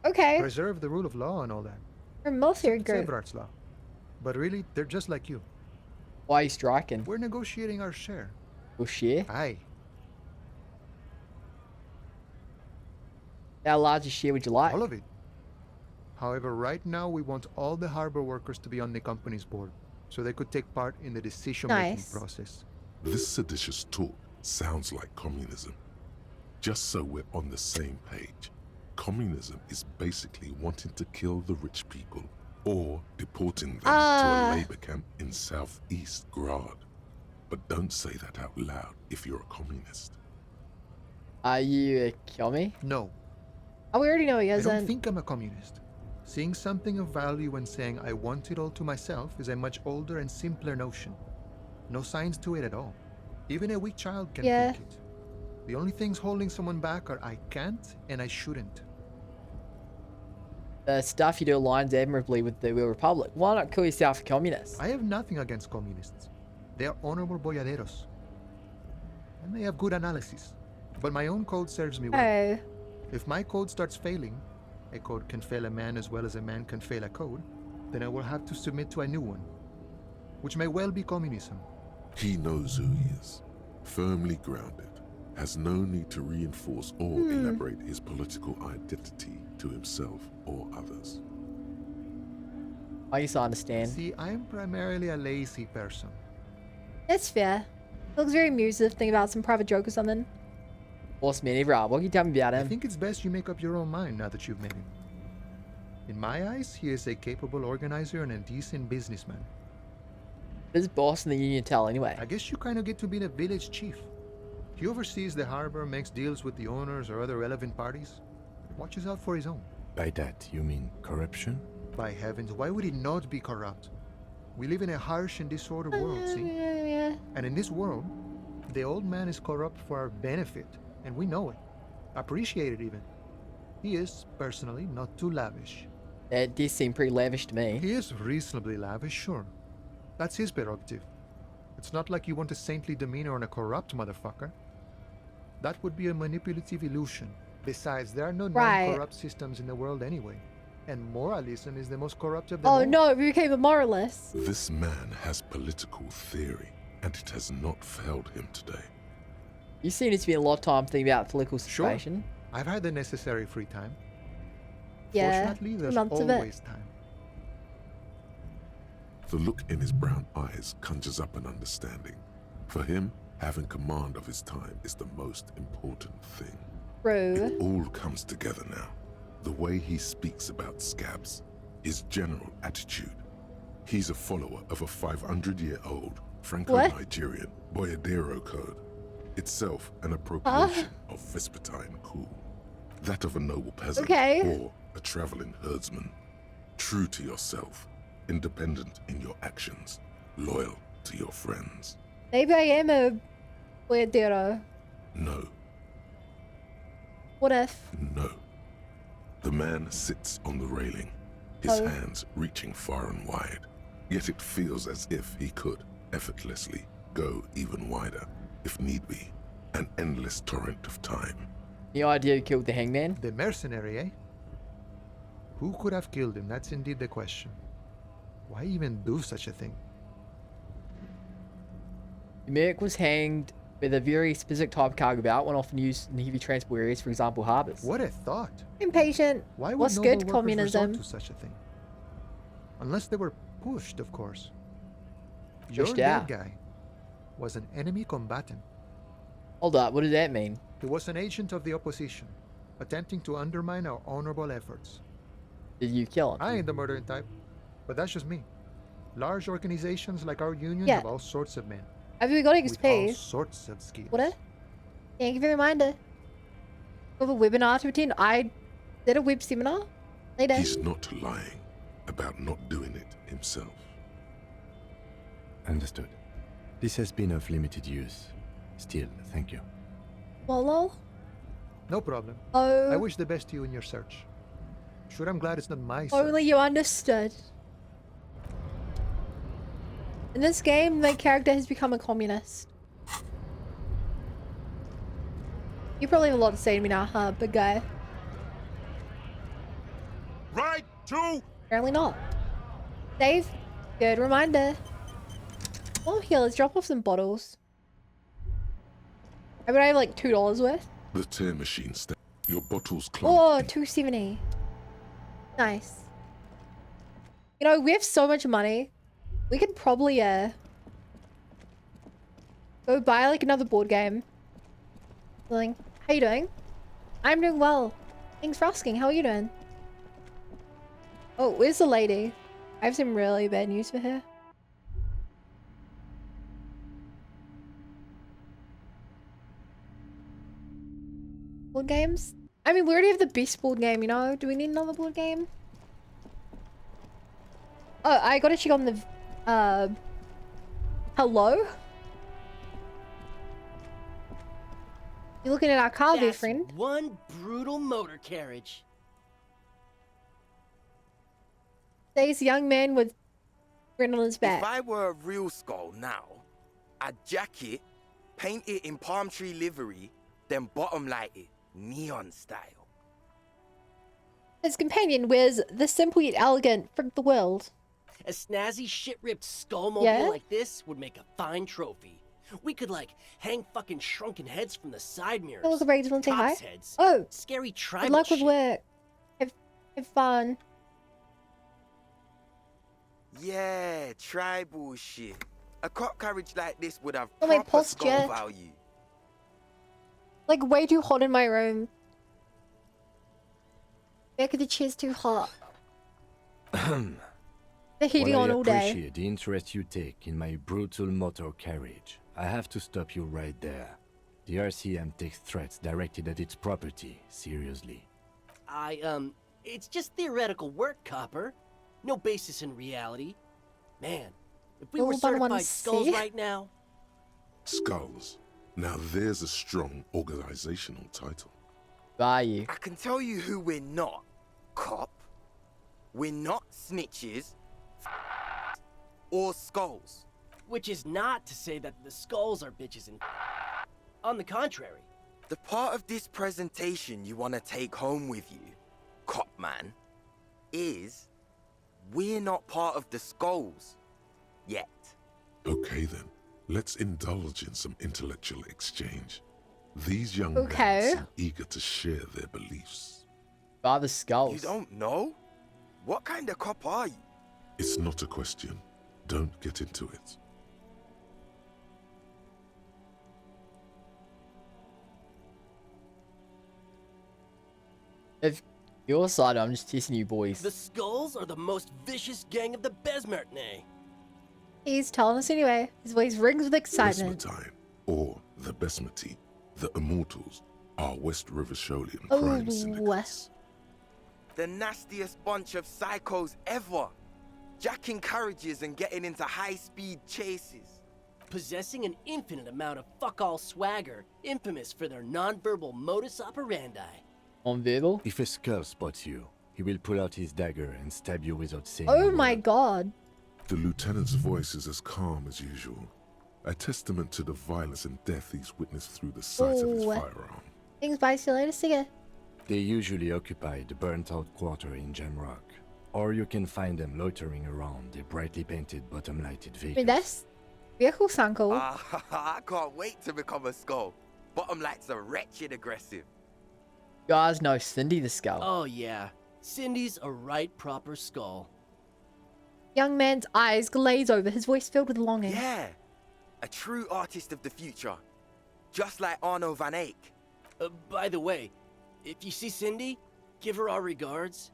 Okay. Preserve the rule of law and all that. We're mostly a It's group. Everard's law. But really, they're just like you. Why are you striking? We're negotiating our share. We'll share. Aye. How large a share would you like? All of it. However, right now we want all the harbor workers to be on the company's board, so they could take part in the decision-making process. This seditious talk sounds like communism. Just so we're on the same page, communism is basically wanting to kill the rich people or deporting them to a labor camp in southeast Grad. But don't say that out loud if you're a communist. Are you a commie? No. Oh, we already know he I isn't. don't think I'm a communist. Seeing something of value and saying I want it all to myself is a much older and simpler notion. No science to it at all. Even a weak child can think it. The only things holding someone back are I can't and I shouldn't. The stuff you do aligns admirably with the Real Republic. Why not call yourself a communist? I have nothing against communists. They are honorable boyaderos. And they have good analysis. But my own code serves me well. If my code starts failing, a code can fail a man as well as a man can fail a code, then I will have to submit to a new one, which may well be communism. He knows who he is, firmly grounded, has no need to reinforce or elaborate his political identity to himself or others. I guess I understand. See, I am primarily a lazy person. That's fair. Looks very amusing. Think about some private joke or something. Boss man, Everard, what can you tell me about him? I think it's best you make up your own mind now that you've met him. In my eyes, he is a capable organizer and a decent businessman. What does boss in the union tell anyway? I guess you kind of get to be the village chief. He oversees the harbor, makes deals with the owners or other relevant parties, watches out for his own. By that, you mean corruption? By heavens, why would he not be corrupt? We live in a harsh and disordered world, see? And in this world, the old man is corrupt for our benefit, and we know it. Appreciate it even. He is, personally, not too lavish. It does seem pretty lavish to me. He is reasonably lavish, sure. That's his prerogative. It's not like you want a saintly demeanor on a corrupt motherfucker. That would be a manipulative illusion. Besides, there are no non-corrupt systems in the world anyway. And moralism is the most corrupt of them all. Oh no, we became a moralist. This man has political theory, and it has not failed him today. You seem to spend a lot of time thinking about the political situation. Sure. I've had the necessary free time. Yeah, fortunately, there's months of it. always time. The look in his brown eyes conjures up an understanding. For him, having command of his time is the most important thing. True. It all comes together now. The way he speaks about scabs, his general attitude. He's a follower of a 500-year-old Franco-Nigerian Boyadero code, itself an appropriation of Vespertine cool. That of a noble peasant or a traveling herdsman. True to yourself, independent in your actions, loyal to your friends. Maybe I am a boyadero. No. What if? No. The man sits on the railing, his hands reaching far and wide, yet it feels as if he could, effortlessly, go even wider, if need be, an endless torrent of time. The idea who killed the hangman? The mercenary, eh? Who could have killed him? That's indeed the question. Why even do such a thing? The merc was hanged with a very specific type of cargo belt, one often used in heavy transport areas, for example, harbors. What a thought! Impatient. Why would What's noble good workers communism? resort to such a thing? Unless they were pushed, of course. Pushed Your out. dead guy was an enemy combatant. Hold up, what does that mean? He was an agent of the opposition, attempting to undermine our honorable efforts. Did you kill him? I ain't the murdering type, but that's just me. Large organizations like our union Yeah. have all sorts of men. Have we got With all XP? sorts of skills. What? Thank you for the reminder. Of a webinar to attend. I did a web seminar later. He's not lying about not doing it himself. Understood. This has been of limited use. Still, thank you. Lol. No problem. Oh. I wish the best to you in your search. Sure, I'm glad it's not my search. Only you understood. In this game, my character has become a communist. You probably have a lot to say to me now, huh, big guy? Right to... Apparently not. Dave, good reminder. Oh, here, let's drop off some bottles. I mean, I have like $2 worth. The tear machine your bottles Oh, $2.70. Nice. You know, we have so much money. We could probably go buy like another board game. Like, how you doing? I'm doing well. Thanks for asking. How are you doing? Oh, where's the lady? I have some really bad news for her. Board games? I mean, we already have the best board game, you know? Do we need another board game? Oh, I gotta check on the, hello? You looking at our car there, friend? One brutal motor carriage. There's a young man with grin on his back. If I were a real skull now, I'd jack it, paint it in palm tree livery, then bottom light it, neon style. His companion wears the simple yet elegant Frick the World. A snazzy shit-ripped skullmobile like this would make a fine trophy. We could, like, hang fucking shrunken heads from the side mirrors. Look, Brady, want to say hi? Heads. Oh, scary tribal good luck with shit. work. Have fun. Yeah, tribal shit. A cop carriage like this would have Oh, my proper pulse skull jet. value. Like, way too hot in my room. Back of the chair's too hot. The heating on all day. I appreciate the interest you take in my brutal motor carriage. I have to stop you right there. The RCM takes threats directed at its property seriously. It's just theoretical work, Copper. No basis in reality. Man, if we were certified skulls right now... Skulls. Now there's a strong organizational title. Value. I can tell you who we're not. Cop. We're not snitches. Or skulls. Which is not to say that the skulls are bitches and... On the contrary. The part of this presentation you want to take home with you, Cop Man, is we're not part of the skulls. Yet. Okay then, let's indulge in some intellectual exchange. These young men seem eager to share their beliefs. By the skulls. You don't know? What kind of cop are you? It's not a question. Don't get into it. If your side, I'm just testing you boys. The skulls are the most vicious gang of the Besmertne. He's telling us anyway. His voice rings with excitement. Besmetine, or the Besmeti, the Immortals, are West River Sholian Oh, crime syndicates. The nastiest bunch of psychos ever. Jacking carriages and getting into high-speed chases. Possessing an infinite amount of fuck-all swagger, infamous for their non-verbal modus operandi. Non-verbal? If a skull spots you, he will pull out his dagger and stab you without saying Oh my god. The lieutenant's voice is as calm as usual, a testament to the violence and death he's witnessed through the sight of his firearm. Thanks, bye. See you later. See ya. They usually occupy the burnt-out quarter in Jamrock, or you can find them loitering around a brightly painted bottom-lighted I vehicle. mean, that's vehicle sound cool. I can't wait to become a skull. Bottom lights are wretched aggressive. You guys know Cindy the Skull. Oh yeah, Cindy's a right proper skull. Young man's eyes glaze over, his voice filled with longing. Yeah, a true artist of the future. Just like Arno van Eyck. By the way, if you see Cindy, give her our regards.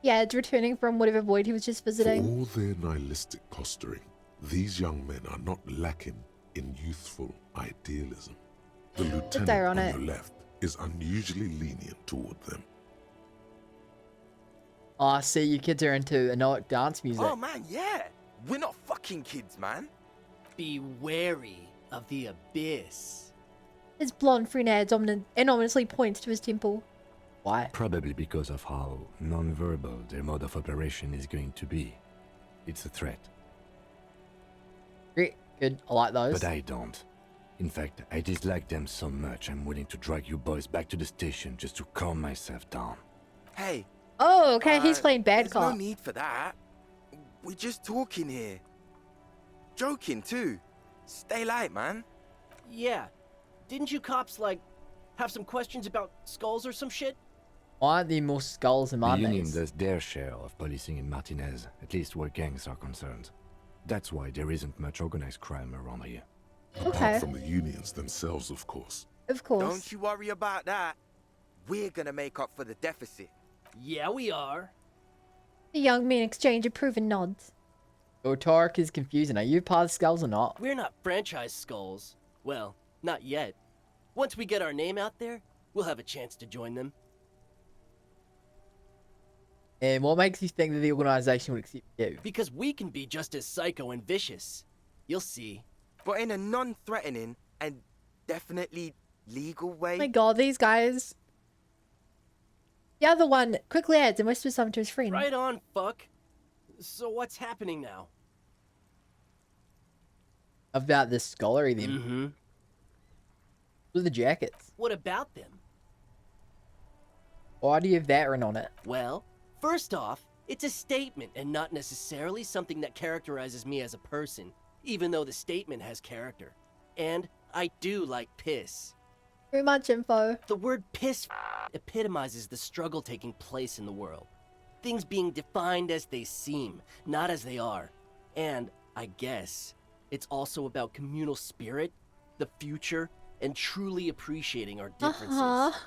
Yeah, it's returning from whatever void he was just visiting. For all their nihilistic posturing, these young men are not lacking in youthful idealism. The lieutenant on your left is unusually lenient toward them. Oh, see, you kids are into Anoic dance music. Oh man, yeah. We're not fucking kids, man. Be wary of the abyss. His blonde brunette ominously points to his temple. Why? Probably because of how non-verbal their mode of operation is going to be. It's a threat. Great, good. I like those. But I don't. In fact, I dislike them so much I'm willing to drag you boys back to the station just to calm myself down. Hey. Oh, okay, he's playing bad there's cop. no need for that. We're just talking here. Joking too. Stay light, man. Yeah, Didn't you cops, like, have some questions about skulls or some shit? Why aren't there more skulls in The Mondays? Union does their share of policing in Martinez, at least where gangs are concerned. That's why there isn't much organized crime around here. Apart from the unions themselves, of course. Of course. Don't you worry about that. We're gonna make up for the deficit. Yeah, we are. The young men exchange approving nods. Your talk is confusing. Are you part of Skulls or not? We're not franchise Skulls. Well, not yet. Once we get our name out there, we'll have a chance to join them. And what makes you think that the organization would accept you? Because we can be just as psycho and vicious. You'll see. But in a non-threatening and definitely legal way. Oh my god, these guys. The other one quickly adds and whispers something to his friend. Right on, fuck. So what's happening now? About this scholarly then. Mm-hmm. With the jackets. What about them? Why do you have that written on it? Well, first off, it's a statement and not necessarily something that characterizes me as a person, even though the statement has character. And I do like piss. Very much info. The word piss epitomizes the struggle taking place in the world. Things being defined as they seem, not as they are. And, I guess, it's also about communal spirit, the future, and truly appreciating our differences.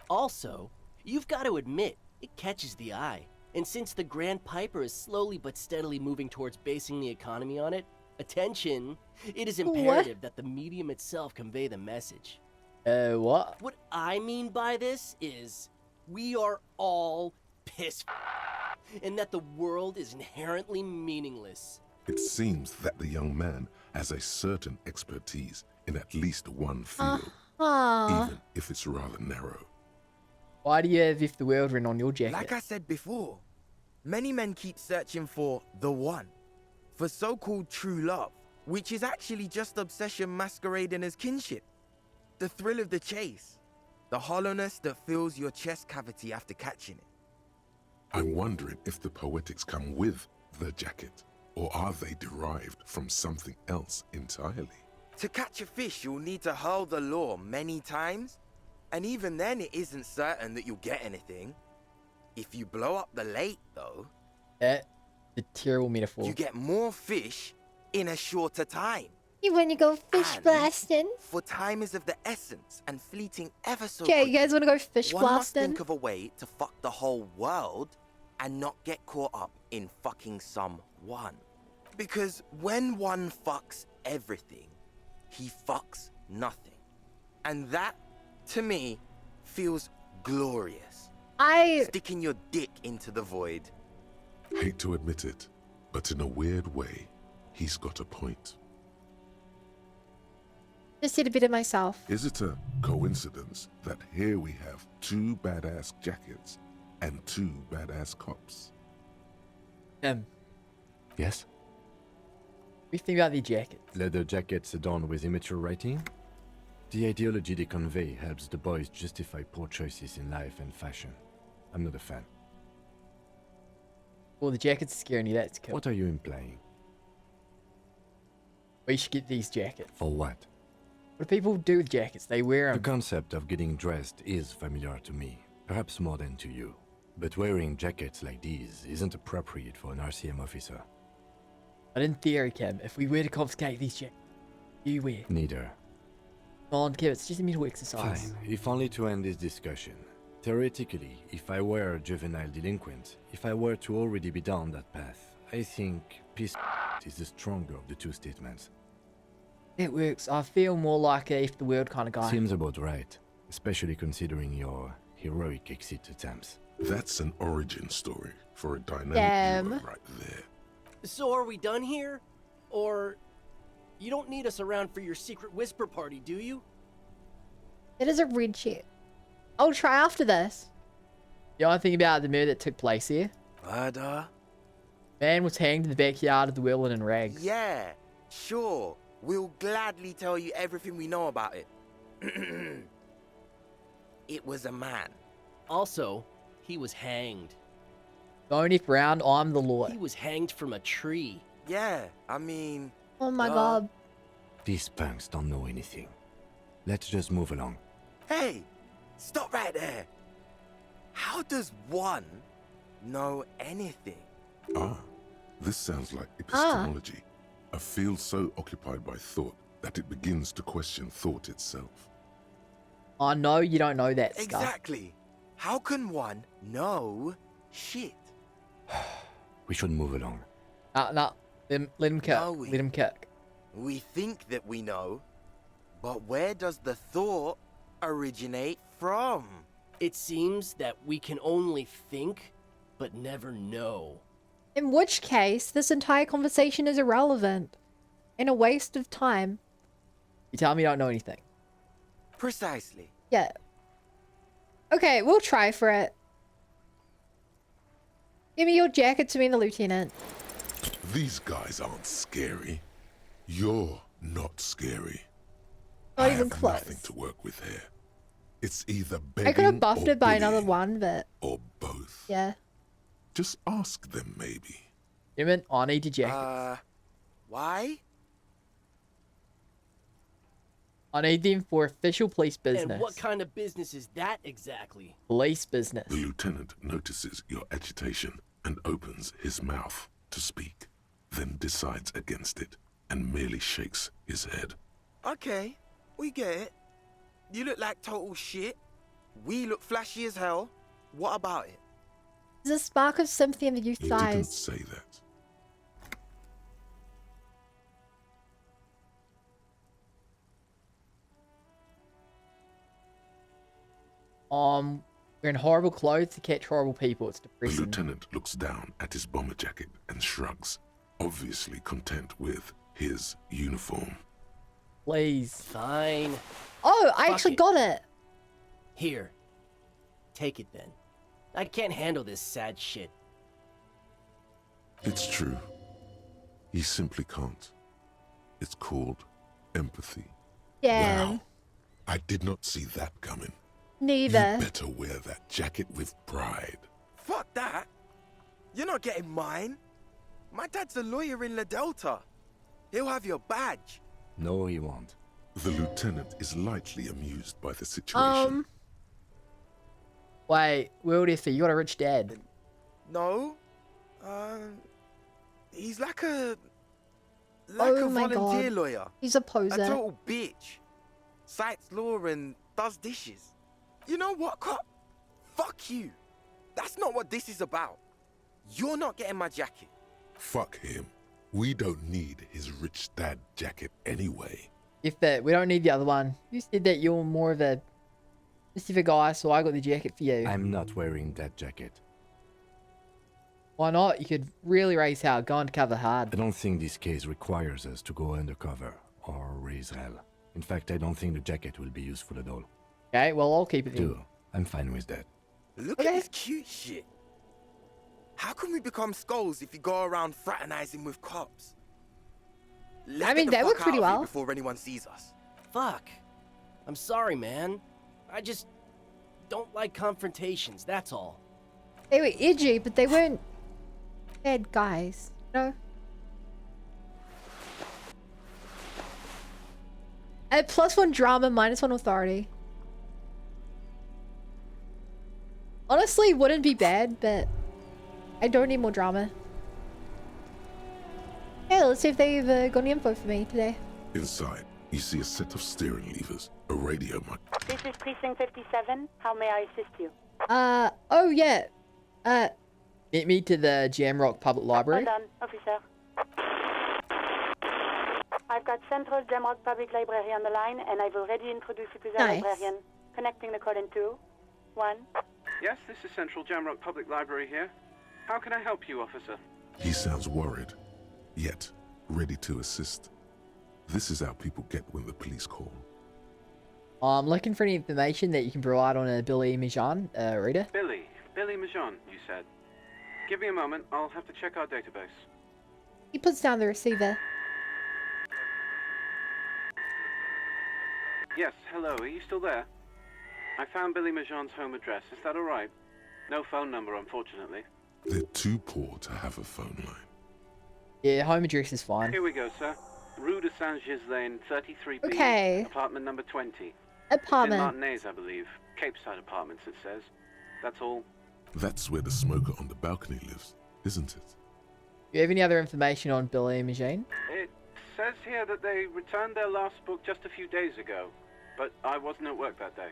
Also, you've got to admit, it catches the eye. And since the Grand Piper is slowly but steadily moving towards basing the economy on it, attention, it is imperative that the medium itself convey the message. What? What I mean by this is, we are all piss and that the world is inherently meaningless. It seems that the young man has a certain expertise in at least one field, even if it's rather narrow. Why do you have "if the world" written on your jacket? Like I said before, many men keep searching for the one, for so-called true love, which is actually just obsession masquerading as kinship. The thrill of the chase, the hollowness that fills your chest cavity after catching it. I'm wondering if the poetics come with the jacket, or are they derived from something else entirely? To catch a fish, you'll need to hurl the lure many times, and even then it isn't certain that you'll get anything. If you blow up the lake, though... The terrible metaphor. You get more fish in a shorter time. You want to go fish blasting? For time is of the essence and fleeting ever so Okay, quickly. you guys want to go fish One must blasting? think of a way to fuck the whole world and not get caught up in fucking someone. Because when one fucks everything, he fucks nothing. And that, to me, feels glorious. Sticking your dick into the void. Hate to admit it, but in a weird way, he's got a point. Just did a bit of myself. Is it a coincidence that here we have two badass jackets and two badass cops? Yes? What do you think about the jackets? Leather jackets adorned with immature writing? The ideology they convey helps the boys justify poor choices in life and fashion. I'm not a fan. Well, the jackets are scaring you, that's cool. What are you implying? We should get these jackets. For what? What do people do with jackets? They wear them. The concept of getting dressed is familiar to me, perhaps more than to you. But wearing jackets like these isn't appropriate for an RCM officer. But in theory, Kim, if we were to confiscate these jackets, you wear. Neither. Come on, Kim, it's just a mental exercise. Fine, if only to end this discussion. Theoretically, if I were a juvenile delinquent, if I were to already be down that path, I think peace is the stronger of the two statements. It works. I feel more like a if the world kind of guy. Seems about right, especially considering your heroic exit attempts. That's an origin story for a dynamic hero right there. So are we done here? Or... you don't need us around for your secret whisper party, do you? It is a red shit. I'll try after this. You know anything about the murder that took place here? Murder? Man was hanged in the backyard of the Whirlwind in rags. Yeah, sure. We'll gladly tell you everything we know about it. It was a man. Also, he was hanged. Don't if round, I'm the law. He was hanged from a tree. Yeah, I mean... Oh my god. These punks don't know anything. Let's just move along. Hey, stop right there. How does one know anything? Ah, this sounds like epistemology. A field so occupied by thought that it begins to question thought itself. Oh no, you don't know that stuff. Exactly. How can one know shit? We should move along. No. Let him cook. Let him cook. We think that we know, but where does the thought originate from? It seems that we can only think, but never know. In which case, this entire conversation is irrelevant and a waste of time. You tell me you don't know anything. Precisely. Yeah. Okay, we'll try for it. Give me your jacket to me and the lieutenant. These guys aren't scary. You're not scary. Not I even have close. nothing to work with here. It's either begging I could have buffed or it by another bullying, one, but or both. yeah. Just ask them, maybe. I need your jacket. Why? I need them for official police business. And what kind of business is that exactly? Police business. The lieutenant notices your agitation and opens his mouth to speak, then decides against it and merely shakes his head. Okay, we get it. You look like total shit. We look flashy as hell. What about it? There's a spark of sympathy in the youth's He didn't eyes. say that. We're in horrible clothes to catch horrible people. It's The depressing. lieutenant looks down at his bomber jacket and shrugs, obviously content with his uniform. Please. Fine. Oh, I Fuck actually it. got it. Here. Take it then. I can't handle this sad shit. It's true. He simply can't. It's called empathy. Yeah. Wow. I did not see that coming. Neither. You better wear that jacket with pride. Fuck that. You're not getting mine. My dad's a lawyer in La Delta. He'll have your badge. No, he won't. The lieutenant is lightly amused by the situation. Wait, World Effie, you got a rich dad. No. He's like a Oh my volunteer God. lawyer. He's a poser. A total bitch. Cites law and does dishes. You know what, cop? Fuck you. That's not what this is about. You're not getting my jacket. Fuck him. We don't need his rich dad jacket anyway. If that, we don't need the other one. You said that you're more of a specific guy, so I got the jacket for you. I'm not wearing that jacket. Why not? You could really raise hell, go undercover hard. I don't think this case requires us to go undercover or raise hell. In fact, I don't think the jacket will be useful at all. Okay, well, I'll keep it. Do. I'm fine with that. Look at this cute shit. How can we become skulls if you go around fraternizing with cops? Let's I mean, get the that fuck worked pretty out of here well. before anyone sees us. Fuck. I'm sorry, man. I just don't like confrontations, that's all. They were edgy, but they weren't bad guys. No. At +1 drama, -1 authority. Honestly, wouldn't be bad, but I don't need more drama. Hey, let's see if they've got any info for me today. Inside, you see a set of steering levers, a radio mic. This is Precinct 57. How may I assist you? Oh yeah. Get me to the Jamrock Public Library. Hold on, officer. I've got Central Jamrock Public Library on the line, and I've already introduced you to the Nice. librarian. Connecting the call in 2, 1. Yes, this is Central Jamrock Public Library here. How can I help you, officer? He sounds worried, yet ready to assist. This is how people get when the police call. I'm looking for any information that you can provide on a Billy Mijan, Rita. Billy Majon, you said. Give me a moment, I'll have to check our database. He puts down the receiver. Yes, hello, are you still there? I found Billy Majon's home address, is that alright? No phone number, unfortunately. They're too poor to have a phone line. Yeah, home address is fine. Here we go, sir. Rue de Saint-Ghislain, 33B, Okay. apartment number 20. apartment. It's in Martinez, I believe. Capeside Apartments, it says. That's all. That's where the smoker on the balcony lives, isn't it? Do you have any other information on Billy and Jean? It says here that they returned their last book just a few days ago, but I wasn't at work that day.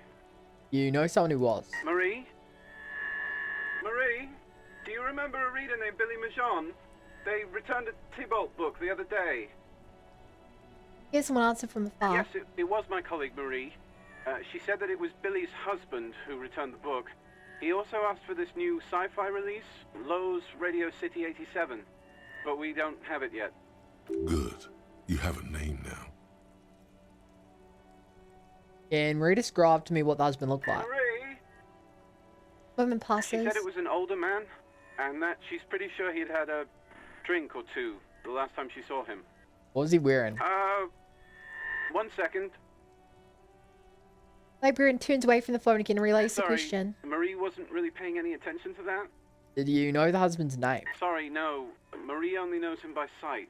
You know someone who was. Marie? Marie? Do you remember a reader named Billy Majon? They returned a Tybalt book the other day. Here's someone answered from afar. Yes, it was my colleague Marie. She said that it was Billy's husband who returned the book. He also asked for this new sci-fi release, Lowe's Radio City 87, but we don't have it yet. Good. You have a name now. Can Marie describe to me what the husband looked like? Marie? Woman passes. She said it was an older man, and that she's pretty sure he'd had a drink or two the last time she saw him. What was he wearing? 1 second. Librarian turns away from the phone again and relays the Sorry, question. Marie wasn't really paying any attention to that. Did you know the husband's name? Sorry, no. Marie only knows him by sight.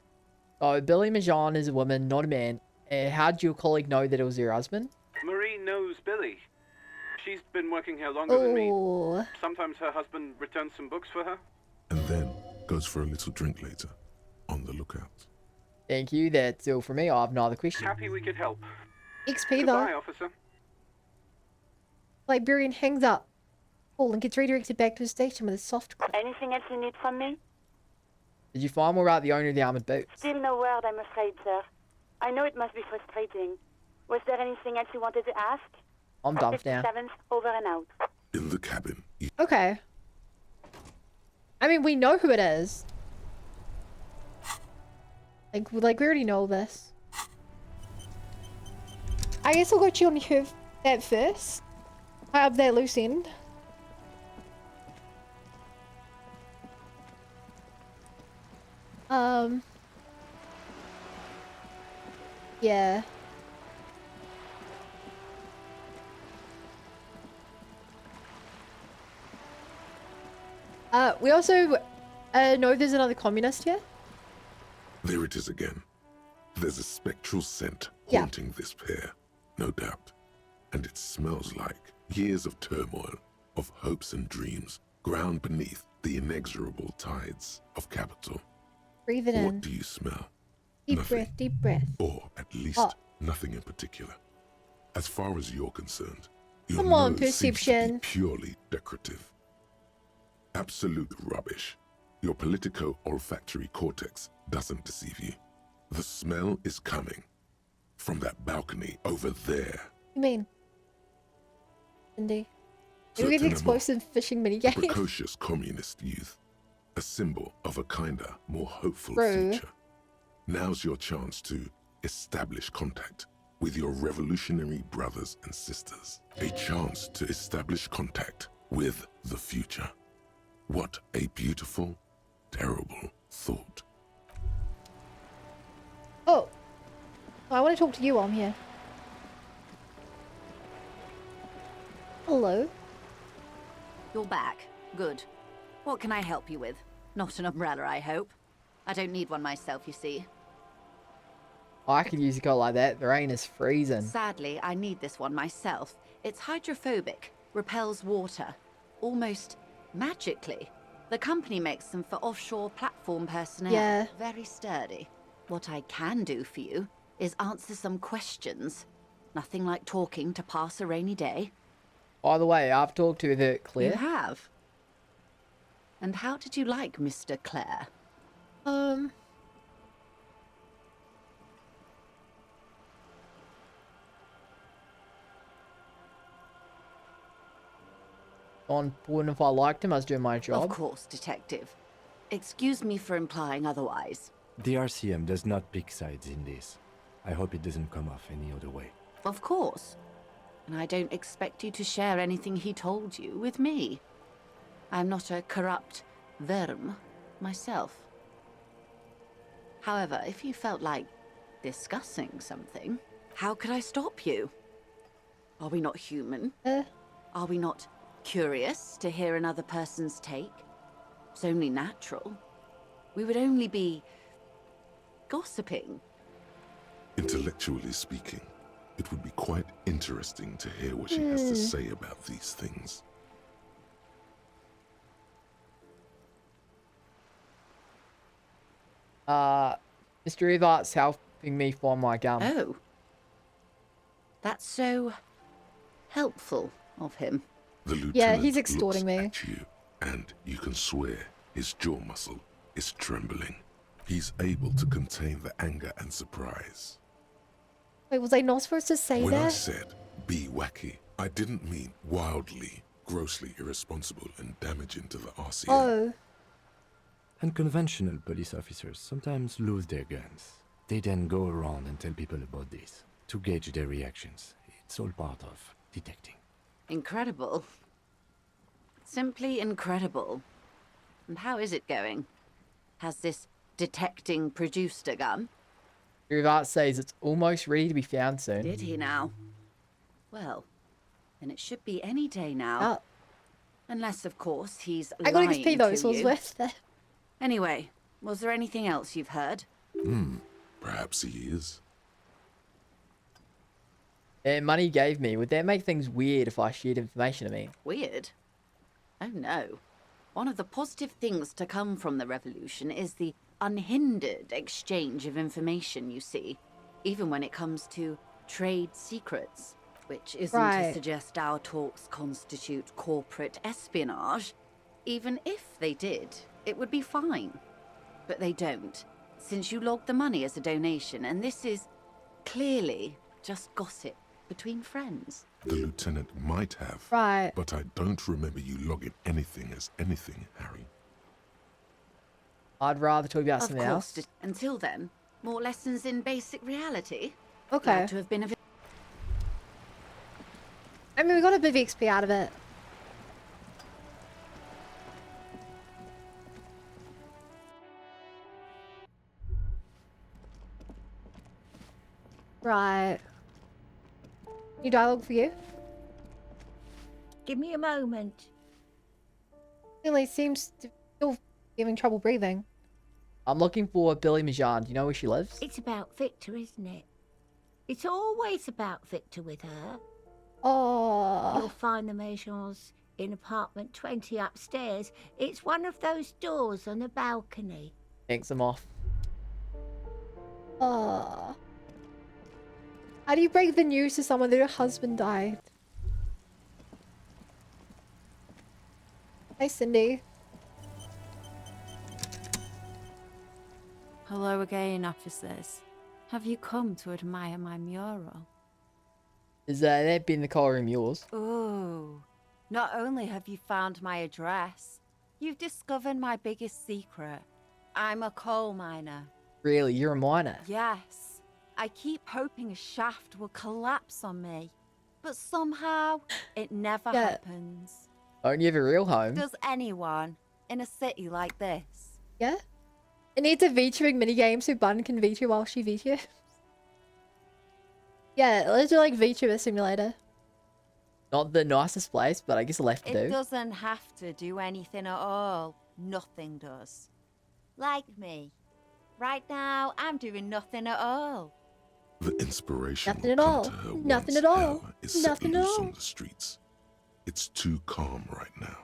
Oh, Billy Majon is a woman, not a man. How did your colleague know that it was your husband? Marie knows Billy. She's been working here longer than me. Oh. Sometimes her husband returns some books for her. And then goes for a little drink later. On the lookout. Thank you, that's all for me. I have no other question. Happy we could help. XP Goodbye, though. officer. Librarian hangs up. Paul and gets redirected back to his station with a soft click. Anything else you need from me? Did you find more about the owner of the armored boots? Still no word, I'm afraid, sir. I know it must be frustrating. Was there anything else you wanted to ask? I'm done for now. 57th, over and out. In the cabin. Okay. I mean, we know who it is. Like we already know this. I guess we'll go check on her that first. High up there, loose end. Yeah. We also know there's another communist here. There it is again. There's a spectral scent Yeah. haunting this pair, no doubt. And it smells like years of turmoil, of hopes and dreams, ground beneath the inexorable tides of capital. Breathe it What in. do you smell? Deep Nothing. breath, deep breath. Or at least Oh. nothing in particular. As far as you're concerned, your Come on, nose seems to be perception. purely decorative. Absolute rubbish. Your politico-olfactory cortex doesn't deceive you. The smell is coming from that balcony over there. You mean? Cindy. So Maybe we get Tenemo, explosive fishing a minigame. precocious communist youth, a symbol of a kinder, more hopeful Bro. future. Now's your chance to establish contact with your revolutionary brothers and sisters. A chance to establish contact with the future. What a beautiful, terrible thought. Oh. I want to talk to you while I'm here. Hello. You're back. Good. What can I help you with? Not an umbrella, I hope. I don't need one myself, you see. I could use a coat like that. The rain is freezing. Sadly, I need this one myself. It's hydrophobic, repels water, almost magically. The company makes them for offshore platform personnel. Yeah. Very sturdy. What I can do for you is answer some questions. Nothing like talking to pass a rainy day. By the way, I've talked to the Claire. You have? And how did you like Mr. Clare? On point, if I liked him, I was doing my job. Of course, Detective. Excuse me for implying otherwise. The RCM does not pick sides in this. I hope it doesn't come off any other way. Of course. And I don't expect you to share anything he told you with me. I'm not a corrupt verm myself. However, if you felt like discussing something, how could I stop you? Are we not human? Are we not curious to hear another person's take? It's only natural. We would only be gossiping. Intellectually speaking, It would be quite interesting to hear what she has to say about these things. Mr. Evart's helping me find my gum. Oh. That's so helpful of him. The lieutenant Yeah, he's extorting me. At you, and you can swear his jaw muscle is trembling. He's able to contain the anger and surprise. Wait, was I not supposed to say When that? I said be wacky, I didn't mean wildly, grossly irresponsible and damaging to the RCM. Oh. Unconventional police officers sometimes lose their guns. They then go around and tell people about this to gauge their reactions. It's all part of detecting. Incredible. Simply incredible. And how is it going? Has this detecting produced a gun? Mr. Evart says it's almost ready to be found soon. Did he now? Well, then it should be any day now. Oh. Unless, of course, he's I got lying XP though, to so it was you. worth it. Anyway, was there anything else you've heard? Perhaps he is. The money he gave me, would that make things weird if I shared information to me? Weird? Oh no. One of the positive things to come from the revolution is the unhindered exchange of information, you see, even when it comes to trade secrets, which isn't to suggest our talks constitute corporate espionage. Even if they did, it would be fine. But they don't, since you logged the money as a donation, and this is clearly just gossip between friends. The lieutenant might have. Right. But I don't remember you logging anything as anything, Harry. I'd rather talk about something else. Until then, more lessons in basic reality. Okay. Glad to have been I mean, we got a bit of XP out of it. Right. New dialogue for you? Give me a moment. Billy seems to still having trouble breathing. I'm looking for Billy Majan. Do you know where she lives? It's about Victor, isn't it? It's always about Victor with her. Oh. You'll find the Majans in apartment 20 upstairs. It's one of those doors on the balcony. Thanks, I'm off. Oh. How do you break the news to someone that her husband died? Hi, Cindy. Hello again, officers. Have you come to admire my mural? Is that been the colour of yours? Oh, not only have you found my address, you've discovered my biggest secret. I'm a coal miner. Really? You're a miner? Yes. I keep hoping a shaft will collapse on me, but somehow it never happens. Don't you have a real home? Does anyone in a city like this? Yeah? It needs a VTubing minigame so Bun can VTube while she VTubes. Yeah, let's do like VTuber simulator. Not the nicest place, but I guess I'll have to It do. doesn't have to do anything at all. Nothing does. Like me. Right now, I'm doing nothing at all. The inspiration Nothing will at come all. to her Nothing once at all. hell is set Nothing at loose all. on the streets. It's too calm right now.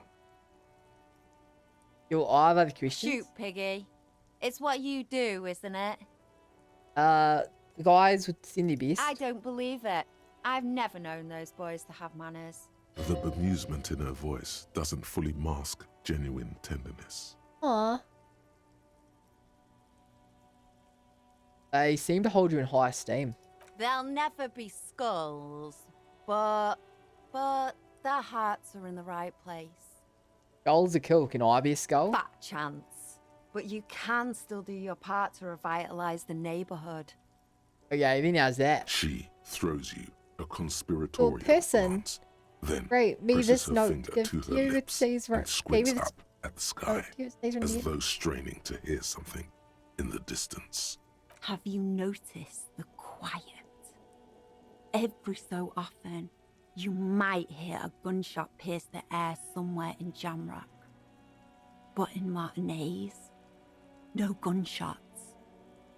You all have questions? Shoot, Piggy. It's what you do, isn't it? The guys with Cindy Beast. I don't believe it. I've never known those boys to have manners. The bemusement in her voice doesn't fully mask genuine tenderness. Aww. They seem to hold you in high esteem. They'll never be skulls, but their hearts are in the right place. Skulls are cool. Can I be a skull? Fat chance. But you can still do your part to revitalize the neighborhood. Okay, then how's that? She throws you a conspiratorial person. glance, then Great, me presses this her note. finger Give to her you lips stays right. and squints Maybe up at the sky, stays right as here. though straining to hear something in the distance. Have you noticed the quiet? Every so often, you might hear a gunshot pierce the air somewhere in Jamrock. But in Martinez, no gunshots,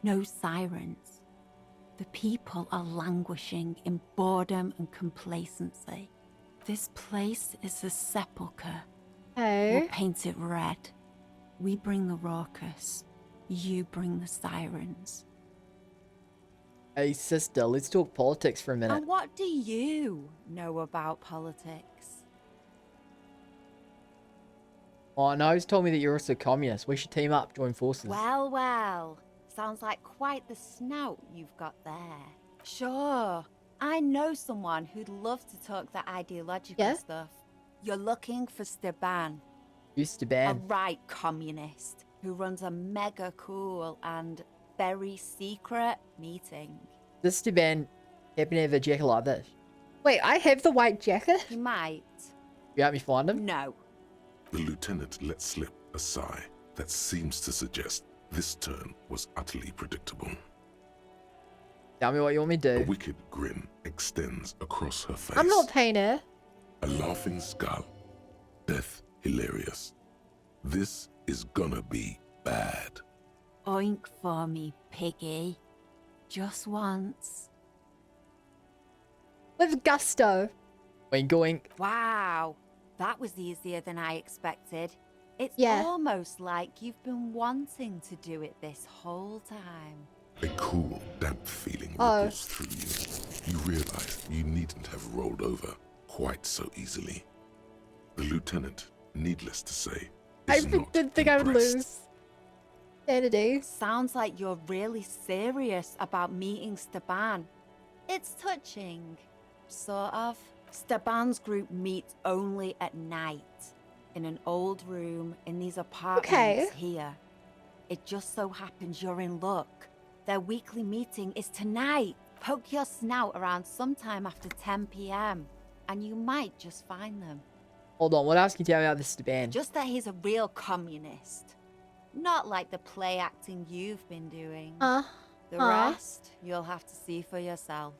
no sirens. The people are languishing in boredom and complacency. This place is a sepulchre. Hey. We'll paint it red. We bring the raucous. You bring the sirens. Hey, sister, let's talk politics for a minute. And what do you know about politics? Oh, no, he's told me that you're also communist. We should team up, join forces. Well, well. Sounds like quite the snout you've got there. Sure. I know someone who'd love to talk that ideological stuff. You're looking for Steban. Who's Steban? A right communist who runs a mega cool and very secret meeting. Does Steban happen to have a jacket like this? Wait, I have the white jacket? He might. You help me find him? No. The lieutenant let slip a sigh that seems to suggest this turn was utterly predictable. Tell me what you want me to do. A wicked grin extends across her face. I'm not paying her. A laughing skull. Death hilarious. This is gonna be bad. Oink for me, piggy. Just once. With gusto. Oink oink. Wow. That was easier than I expected. It's almost like you've been wanting to do it this whole time. A cool, damp feeling ripples through you. You realize you needn't have rolled over quite so easily. The lieutenant, needless to say, is not didn't think I would lose. Sanity. Sounds like you're really serious about meeting Steban. It's touching. Sort of. Steban's group meets only at night. In an old room in these apartments here. It just so happens you're in luck. Their weekly meeting is tonight. Poke your snout around sometime after 10 p.m. and you might just find them. Hold on, what else can you tell me about this Steban? Just that he's a real communist. Not like the play acting you've been doing. The rest, you'll have to see for yourself.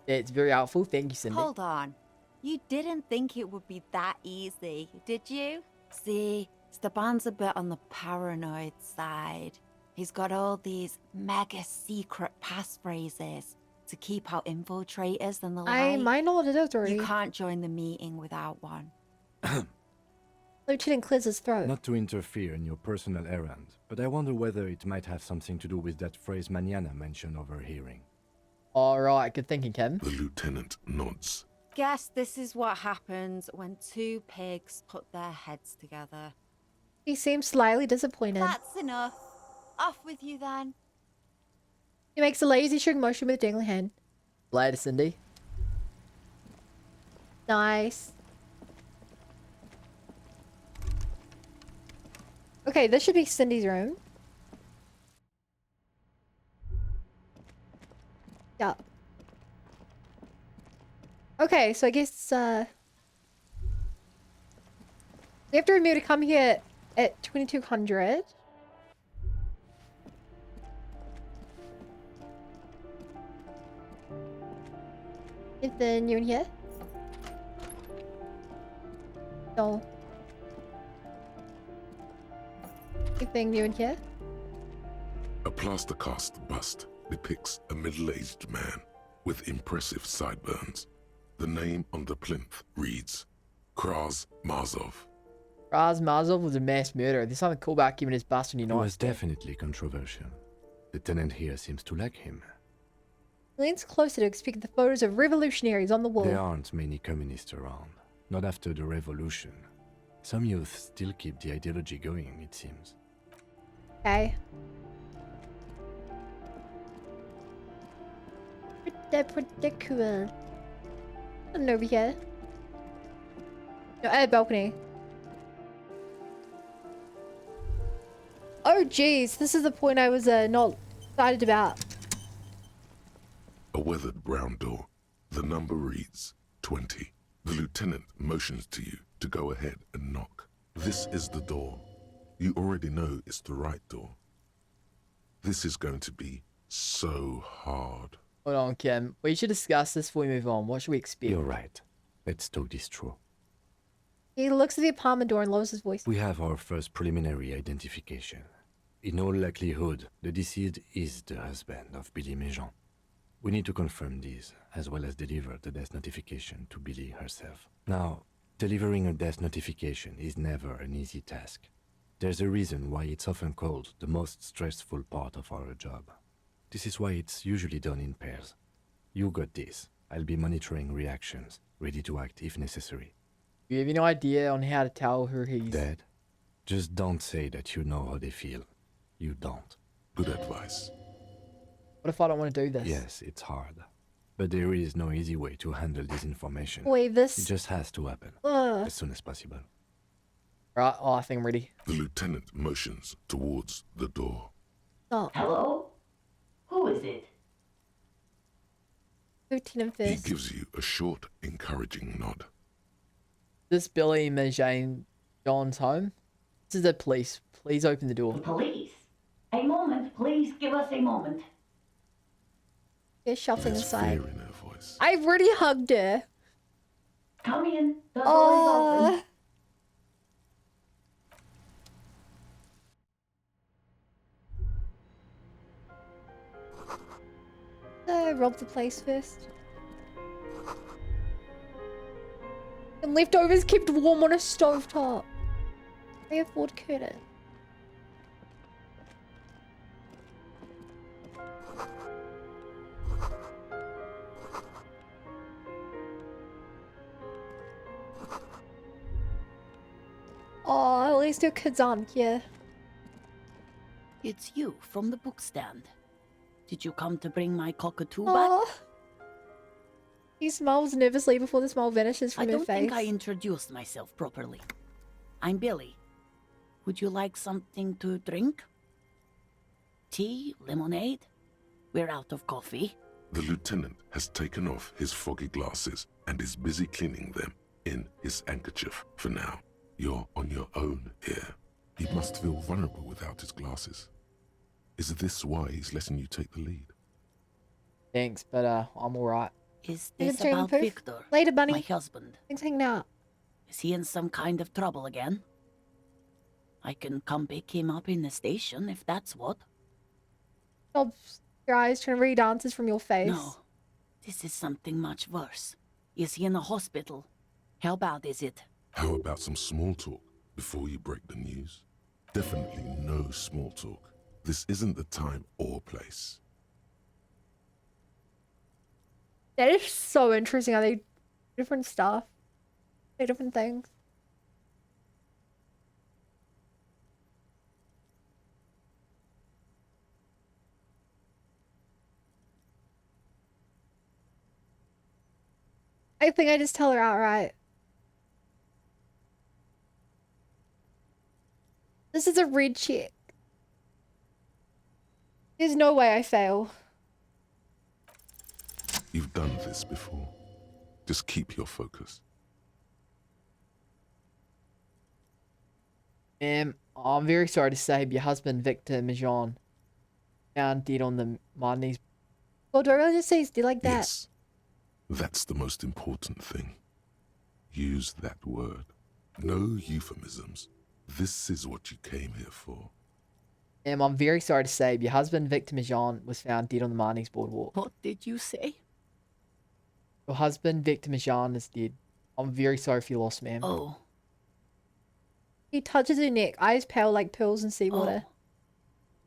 It's very helpful. Thank you, Cindy. Hold on. You didn't think it would be that easy, did you? See, Steban's a bit on the paranoid side. He's got all these mega secret passphrases to keep out infiltrators and the like. I might know what it is already. You can't join the meeting without one. Lieutenant clears his throat. Not to interfere in your personal errand, but I wonder whether it might have something to do with that phrase Mañana mentioned overhearing. All right, good thinking, Kim. The lieutenant nods. Guess this is what happens when two pigs put their heads together. He seems slightly disappointed. That's enough. Off with you then. He makes a lazy shrug motion with a dangling hand. Later, Cindy. Nice. Okay, this should be Cindy's room. Yeah. Okay, so I guess we have to remove to come here at 2200. Ethan, you in here? No. Ethan, you in here? A plaster cast bust depicts a middle-aged man with impressive sideburns. The name on the plinth reads Kraz Marzov. Kraz Marzov was a mass murderer. There's something cool about keeping his bust on your It night. was definitely controversial. The tenant here seems to like him. He leans closer to inspect the photos of revolutionaries on the wall. There aren't many communists around. Not after the revolution. Some youth still keep the ideology going, it seems. Okay. Pretty cool. Nothing over here. No, at a balcony. Oh jeez, this is the point I was not excited about. A weathered brown door. The number reads 20. The lieutenant motions to you to go ahead and knock. This is the door. You already know it's the right door. This is going to be so hard. Hold on, Kim. We should discuss this before we move on. What should we expect? You're right. Let's talk this through. He looks at the apartment door and lowers his voice. We have our first preliminary identification. In all likelihood, the deceased is the husband of Billy Méjean. We need to confirm these, as well as deliver the death notification to Billy herself. Now, delivering a death notification is never an easy task. There's a reason why it's often called the most stressful part of our job. This is why it's usually done in pairs. You got this. I'll be monitoring reactions, ready to act if necessary. Do you have any idea on how to tell who he's... Dead? Just don't say that you know how they feel. You don't. Good advice. What if I don't want to do this? Yes, it's hard. But there is no easy way to handle this information. Wait, this... It just has to happen. As soon as possible. Right, oh, I think I'm ready. The lieutenant motions towards the door. Oh. Hello? Who is it? Lieutenant He Fisk. gives you a short, encouraging nod. This Billy and Jane John's home? This is the police. Please open the door. The police? A moment, please give us a moment. You're shuffling There's aside. fear in her voice. I've already hugged her. Come in. The door is open. Rob the place first. And leftovers kept warm on a stovetop. They afford curtain. Oh, at least your kids aren't here. It's you from the book stand. Did you come to bring my cockatoo back? Oh. He smiles nervously before the smile vanishes from I her don't face. think I introduced myself properly. I'm Billy. Would you like something to drink? Tea? Lemonade? We're out of coffee. The lieutenant has taken off his foggy glasses and is busy cleaning them in his handkerchief for now. You're on your own here. He must feel vulnerable without his glasses. Is this why he's letting you take the lead? Thanks, but I'm alright. Is Thanks, this about Poof. Victor, Later, bunny. my husband? Thanks for hanging out. Is he in some kind of trouble again? I can come pick him up in the station if that's what. Stop your eyes trying to read answers from your face. No, this is something much worse. Is he in the hospital? How bad is it? How about some small talk before you break the news? Definitely no small talk. This isn't the time or place. That is so interesting how they different stuff. Say different things. I think I just tell her outright. This is a red check. There's no way I fail. You've done this before. Just keep your focus. I'm very sorry to say, but your husband, Victor Mijan, found dead on the Marnie's. Well, do I really just say he's dead like that? Yes. That's the most important thing. Use that word. No euphemisms. This is what you came here for. I'm very sorry to say, but your husband, Victor Mijan, was found dead on the Marnie's boardwalk. What did you say? Your husband, Victor Mijan, is dead. I'm very sorry for your loss, ma'am. Oh. He touches her neck, eyes pale like pearls in seawater. Oh.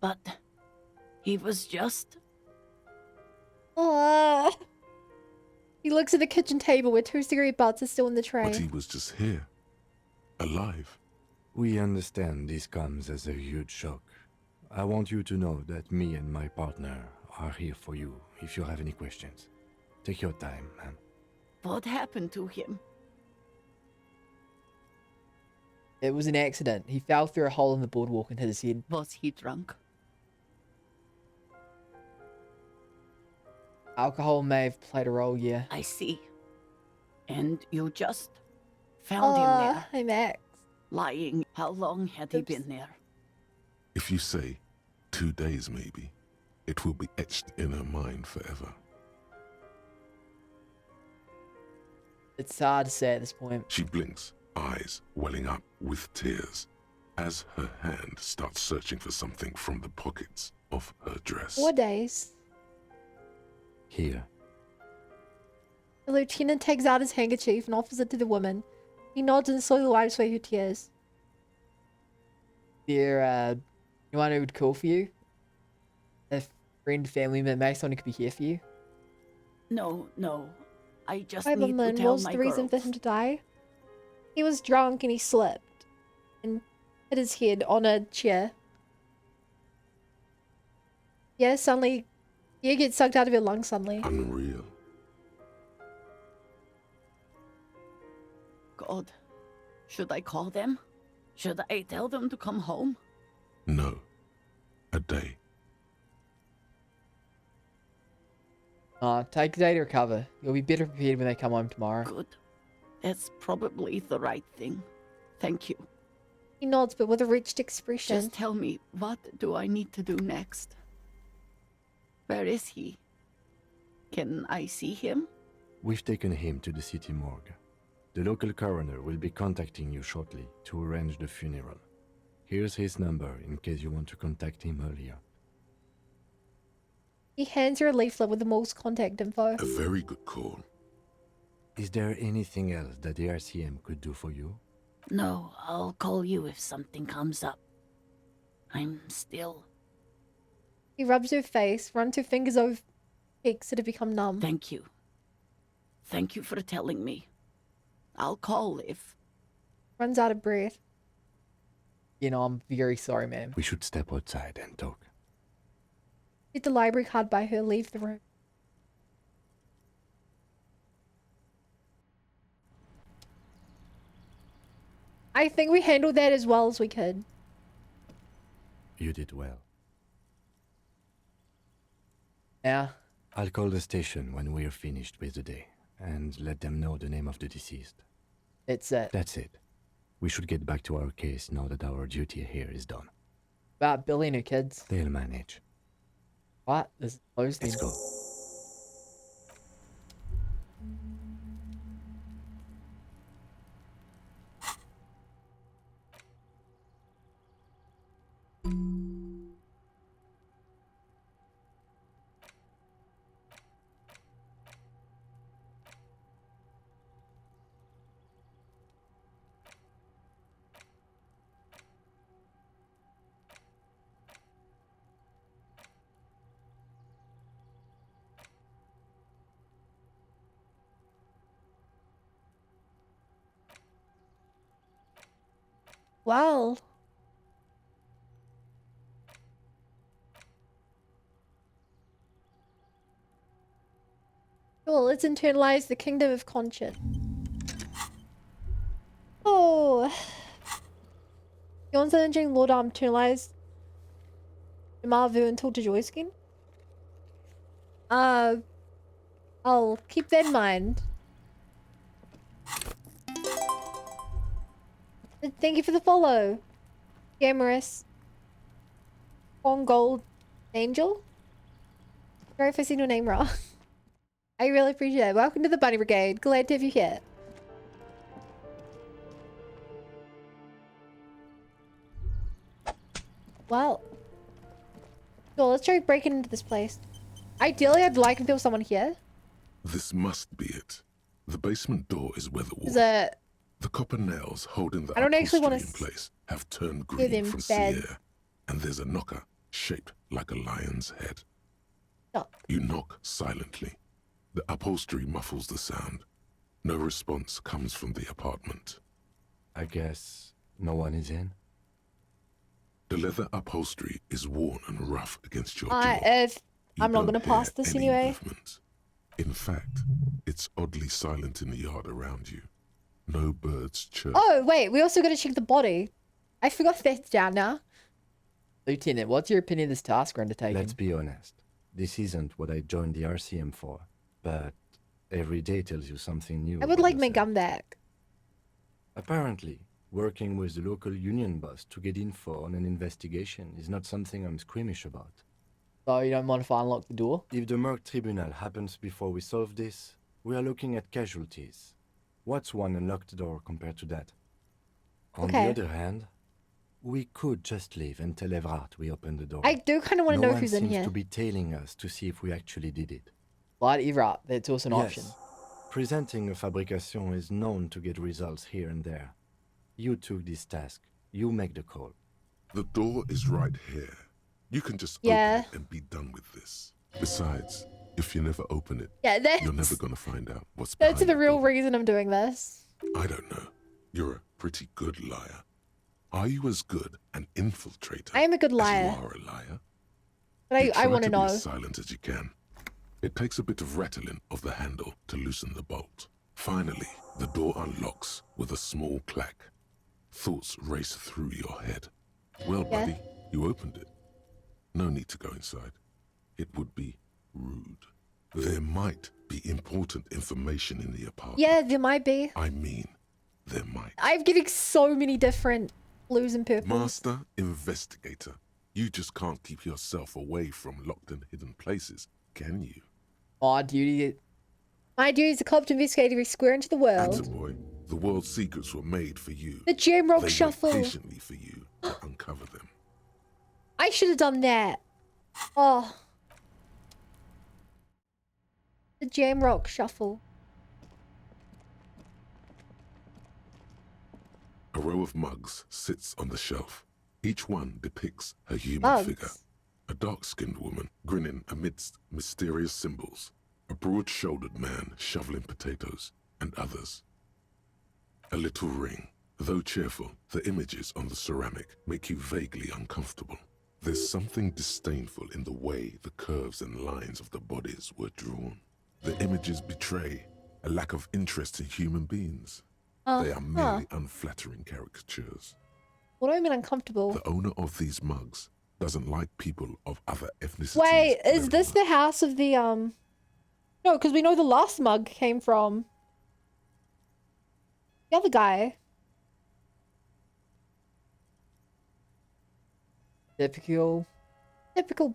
But he was just... Oh. He looks at the kitchen table where 2 cigarette butts are still in the tray. But he was just here. Alive. We understand this comes as a huge shock. I want you to know that me and my partner are here for you if you have any questions. Take your time, ma'am. What happened to him? It was an accident. He fell through a hole in the boardwalk and hit his head. Was he drunk? Alcohol may have played a role, yeah. I see. And you just found him there? Hey, Max. Lying. How long had he been there? If you say 2 days maybe, it will be etched in her mind forever. It's hard to say at this point. She blinks, eyes welling up with tears, as her hand starts searching for something from the pockets of her dress. 4 days. Here. The lieutenant takes out his handkerchief and offers it to the woman. He nods and slowly wipes away her tears. There, you want it would call for you? If friend, family member, someone could be here for you? No. I just Hi, need to Bumlin. tell What was my the reason for girls. him to die? He was drunk and he slipped and hit his head on a chair. Yeah, suddenly, you get sucked out of your lungs suddenly. Unreal. God, should I call them? Should I tell them to come home? No. A day. Take a day to recover. You'll be better prepared when they come home tomorrow. Good. That's probably the right thing. Thank you. He nods, but with a wretched expression. Just tell me, what do I need to do next? Where is he? Can I see him? We've taken him to the city morgue. The local coroner will be contacting you shortly to arrange the funeral. Here's his number in case you want to contact him earlier. He hands her a leaflet with the morgue's contact info. A very good call. Is there anything else that the RCM could do for you? No, I'll call you if something comes up. I'm still... He rubs her face, runs her fingers over cheeks that have become numb. Thank you. Thank you for telling me. I'll call if... Runs out of breath. You know, I'm very sorry, ma'am. We should step outside and talk. Get the library card by her, leave the room. I think we handled that as well as we could. You did well. Yeah. I'll call the station when we're finished with the day, and let them know the name of the deceased. That's it. That's it. We should get back to our case now that our duty here is done. About Billy and her kids. They'll manage. What? This is closed. Let's go. Wow. Cool, let's internalize the kingdom of conscience. Oh. Yon Jing Lord internalize Mavu until Joyskin? I'll keep that in mind. Thank you for the follow. Gamorous. On Gold Angel? Sorry if I said your name wrong. I really appreciate it. Welcome to the Bunny Brigade. Glad to have you here. Well. So let's try breaking into this place. Ideally, I'd like to feel someone here. This must be it. The basement door is weatherworn. Is it... The copper nails holding the I don't actually want upholstery in place have turned give green him from sea bad. air, and there's a knocker shaped like a lion's head. Knock. You knock silently. The upholstery muffles the sound. No response comes from the apartment. I guess no one is in? The leather upholstery is worn and rough against your jaw. I'm not don't gonna pass hear this any anyway. movement. In fact, it's oddly silent in the yard around you. No birds chirp. Oh, wait, we also gotta check the body. I forgot that's down now. Lieutenant, what's your opinion of this task we're undertaking? Let's be honest. This isn't what I joined the RCM for, but every day tells you something new. I would like my gun back. Apparently, working with the local union boss to get info on an investigation is not something I'm squeamish about. So you don't mind if I unlock the door? If the Merc Tribunal happens before we solve this, we are looking at casualties. What's one unlocked door compared to that? On the other hand, we could just leave and tell Evrart we opened the door. I do kind of want to know who's in No one here. seems to be tailing us to see if we actually did it. Light erupt. That's also an option. Presenting a fabrication is known to get results here and there. You took this task. You make the call. The door is right here. You can just open it and be done with this. Besides, if you never open it, you're never gonna find out what's behind That's the real reason I'm doing this. I don't know. You're a pretty good liar. Are you as good an infiltrator I am a good liar. as you are a liar? But I want to know. Be as silent as you can. It takes a bit of rattling of the handle to loosen the bolt. Finally, the door unlocks with a small clack. Thoughts race through your head. Well, buddy, you opened it. No need to go inside. It would be rude. There might be important information in the apartment. Yeah, there might be. I mean, there might. I'm getting so many different blues and purples. Master investigator, you just can't keep yourself away from locked and hidden places, can you? My duty is to cop to investigate every square into the world. Attaboy, the world's secrets were made for you. The Jamrock They Shuffle. wait patiently for you to uncover them. I should have done that. Oh. The Jamrock Shuffle. A row of mugs sits on the shelf. Each one depicts a human Mugs? figure. A dark-skinned woman grinning amidst mysterious symbols. A broad-shouldered man shoveling potatoes, and others. A little ring. Though cheerful, the images on the ceramic make you vaguely uncomfortable. There's something disdainful in the way the curves and lines of the bodies were drawn. The images betray a lack of interest in human beings. They are merely unflattering caricatures. What do I mean uncomfortable? The owner of these mugs doesn't like people of other ethnicities. Wait, is this the house of the, No, because we know the last mug came from the other guy. Typical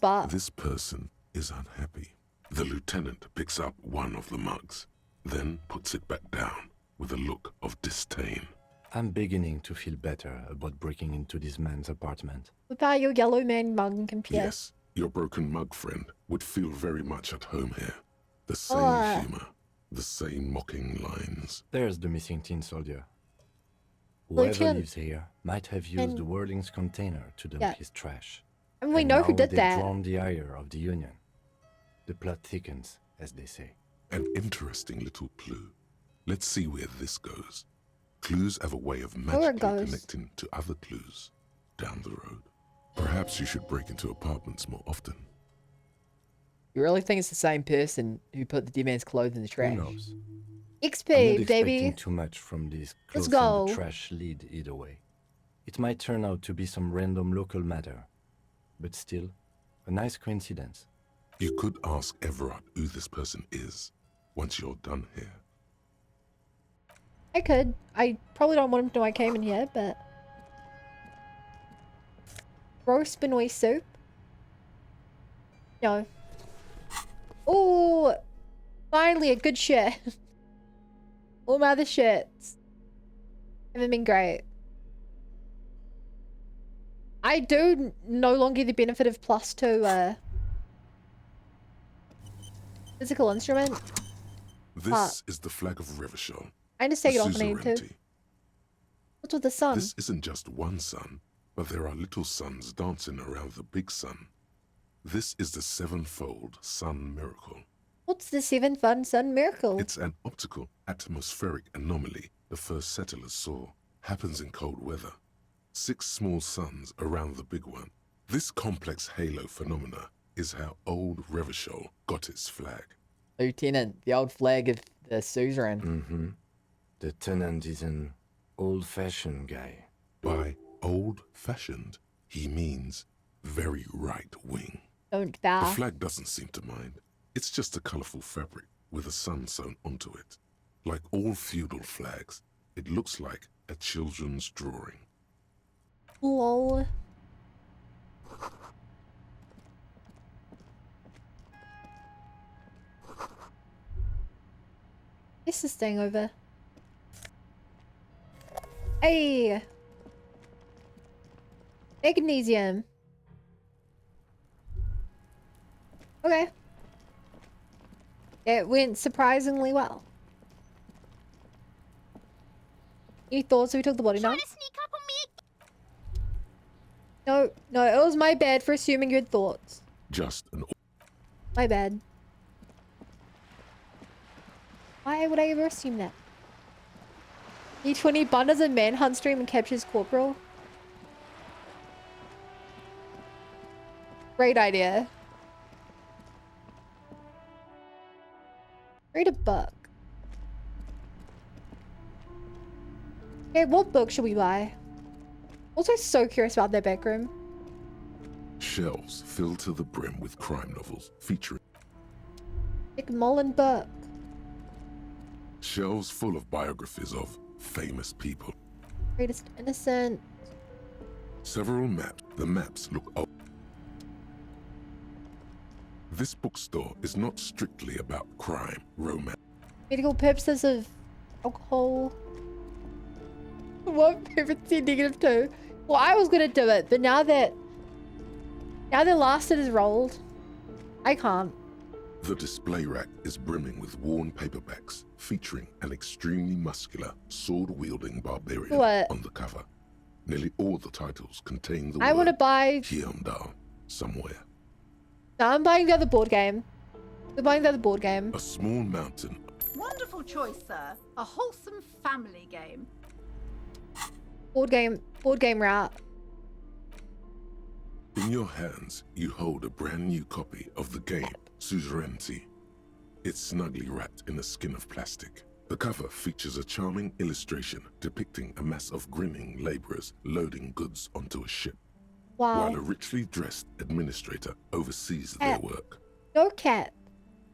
Bart. This person is unhappy. The lieutenant picks up one of the mugs, then puts it back down with a look of disdain. I'm beginning to feel better about breaking into this man's apartment. What about your yellow man mug and compare? Yes, your broken mug friend would feel very much at home here. The same humor, the same mocking lines. There's the missing tin soldier. Whoever Lieutenant- lives here might have used the Whirling's container to dump his trash. I mean, we know who did they've that. drawn the ire of the Union. The plot thickens, as they say. An interesting little clue. Let's see where this goes. Clues have a way of magically connecting to other clues down the road. Perhaps you should break into apartments more often. You really think it's the same person who put the dead man's clothes in the trash? Who knows? XP, I'm not expecting baby. too much from this Let's clothes go. in the trash lead either way. It might turn out to be some random local matter, but still, a nice coincidence. You could ask Everard who this person is once you're done here. I could. I probably don't want him to know I came in here, but... Roast Benoit soup? No. Oh, finally a good shirt. All my other shirts haven't been great. I do no longer get the benefit of +2 physical instrument. This is the flag of Revachol. I just take it off when I need to. suzerainty. What's with the sun? This isn't just one sun, but there are little suns dancing around the big sun. This is the sevenfold sun miracle. What's the seventh fun sun miracle? It's an optical atmospheric anomaly the first settlers saw. Happens in cold weather. 6 small suns around the big one. This complex halo phenomena is how old Revachol got its flag. Lieutenant, the old flag of the suzerain. Mm-hmm. The tenant is an old-fashioned guy. By old-fashioned, he means very right-wing. Don't The bow. flag doesn't seem to mind. It's just a colourful fabric with a sun sewn onto it. Like all feudal flags, it looks like a children's drawing. Lol. What's this thing over? Hey! Magnesium. It went surprisingly well. Any thoughts if we took the body down? No, no, it was my bad for assuming you had thoughts. Just an... My bad. Why would I ever assume that? E20 Bond does a manhunt stream and captures Corporal. Great idea. Read a book. Okay, what book should we buy? Also so curious about their back room. Shelves filled to the brim with crime novels featuring... Dick Mullen book. Shelves full of biographies of famous people. Greatest Innocent. Several maps. The maps look up. This bookstore is not strictly about crime, romance. Medical purposes of alcohol. 1% -2. Well, I was gonna do it, but now that the last it is rolled, I can't. The display rack is brimming with worn paperbacks featuring an extremely muscular, sword-wielding barbarian on the cover. Nearly all the titles contain the I want to buy Hyundai somewhere. No, I'm buying the other board game. We're buying the other board game. A small mountain. Wonderful choice, sir. A wholesome family game. Board game route. In your hands, you hold a brand new copy of the game, Suzerainty. It's snugly wrapped in a skin of plastic. The cover features a charming illustration depicting a mass of grinning laborers loading goods onto a ship. Wow. While a richly dressed administrator oversees their work. No cat.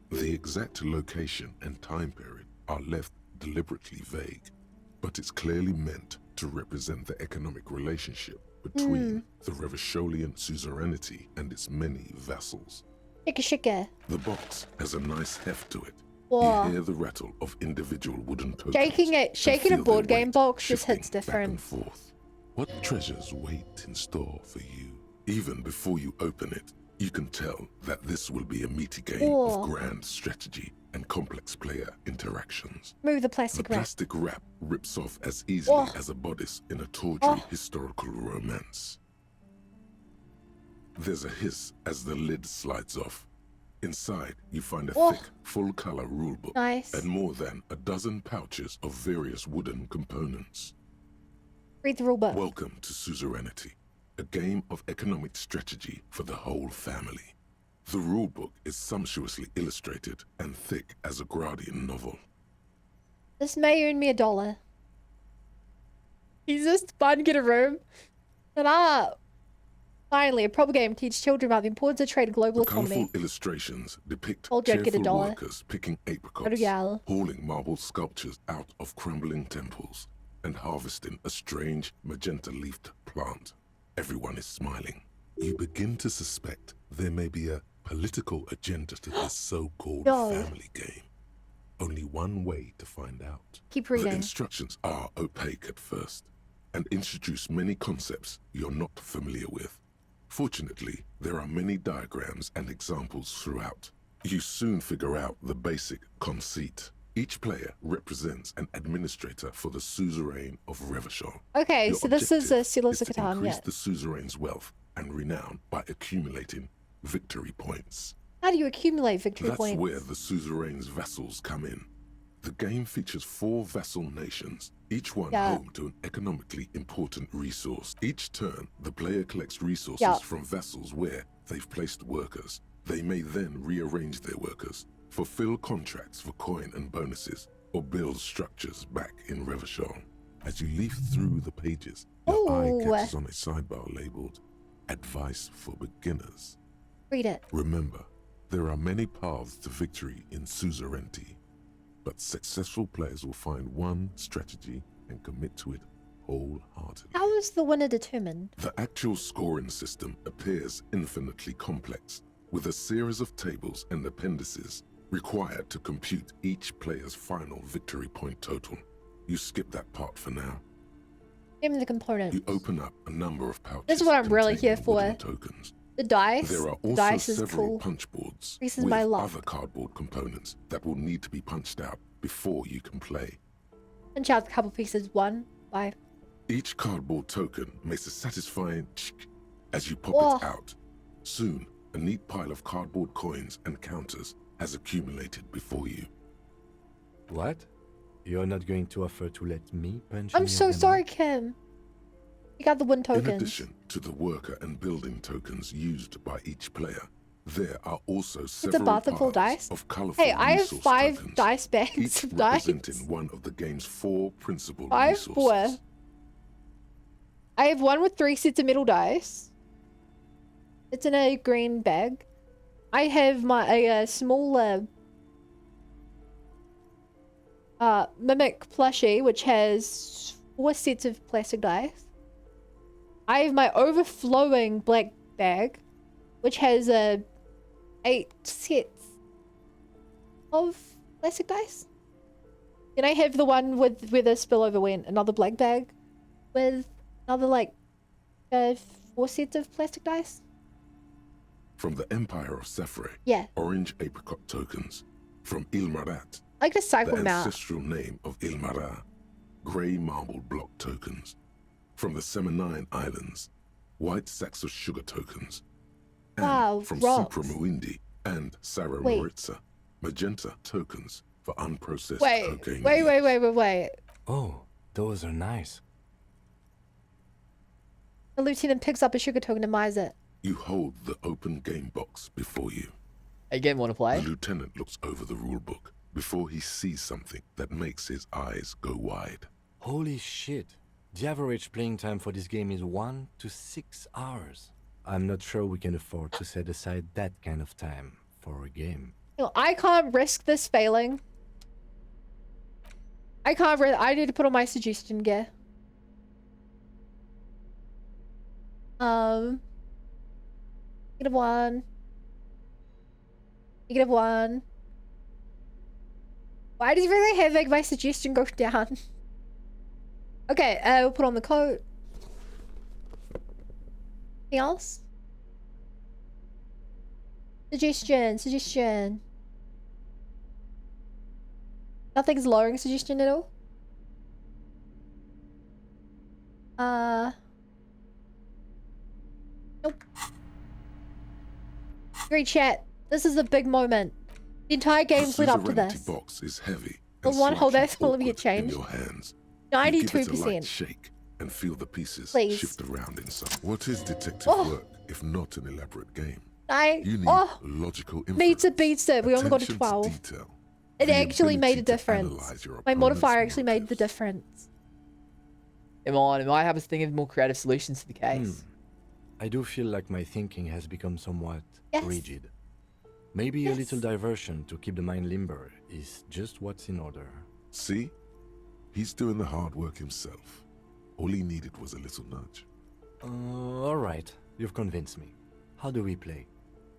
The exact location and time period are left deliberately vague, but it's clearly meant to represent the economic relationship between the Revacholian suzerainty and its many vassals. Shika. The box has a nice heft to it. Whoa. You hear the rattle of individual wooden tokens. Shaking a board game box just hits back different. and forth. What treasures wait in store for you? Even before you open it, you can tell that this will be a meaty game of grand strategy and complex player interactions. Move the plastic wrap. The plastic wrap rips off as easily as a bodice in a tawdry historical romance. There's a hiss as the lid slides off. Inside, you find a thick, full-color rulebook and more than a dozen pouches of various wooden components. Read the rulebook. Welcome to Suzerainty, a game of economic strategy for the whole family. The rulebook is sumptuously illustrated and thick as a Gradian novel. This may earn me $1. He's just fun to get a room. Ta-da! Finally, a proper game to teach children about the importance of trade and global economy. Colorful illustrations depict Get cheerful $1. workers picking apricots, hauling marble sculptures out of crumbling temples, and harvesting a strange magenta-leafed plant. Everyone is smiling. You begin to suspect there may be a political agenda to this so-called family game. Only one way to find out. Keep reading. The instructions are opaque at first and introduce many concepts you're not familiar with. Fortunately, there are many diagrams and examples throughout. You soon figure out the basic conceit. Each player represents an administrator for the suzerain of Revachol. Okay, Your so this is a objective Silas is to Catan, increase yeah. the suzerain's wealth and renown by accumulating victory points. How do you accumulate victory That's points? where the suzerain's vassals come in. The game features 4 vassal nations, each one home to an economically important resource. Each turn, the player collects resources from vassals where they've placed workers. They may then rearrange their workers, fulfill contracts for coin and bonuses, or build structures back in Revachol. As you leaf through the pages, your eye catches on a sidebar labeled Advice for Beginners. Read it. Remember, there are many paths to victory in Suzerainty, but successful players will find one strategy and commit to it wholeheartedly. How is the winner determined? The actual scoring system appears infinitely complex, with a series of tables and appendices required to compute each player's final victory point total. You skip that part for now. Give me the components. You open up a number of pouches. This is what I'm really here containing wooden for. Tokens. The dice. There are The also dice is several cool. punch boards Increases with my luck. other cardboard components that will need to be punched out before you can play. Punch out a couple pieces. 1, 5. Each cardboard token makes a satisfying chick as you pop it out. Soon, a neat pile of cardboard coins and counters has accumulated before you. What? You're not going to offer to let me punch I'm any so of them sorry, out? Kim. You got the win tokens. In addition to the worker and building tokens used by each player, there are also several bathful piles dice. of colorful Hey, I have resource 5 tokens, dice bags each of dice. representing one of the game's 4 principal 5, resources. 4. I have one with 3 sets of metal dice. It's in a green bag. I have my small mimic plushie, which has 4 sets of plastic dice. I have my overflowing black bag, which has 8 sets of plastic dice. Then I have the one where the spillover went, another black bag with another 4 sets of plastic dice. From the Empire of Safre, Yeah. orange apricot tokens. From Ilmarat, I like to cycle the them out. ancestral name of Ilmara, grey marble block tokens. From the Seminine Islands, white sacks of sugar tokens. And Wow, from rocks. Supra Muindi and Sarah Wait. Maritza, magenta tokens for unprocessed Wait, cocaine. wait. Oh, those are nice. The lieutenant picks up a sugar token and buys it. You hold the open game box before you. Again, want to play? The lieutenant looks over the rulebook before he sees something that makes his eyes go wide. Holy shit. The average playing time for this game is 1 to 6 hours. I'm not sure we can afford to set aside that kind of time for a game. You know, I can't risk this failing. I need to put on my suggestion gear. -1. -1. Why does it really have like my suggestion go down? Okay, we'll put on the coat. Anything else? Suggestion. Nothing's lowering suggestion at all? Nope. Great chat. This is a big moment. The entire game's led up to Suzerainty this. box is heavy. The and one hole slightly that's will be a awkward in change. your hands. You give it a light 92%. shake and feel the pieces Please. shift around inside. What is detective work if not an elaborate game? You need logical inference, Beats it. We only got a attention to 12. detail, It the actually made a ability to difference. analyze your My opponent's modifier actually made the difference. Am I have to think of more creative solutions to the case? I do feel like my thinking has become somewhat Yes. rigid. Maybe a little diversion to keep the mind limber is just what's in order. See? He's doing the hard work himself. All he needed was a little nudge. Alright, you've convinced me. How do we play?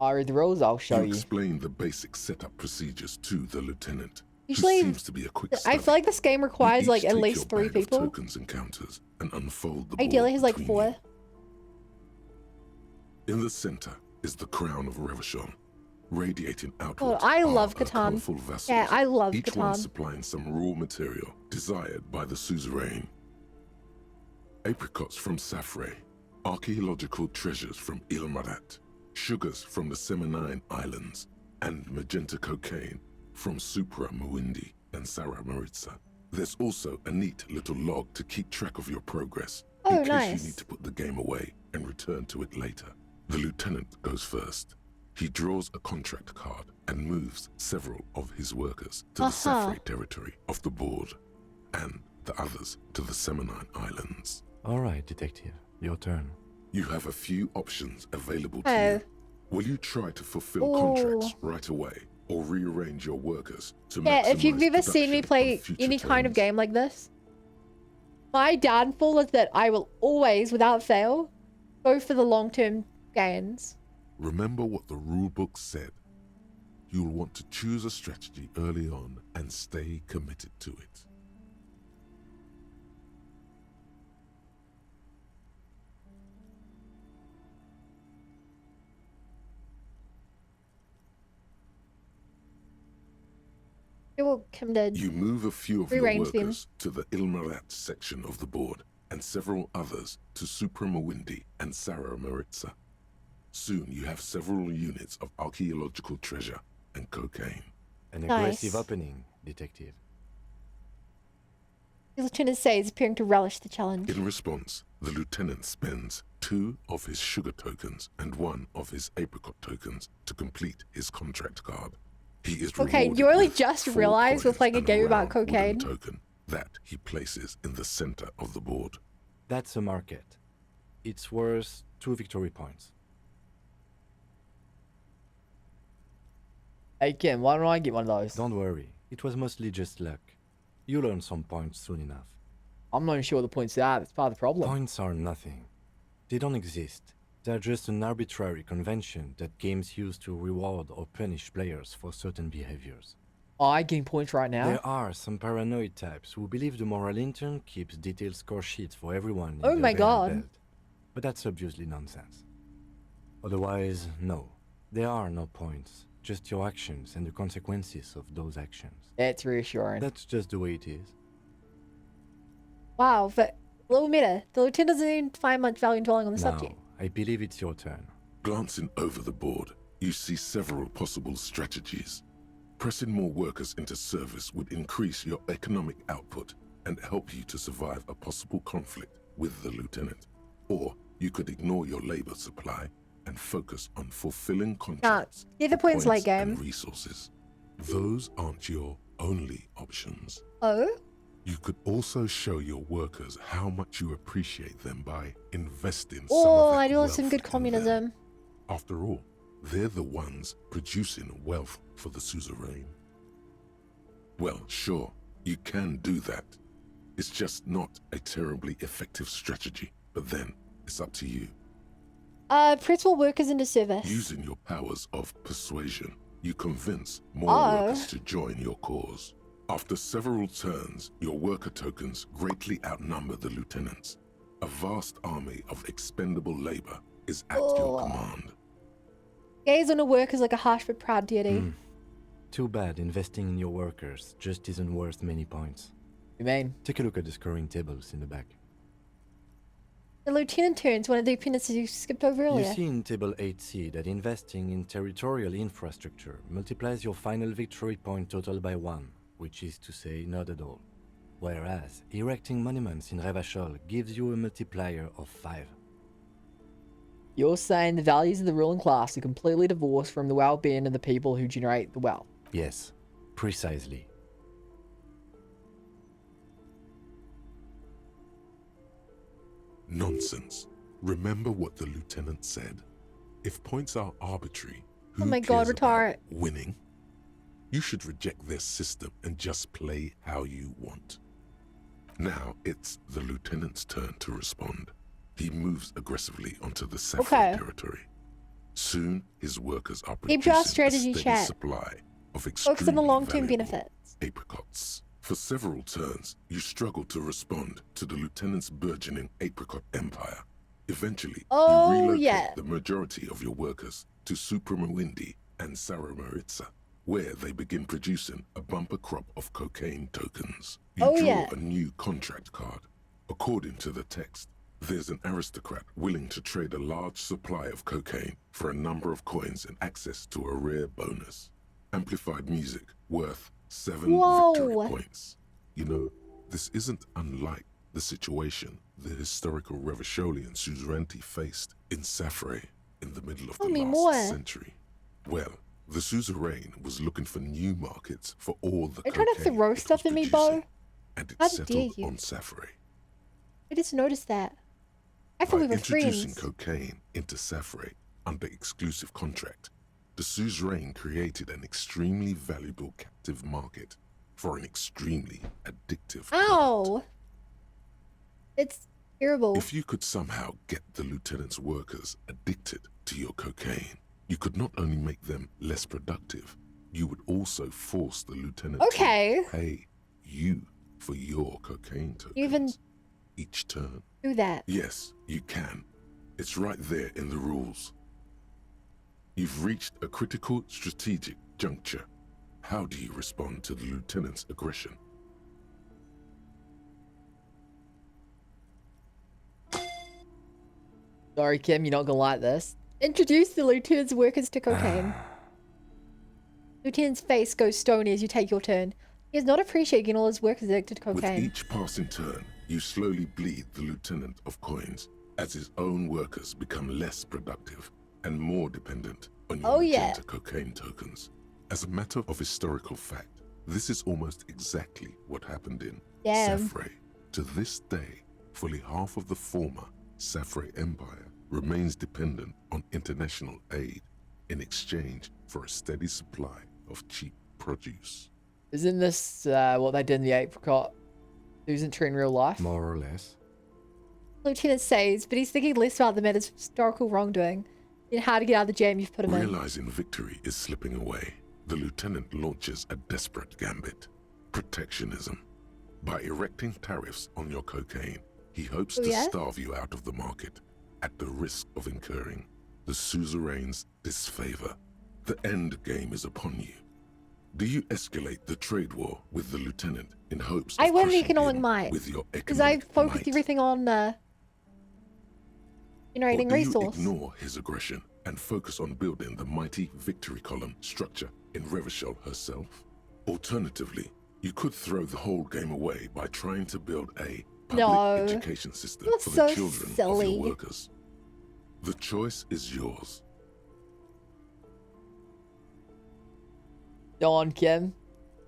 I read the rules, I'll show you. Explain the basic setup procedures to the lieutenant. Usually, who seems to be a quick I feel like this game requires like at least 3 Of people. tokens and counters and unfold the Ideally, board he's like between 4. you. In the center is the crown of Revachon, radiating Oh, outward. I love are Catan. colorful vessels, Yeah, I love each one Catan. supplying some raw material desired by the suzerain. Apricots from Safre, archaeological treasures from Ilmarat, sugars from the Seminine Islands, and magenta cocaine from Supra Muindi and Sarah Maritza. There's also a neat little log to keep track of your progress in case nice. you need to put the game away and return to it later. The lieutenant goes first. He draws a contract card and moves several of his workers to the Safre territory off the board, and the others to the Seminine Islands. Alright, detective. Your turn. You have a few options available to you. Will you try to fulfill contracts right away, or rearrange your workers to Yeah, if you've maximize ever seen me production play on future any kind of turns? game like this, my downfall is that I will always, without fail, go for the long-term gains. Remember what the rulebook said. You'll want to choose a strategy early on and stay committed to it. It will come to You move a few of your rearrange them. workers to the Ilmarat section of the board, and several others to Supramawindi and Sarah Maritza. Soon you have several units of archaeological treasure and cocaine. An aggressive opening, Detective. The lieutenant says, appearing to relish the challenge. In response, the lieutenant spends 2 of his sugar tokens and 1 of his apricot tokens to complete his contract card. He is okay, you only just realized we're playing a game about cocaine. Token that he places in the center of the board. That's a market. It's worth 2 victory points. Hey Kim, why don't I get one of those? Don't worry, it was mostly just luck. You'll earn some points soon enough. I'm not even sure what the points are. That's part of the problem. Points are nothing. They don't exist. They're just an arbitrary convention that games use to reward or punish players for certain behaviors. Oh, I'm getting points right now? There are some paranoid types who believe the moral intern keeps detailed score sheets for everyone. Oh my god. Belt. But that's obviously nonsense. Otherwise, no. There are no points. Just your actions and the consequences of those actions. That's reassuring. That's just the way it is. Wow, but little meta. The lieutenant doesn't even find much value in dwelling on the Now, subject. I believe it's your turn. Glancing over the board, you see several possible strategies. Pressing more workers into service would increase your economic output and help you to survive a possible conflict with the lieutenant. Or you could ignore your labor supply and focus on fulfilling contracts. Yeah, the points late game. And resources. Those aren't your only options. Oh? You could also show your workers how much you appreciate them by investing Oh, I do love some good communism. After all, they're the ones producing wealth for the suzerain. Well, sure, you can do that. It's just not a terribly effective strategy, but then it's up to you. Principal workers into service. Using your powers of persuasion, you convince more workers to join your cause. After several turns, your worker tokens greatly outnumber the lieutenants. A vast army of expendable labor is at your command. Gaze on a work is like a harsh but proud deity. Too bad investing in your workers just isn't worth many points. You mean? Take a look at the scoring tables in the back. The lieutenant turns one of the appendices you skipped over earlier. You see in table 8C that investing in territorial infrastructure multiplies your final victory point total by 1, which is to say not at all. Whereas erecting monuments in Revachol gives you a multiplier of 5. You're saying the values of the ruling class are completely divorced from the well-being of the people who generate the wealth. Yes, precisely. Nonsense. Remember what the lieutenant said. If points are arbitrary, who oh my god, retard. Winning? You should reject their system and just play how you want. Now it's the lieutenant's turn to respond. He moves aggressively onto the Saffron territory. Soon, his workers are producing a steady supply of focus on the long-term benefits. Apricots. For several turns, you struggle to respond to the lieutenant's burgeoning apricot empire. Eventually, you relocate the majority of your workers to Supramawindi and Sarah Maritza, where they begin producing a bumper crop of cocaine tokens. You draw a new contract card. According to the text, there's an aristocrat willing to trade a large supply of cocaine for a number of coins and access to a rare bonus. Amplified music worth 7 victory points. You know, this isn't unlike the situation the historical Revacholian suzerainty faced in Saffray in the middle of the last century. Well, the suzerain was looking for new markets for all the cocaine trying to throw stuff at me, Bo. And it settled on Saffray. I just noticed that. I thought we were introducing friends. cocaine into Saffray under exclusive contract, the suzerain created an extremely valuable captive market for an extremely addictive product. It's terrible. If you could somehow get the lieutenant's workers addicted to your cocaine, you could not only make them less productive, you would also force the lieutenant to pay you for your cocaine tokens each turn. Do that. Yes, you can. It's right there in the rules. You've reached a critical strategic juncture. How do you respond to the lieutenant's aggression? Sorry, Kim, you're not gonna like this. Introduce the lieutenant's workers to cocaine. Lieutenant's face goes stony as you take your turn. He does not appreciate getting all his workers addicted to cocaine. With each passing turn, you slowly bleed the lieutenant of coins as his own workers become less productive and more dependent on your magenta cocaine tokens. As a matter of historical fact, this is almost exactly what happened in Safre. To this day, fully half of the former Safre Empire remains dependent on international aid in exchange for a steady supply of cheap produce. Isn't this what they did in the Apricot Susan tree in real life? More or less. Lieutenant says, but he's thinking less about the matter's historical wrongdoing and how to get out of the jam you've put him in. Realizing victory is slipping away, the lieutenant launches a desperate gambit. Protectionism. By erecting tariffs on your cocaine, he hopes to starve you out of the market at the risk of incurring the suzerain's disfavor. The end game is upon you. Do you escalate the trade war with the lieutenant in hopes of win the crushing economic him might with your because I economic focused might? everything on generating Or do resource. you ignore his aggression and focus on building the mighty victory column structure in Revachol herself? Alternatively, you could throw the whole game away by trying to build a public education system for the children of your workers. The choice is yours. Go on, Kim.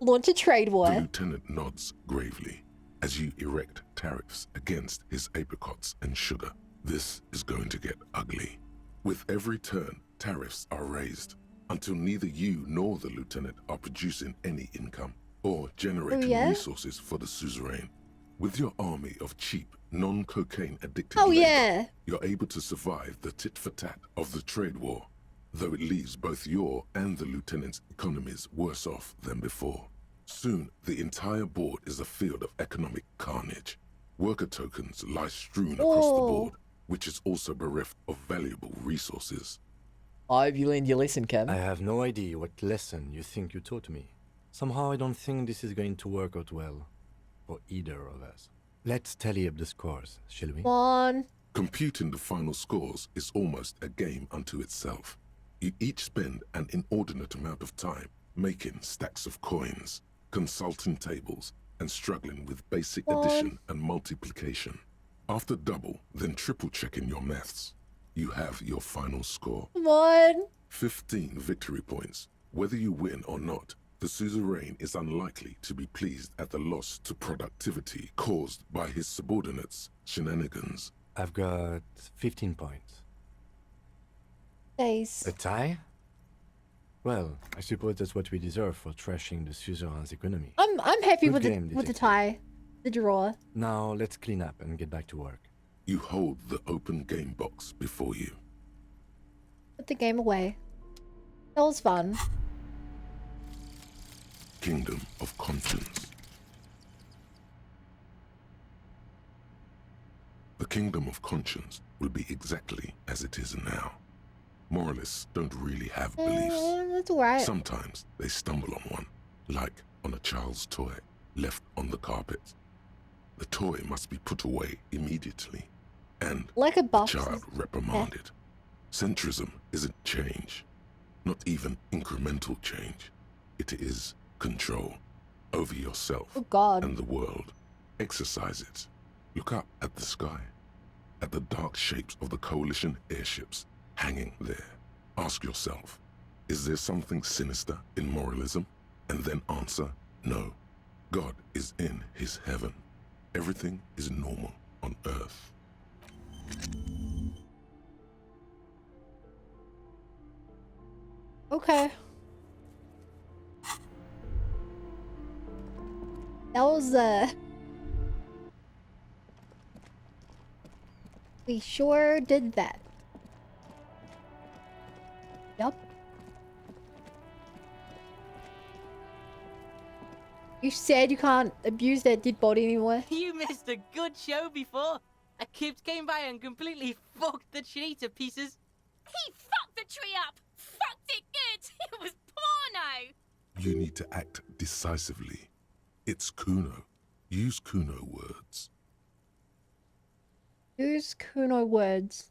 Launch a trade war. The lieutenant nods gravely as you erect tariffs against his apricots and sugar. This is going to get ugly. With every turn, tariffs are raised until neither you nor the lieutenant are producing any income or generating resources for the suzerain. With your army of cheap, non-cocaine addicted labor, you're able to survive the tit-for-tat of the trade war, though it leaves both your and the lieutenant's economies worse off than before. Soon, the entire board is a field of economic carnage. Worker tokens lie strewn across the board, which is also bereft of valuable resources. I hope you learned your lesson, Kim. I have no idea what lesson you think you taught me. Somehow I don't think this is going to work out well for either of us. Let's tally up the scores, shall we? Come on. Computing the final scores is almost a game unto itself. You each spend an inordinate amount of time making stacks of coins, consulting tables, and struggling with basic addition and multiplication. After double, then triple checking your maths, you have your final score. Come on. 15 victory points. Whether you win or not, the suzerain is unlikely to be pleased at the loss to productivity caused by his subordinates' shenanigans. I've got 15 points. Days. A tie? Well, I suppose that's what we deserve for trashing the suzerain's economy. I'm happy with game, the tie, the draw. Now let's clean up and get back to work. You hold the open game box before you. Put the game away. That was fun. Kingdom of Conscience. The Kingdom of Conscience will be exactly as it is now. Moralists don't really have beliefs. That's right. Sometimes they stumble on one, like on a child's toy left on the carpet. The toy must be put away immediately, and like a box. the child reprimanded. Centrism isn't change, not even incremental change. It is control over yourself and the world. Exercise it. Look up at the sky, at the dark shapes of the coalition airships hanging there. Ask yourself, is there something sinister in moralism? And then answer, no. God is in his heaven. Everything is normal on earth. Okay. That was we sure did that. Yup. You said you can't abuse that dead body anymore. You missed a good show before. A kid came by and completely fucked the tree to pieces. He fucked the tree up! Fucked it good! It was porno! You need to act decisively. It's Kuno. Use Kuno words. Use Kuno words.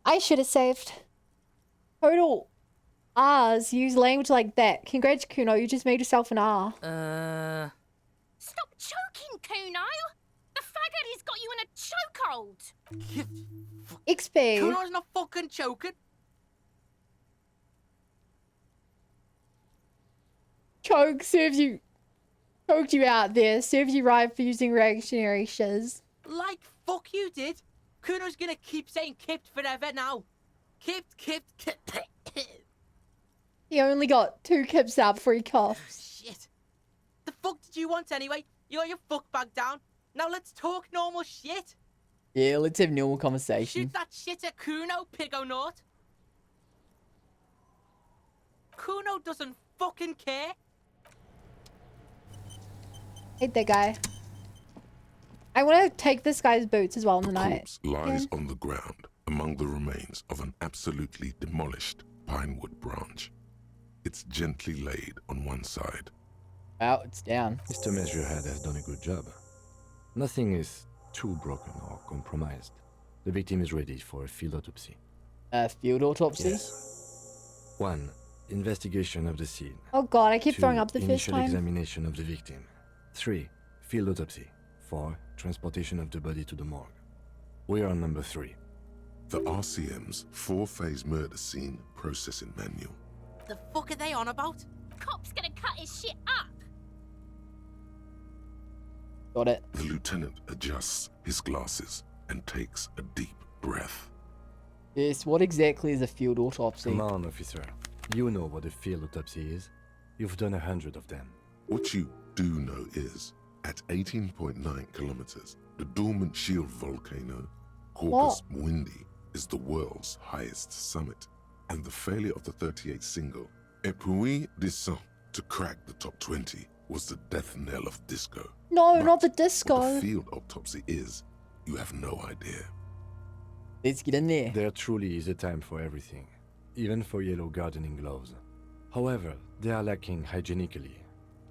I should have saved. Total R's use language like that. Congrats, Kuno. You just made yourself an R. Stop choking, Kuno! The faggot has got you in a chokehold! XP. Kuno's not fucking choking. Choked you out there. Serves you right for using reactionary shiz. Like fuck you did. Kuno's gonna keep saying kipped forever now. Kipped. He only got 2 kips out before he coughs. Shit. The fuck did you want anyway? You got your fuck bag down. Now let's talk normal shit. Yeah, let's have normal conversation. Shoot that shit at Kuno, pigonaut. Kuno doesn't fucking care. Hate that guy. I want to take this guy's boots as well in the night. Corpse lies on the ground among the remains of an absolutely demolished pinewood branch. It's gently laid on one side. Wow, it's down. Mr. Measurehead has done a good job. Nothing is too broken or compromised. The victim is ready for a field autopsy. Field autopsy? Yes. 1. Investigation of the scene. Oh god, I keep 2. throwing up the first Initial time. examination of the victim. 3. Field autopsy. 4. Transportation of the body to the morgue. We are on number 3. The RCM's 4-phase murder scene processing manual. The fuck are they on about? Cop's gonna cut his shit up! Got it. The lieutenant adjusts his glasses and takes a deep breath. Yes, what exactly is a field autopsy? Come on, officer. You know what a field autopsy is. You've done 100 of them. What you do know is, at 18.9 kilometers, the dormant shield volcano, Corpus Mundi, is the world's highest summit. And the failure of the 38 single, Et puis descend, to crack the top 20 was the death knell of disco. No, not the disco. What the field autopsy is, you have no idea. Let's get in there. There truly is a time for everything, even for yellow gardening gloves. However, they are lacking hygienically.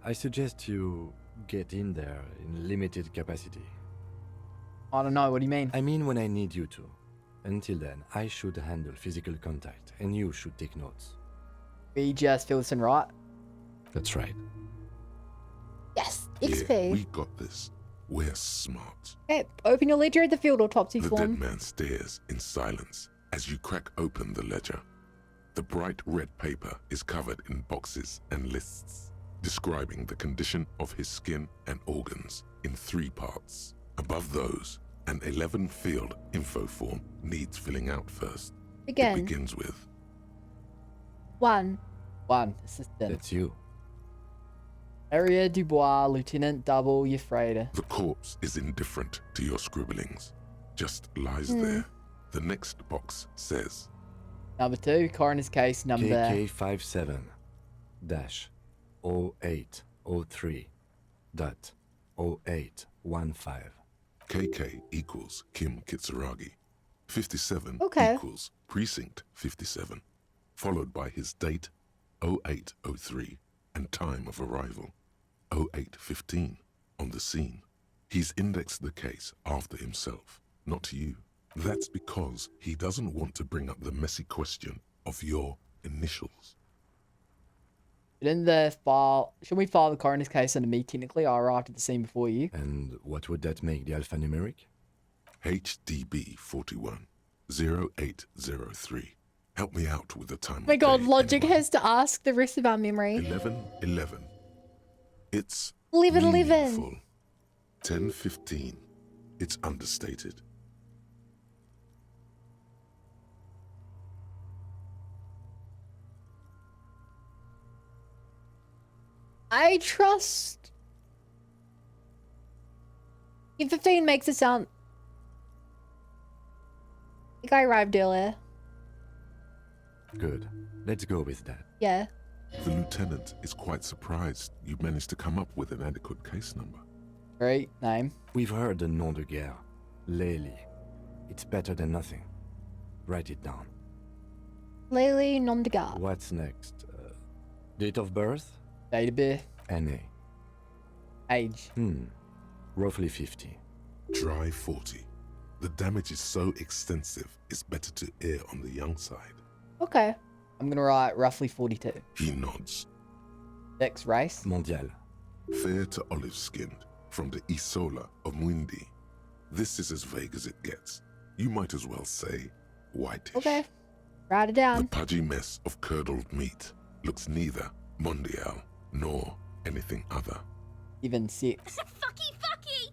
I suggest you get in there in limited capacity. I don't know, what do you mean? I mean when I need you to. Until then, I should handle physical contact, and you should take notes. We just fill this in right? That's right. Yes, XP. XP. We got this. We're smart. Okay, open your ledger at the field autopsy The form. dead man stares in silence as you crack open the ledger. The bright red paper is covered in boxes and lists, describing the condition of his skin and organs in 3 parts. Above those, an 11-field info form needs filling out first. Again. It begins with 1. Assistant. That's you. Area Dubois, Lieutenant Double Yafreda. The corpse is indifferent to your scribblings, just lies there. The next box says Number 2, coroner's case number KK57-0803.0815. KK equals Kim Kitsuragi. 57 Okay. equals Precinct 57, followed by his date 0803 and time of arrival 0815 on the scene. He's indexed the case after himself, not you. That's because he doesn't want to bring up the messy question of your initials. In the file, should we file the coroner's case under me technically? I arrived at the scene before you. And what would that make the alphanumeric? HDB 41 0803. Help me out with the time. Oh my god, Logic has to ask the rest of our memory. 1111. It's 1111. 1015. It's understated. I trust. E15 makes it sound. The guy arrived earlier. Good. Let's go with that. Yeah. The lieutenant is quite surprised you managed to come up with an adequate case number. Great name. We've heard the nom de guerre, Lely. It's better than nothing. Write it down. Lily nom de garde. What's next? Date of birth? Date of birth. NA. Age. Roughly 50. Try 40. The damage is so extensive, it's better to err on the young side. Okay. I'm gonna write roughly 42. He nods. Sex, race? Mondial. Fair to olive-skinned, from the Isola of Mwindi. This is as vague as it gets. You might as well say whitish. Okay. Write it down. The pudgy mess of curdled meat looks neither mondial nor anything other. Even sex. Fucky, fucky!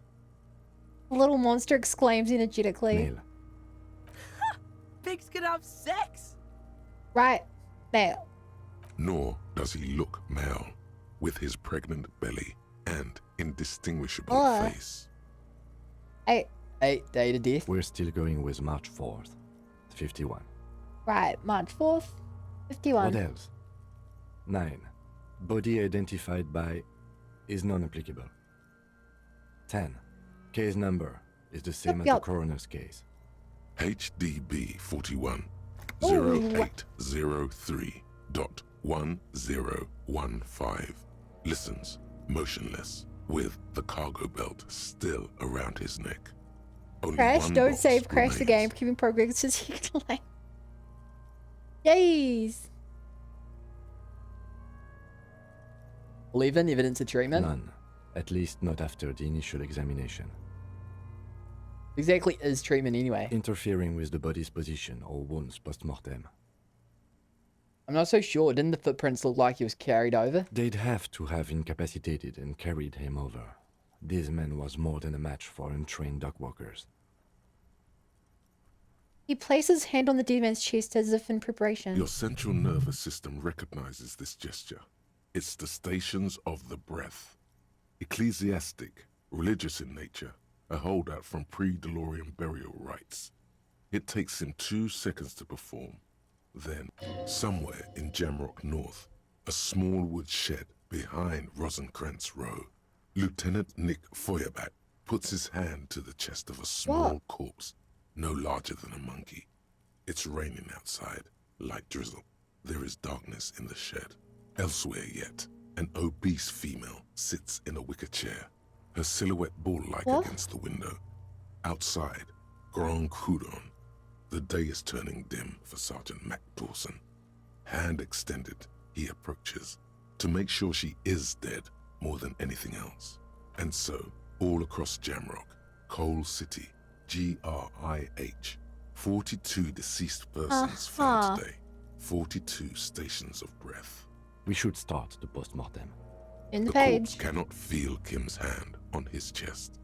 The little monster exclaims energetically. Male. Pigs can have sex? Right. Male. Nor does he look male, with his pregnant belly and indistinguishable face. 8. Date of death. We're still going with March 4th. 51. Right. March 4th. 51. What else? 9. Body identified by is non-applicable. 10. Case number is the same as the coroner's case. HDB 41 Ooh. 0803.1015. Listens, motionless, with the cargo belt still around his neck. Only Crash, one don't box save, crash the game, remains. keeping progress since you can like. Yays! Leaving evidence of treatment? None. At least not after the initial examination. Exactly is treatment anyway? Interfering with the body's position or wounds post-mortem. I'm not so sure. Didn't the footprints look like he was carried over? They'd have to have incapacitated and carried him over. This man was more than a match for untrained dog walkers. He places his hand on the dead man's chest as if in preparation. Your central nervous system recognizes this gesture. It's the stations of the breath. Ecclesiastic, religious in nature, a holdout from pre-DeLorean burial rites. It takes him 2 seconds to perform. Then, somewhere in Jamrock North, a small wood shed behind Rosencrantz Row, Lieutenant Nick Feuerbat puts his hand to the chest of a small corpse, no larger than a monkey. It's raining outside, light drizzle. There is darkness in the shed. Elsewhere yet, an obese female sits in a wicker chair, her silhouette bull-like against the window. Outside, Grand Coudon. The day is turning dim for Sergeant Mac Dawson. Hand extended, he approaches, to make sure she is dead more than anything else. And so, all across Jamrock, Coal City, GRIH, 42 deceased persons found today, 42 stations of breath. We should start the post-mortem. In the corpse page. cannot feel Kim's hand on his chest.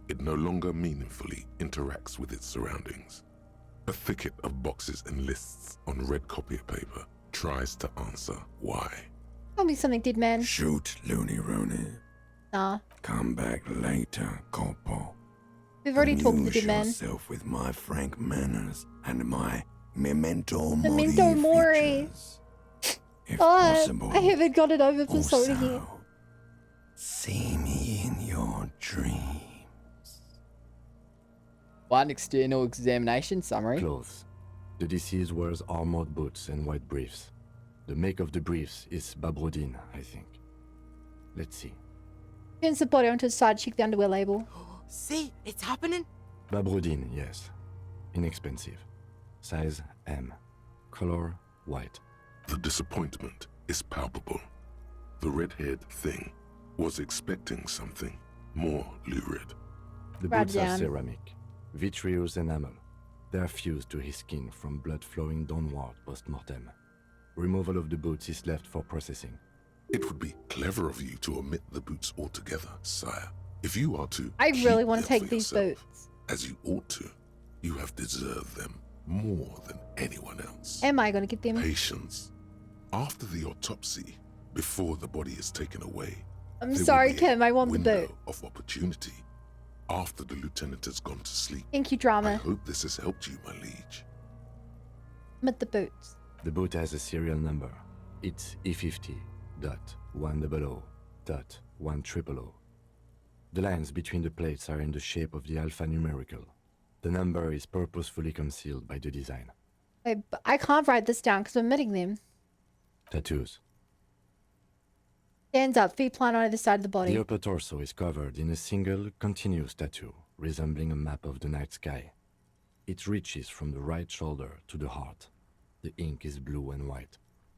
It no longer meaningfully interacts with its surroundings. A thicket of boxes and lists on red copier paper tries to answer why. Tell me something, dead man. Shoot, Looney Rooney. Nah. Come back later, Corporal. We've already talked to the Amuse dead man. yourself with my frank manners and my memento mori. Memento mori. If Oh, possible, I haven't got it over for so also, yet. see me in your dream. One external examination summary. Clothes. The deceased wears armored boots and white briefs. The make of the briefs is Babrodin, I think. Let's see. Turns the body onto the side, check the underwear label. See, it's happening. Babrodin, yes. Inexpensive. Size M. Color white. The disappointment is palpable. The red-haired thing was expecting something more lurid. The Write boots are down. ceramic. Vitreous enamel. They are fused to his skin from blood flowing downward post-mortem. Removal of the boots is left for processing. It would be clever of you to omit the boots altogether, sire. If you are to I keep really want to them take for these yourself, boots. as you ought to, you have deserved them more than anyone else. Am I going to get them? Patience. After the autopsy, before the body is taken away, I'm there will sorry, be a Kim. I want the window boot. of opportunity. After the lieutenant has gone to sleep. Thank you, I drama. hope this has helped you, my liege. With the boots. The boot has a serial number. It's E50.100.100. The lines between the plates are in the shape of the alphanumerical. The number is purposefully concealed by the design. Wait, but I can't write this down because I'm omitting them. Tattoos. Stands up, feet plant on either side of the body. The upper torso is covered in a single, continuous tattoo, resembling a map of the night sky. It reaches from the right shoulder to the heart. The ink is blue and white.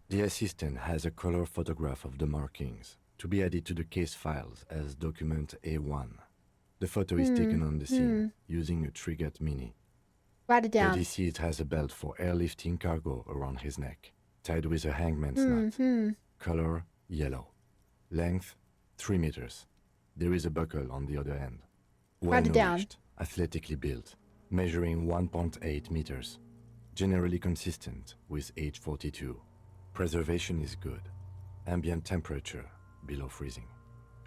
The assistant has a color photograph of the markings, to be added to the case files as document A1. The photo is taken on the scene, using a Trigat Mini. Write it down. The deceased has a belt for airlifting cargo around his neck, tied with a hangman's knot. Color, yellow. Length, 3 meters. There is a buckle on the other end. Write it down. Well-nourished, athletically built, measuring 1.8 meters. Generally consistent with age 42. Preservation is good. Ambient temperature, below freezing.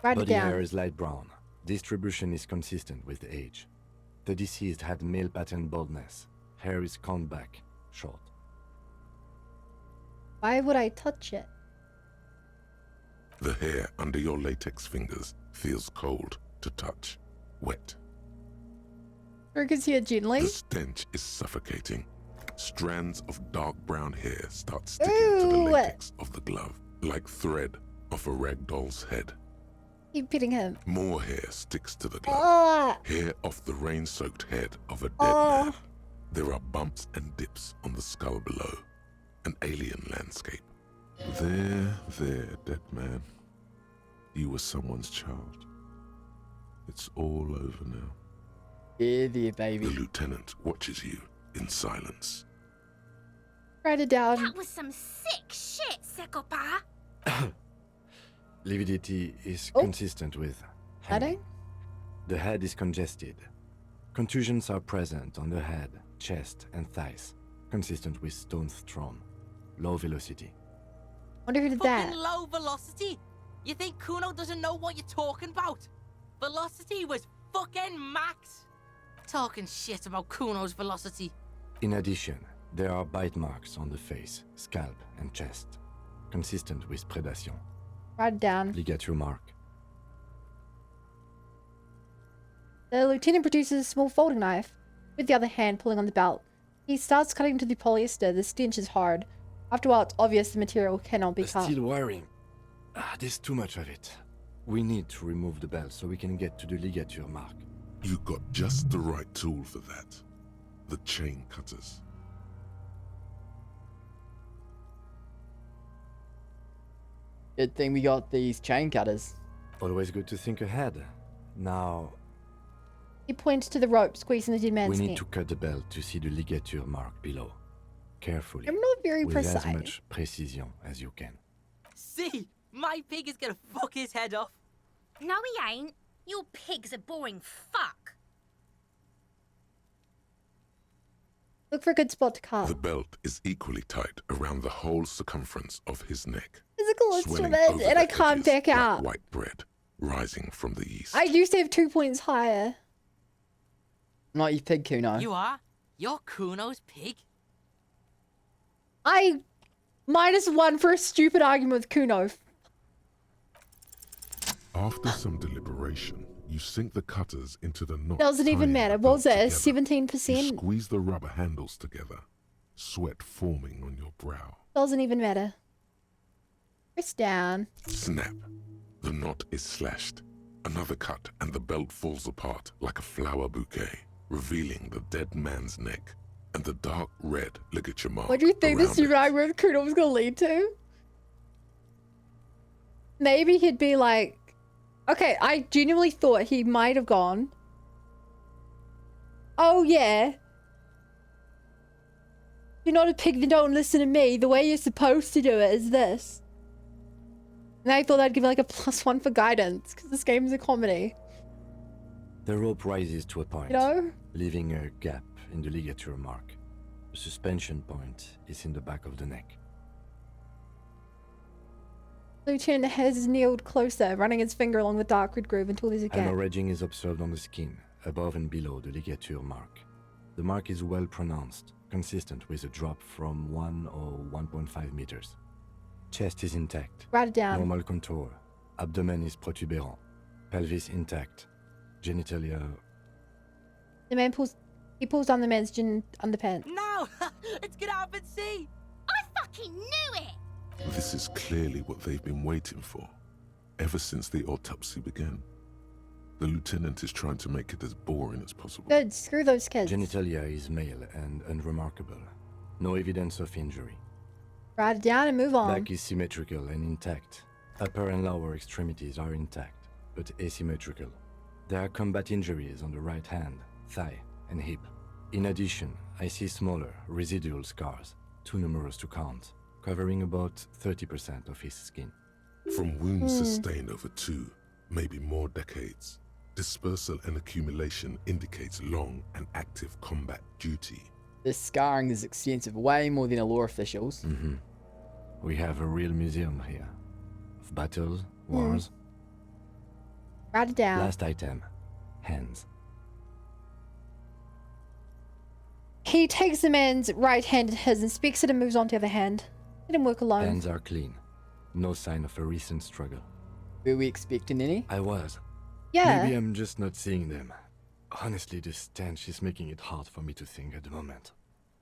Write it Body down. hair is light brown. Distribution is consistent with the age. The deceased had male pattern baldness. Hair is combed back, short. Why would I touch it? The hair under your latex fingers feels cold to touch, wet. Or can see it gently? The stench is suffocating. Strands of dark brown hair start sticking to the latex of the glove, like thread off a rag doll's head. Keep hitting him. More hair sticks to the glove. Hair off the rain-soaked head of a dead man. There are bumps and dips on the skull below. An alien landscape. There, dead man. You were someone's child. It's all over now. Yeah, there, baby. The lieutenant watches you in silence. Write it down. That was some sick shit, Sekopa. Lividity is consistent with Heading? The head is congested. Contusions are present on the head, chest, and thighs, consistent with stones thrown. Low velocity. Wonder who did that. Fucking low velocity? You think Kuno doesn't know what you're talking about? Velocity was fucking max. Talking shit about Kuno's velocity. In addition, there are bite marks on the face, scalp, and chest, consistent with predation. Write it down. Ligature mark. The lieutenant produces a small folding knife, with the other hand pulling on the belt. He starts cutting into the polyester. The stench is hard. After a while, it's obvious the material cannot be cut. Steel wiring. There's too much of it. We need to remove the belt so we can get to the ligature mark. You got just the right tool for that. The chain cutters. Good thing we got these chain cutters. Always good to think ahead. Now, He points to the rope squeezing the dead man's we neck. need to cut the belt to see the ligature mark below. Carefully. I'm not very with precise. as much precision as you can. See, my pig is gonna fuck his head off. No, he ain't. Your pig's a boring fuck. Look for a good spot to cut. The belt is equally tight around the whole circumference of his neck. Physical swelling instrument, over and I the can't edges back like out. white bread rising from the east. I used to have 2 points higher. Not your pig, Kuno. You are? You're Kuno's pig? I -1 for a stupid argument with Kuno. After some deliberation, you sink the cutters into the knot. Doesn't even tying matter. the What was belt it? together. 17%? You squeeze the rubber handles together, sweat forming on your brow. Doesn't even matter. Press down. Snap. The knot is slashed. Another cut, and the belt falls apart like a flower bouquet, revealing the dead man's neck and the dark red ligature mark. What do you think this around it. argument with Kuno was gonna lead to? Maybe he'd be like, okay, I genuinely thought he might have gone, oh yeah, you're not a pig, then don't listen to me. The way you're supposed to do it is this. And I thought I'd give it like a +1 for guidance, because this game is a comedy. The rope rises to a point, You know? leaving a gap in the ligature mark. The suspension point is in the back of the neck. Lieutenant has kneeled closer, running his finger along the dark red groove until there's a gap. Hemorrhaging is observed on the skin, above and below the ligature mark. The mark is well pronounced, consistent with a drop from 1 or 1.5 meters. Chest is intact. Write it down. Normal contour. Abdomen is protuberant. Pelvis intact. Genitalia. The man pulls He pulls down the man's gin underpants. No! Let's get out and see! I fucking knew it! This is clearly what they've been waiting for, ever since the autopsy began. The lieutenant is trying to make it as boring as possible. Good, screw those kids. Genitalia is male and unremarkable. No evidence of injury. Write it down and move on. Back is symmetrical and intact. Upper and lower extremities are intact, but asymmetrical. There are combat injuries on the right hand, thigh, and hip. In addition, I see smaller, residual scars, too numerous to count, covering about 30% of his skin. From wounds sustained over 2, maybe more decades, dispersal and accumulation indicates long and active combat duty. This scarring is extensive, way more than a law official's. We have a real museum here. Of battles, wars. Write it down. Last item. Hands. He takes the man's right hand in his and speaks it and moves on to the other hand. Let him work alone. Hands are clean. No sign of a recent struggle. Were we expecting any? I was. Yeah. Maybe I'm just not seeing them. Honestly, this stench is making it hard for me to think at the moment.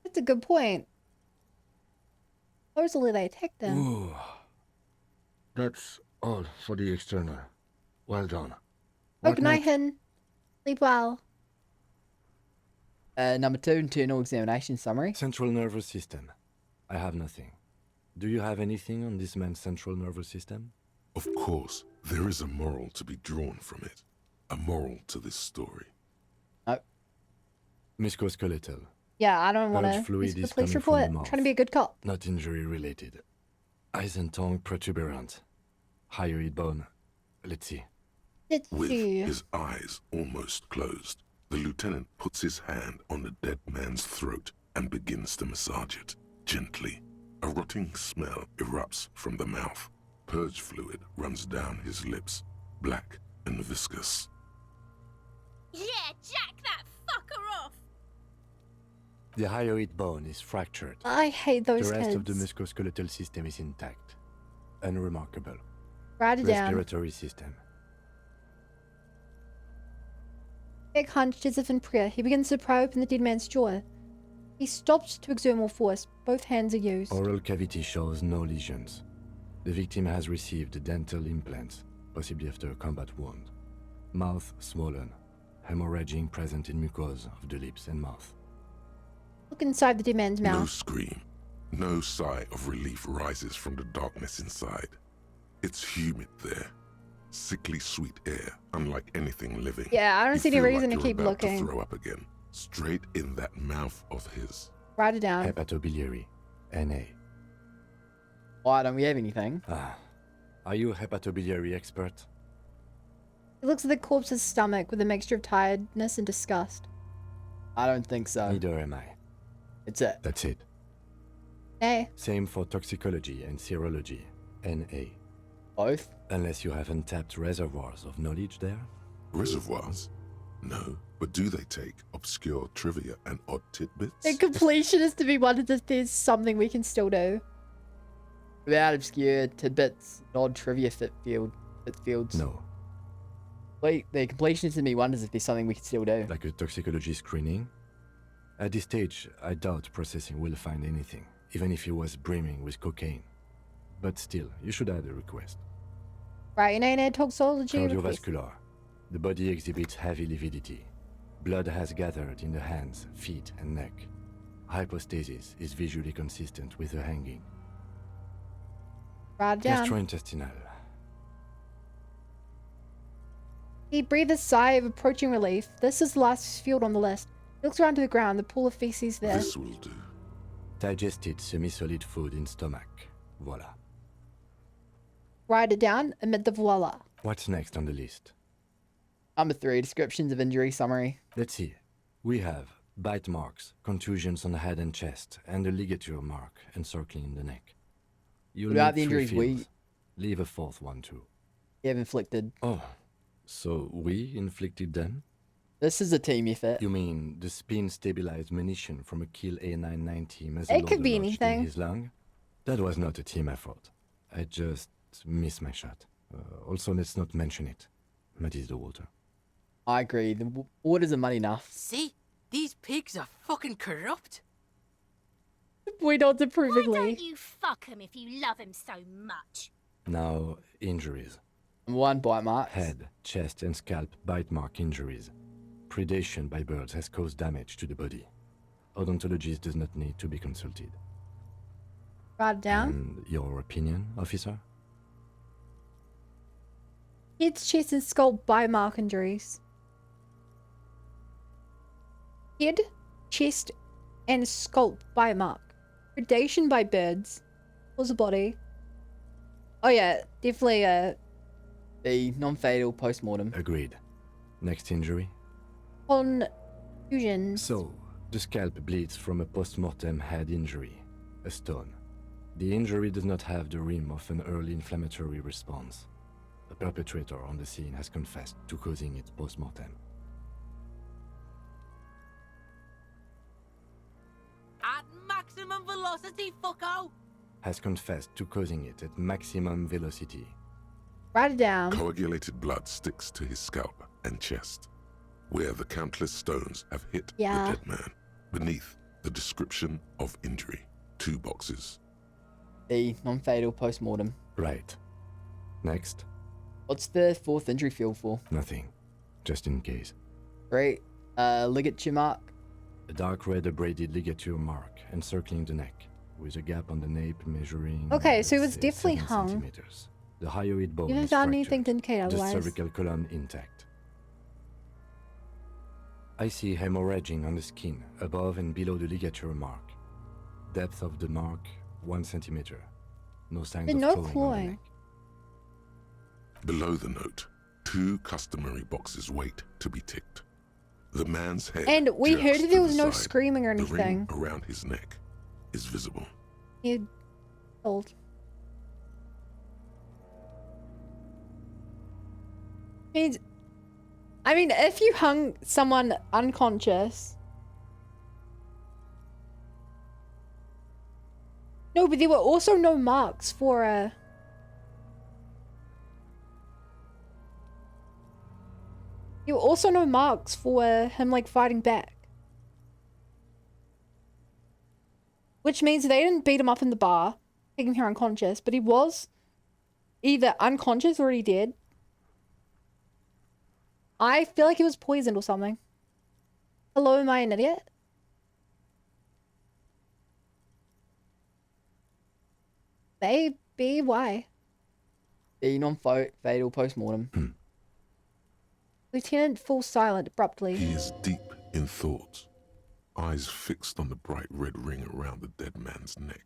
That's a good point. Supposedly they attacked them. Ooh. That's all for the external. Well done. Oh, good night, Hen. Sleep well. Number 2, internal examination summary. Central nervous system. I have nothing. Do you have anything on this man's central nervous system? Of course, there is a moral to be drawn from it. A moral to this story. Musculoskeletal. Yeah, I don't want Purge to. fluid is Police coming from the report. mouth. Trying to be a good cop. Not injury related. Eyes and tongue protuberant. Hyoid bone. Let's see. Let's With see. his eyes almost closed, the lieutenant puts his hand on the dead man's throat and begins to massage it, gently. A rotting smell erupts from the mouth. Purge fluid runs down his lips, black and viscous. Yeah, jack that fucker off! The hyoid bone is fractured. I hate those The rest kids. of the musculoskeletal system is intact. Unremarkable. Write it down. Respiratory system. Big hunched as if in prayer, he begins to pry open the dead man's jaw. He stops to exert more force. Both hands are used. Oral cavity shows no lesions. The victim has received dental implants, possibly after a combat wound. Mouth swollen. Hemorrhaging present in mucosa of the lips and mouth. Look inside the dead man's No mouth. scream. No sigh of relief rises from the darkness inside. It's humid there. Sickly sweet air, unlike anything living. Yeah, I don't You see any feel reason like to you're keep about looking. To throw up again, straight in that mouth of his. Write it down. Hepatobiliary. NA. Why don't we have anything? Are you a hepatobiliary expert? He looks at the corpse's stomach with a mixture of tiredness and disgust. I don't think so. Neither am I. It's it. That's it. Hey. Same for toxicology and serology. NA. Both? Unless you have untapped reservoirs of knowledge there? Reservoirs? No, but do they take obscure trivia and odd tidbits? The completionist to be wondered if there's something we can still do. Without obscure tidbits, odd trivia fit fields. No. Wait, the completionist to me wonders if there's something we can still do. Like a toxicology screening? At this stage, I doubt processing will find anything, even if he was brimming with cocaine. But still, you should add a request. Right, in toxology request. Cardiovascular. The body exhibits heavy lividity. Blood has gathered in the hands, feet, and neck. Hypostasis is visually consistent with the hanging. Write it down. Gastrointestinal. He breathes a sigh of approaching relief. This is the last field on the list. He looks around to the ground, the pool of feces there. This will do. Digested semi-solid food in stomach. Voila. Write it down amid the voila. What's next on the list? Number 3, descriptions of injury summary. Let's see. We have bite marks, contusions on the head and chest, and a ligature mark encircling the neck. You'll What about need the 3 injuries fields. Leave a 4th one too. We have inflicted. Oh, so we inflicted them? This is a team effort. You mean the spin-stabilized munition from a Kill A990 It could be in anything. his lung? That was not a team effort. I just missed my shot. Also, let's not mention it. Muddies the water. I agree. The water's muddy enough. See? These pigs are fucking corrupt. We don't approvingly. Why don't you fuck him if you love him so much? Now, injuries. 1 bite mark. Head, chest, and scalp bite mark injuries. Predation by birds has caused damage to the body. Odontologist does not need to be consulted. Write it down. And your opinion, officer? Head, chest, and skull bite mark injuries. Head, chest, and skull bite mark. Predation by birds. What's the body? Oh yeah, definitely B. Non-fatal post-mortem. Agreed. Next injury? contusion. So, the scalp bleeds from a post-mortem head injury, a stone. The injury does not have the rim of an early inflammatory response. The perpetrator on the scene has confessed to causing it post-mortem. At maximum velocity, fucko! Has confessed to causing it at maximum velocity. Write it down. Coagulated blood sticks to his scalp and chest, where the countless stones have hit the dead man. Beneath the description of injury, 2 boxes. E. Non-fatal post-mortem. Right. Next. What's the 4th injury field for? Nothing. Just in case. Great. Ligature mark. A dark red abraded ligature mark encircling the neck, with a gap on the nape measuring. Okay, so it was say, definitely 7 hung. centimeters. The hyoid bone You haven't is found fractured, anything to indicate the otherwise. cervical column intact. I see hemorrhaging on the skin, above and below the ligature mark. Depth of the mark, 1 centimeter. No signs There's of no clawing on the clawing. neck. Below the note, 2 customary boxes wait to be ticked. The man's head. And we jerks heard to there the was no side. screaming or The ring anything. around his neck is visible. You told. I mean, if you hung someone unconscious. No, but there were also no marks for a. There were also no marks for him like fighting back. Which means they didn't beat him up in the bar, taking her unconscious, but he was either unconscious or he dead. I feel like he was poisoned or something. Hello, am I an idiot? Maybe, why? E. Non-fatal post-mortem. Lieutenant falls silent abruptly. He is deep in thought, eyes fixed on the bright red ring around the dead man's neck.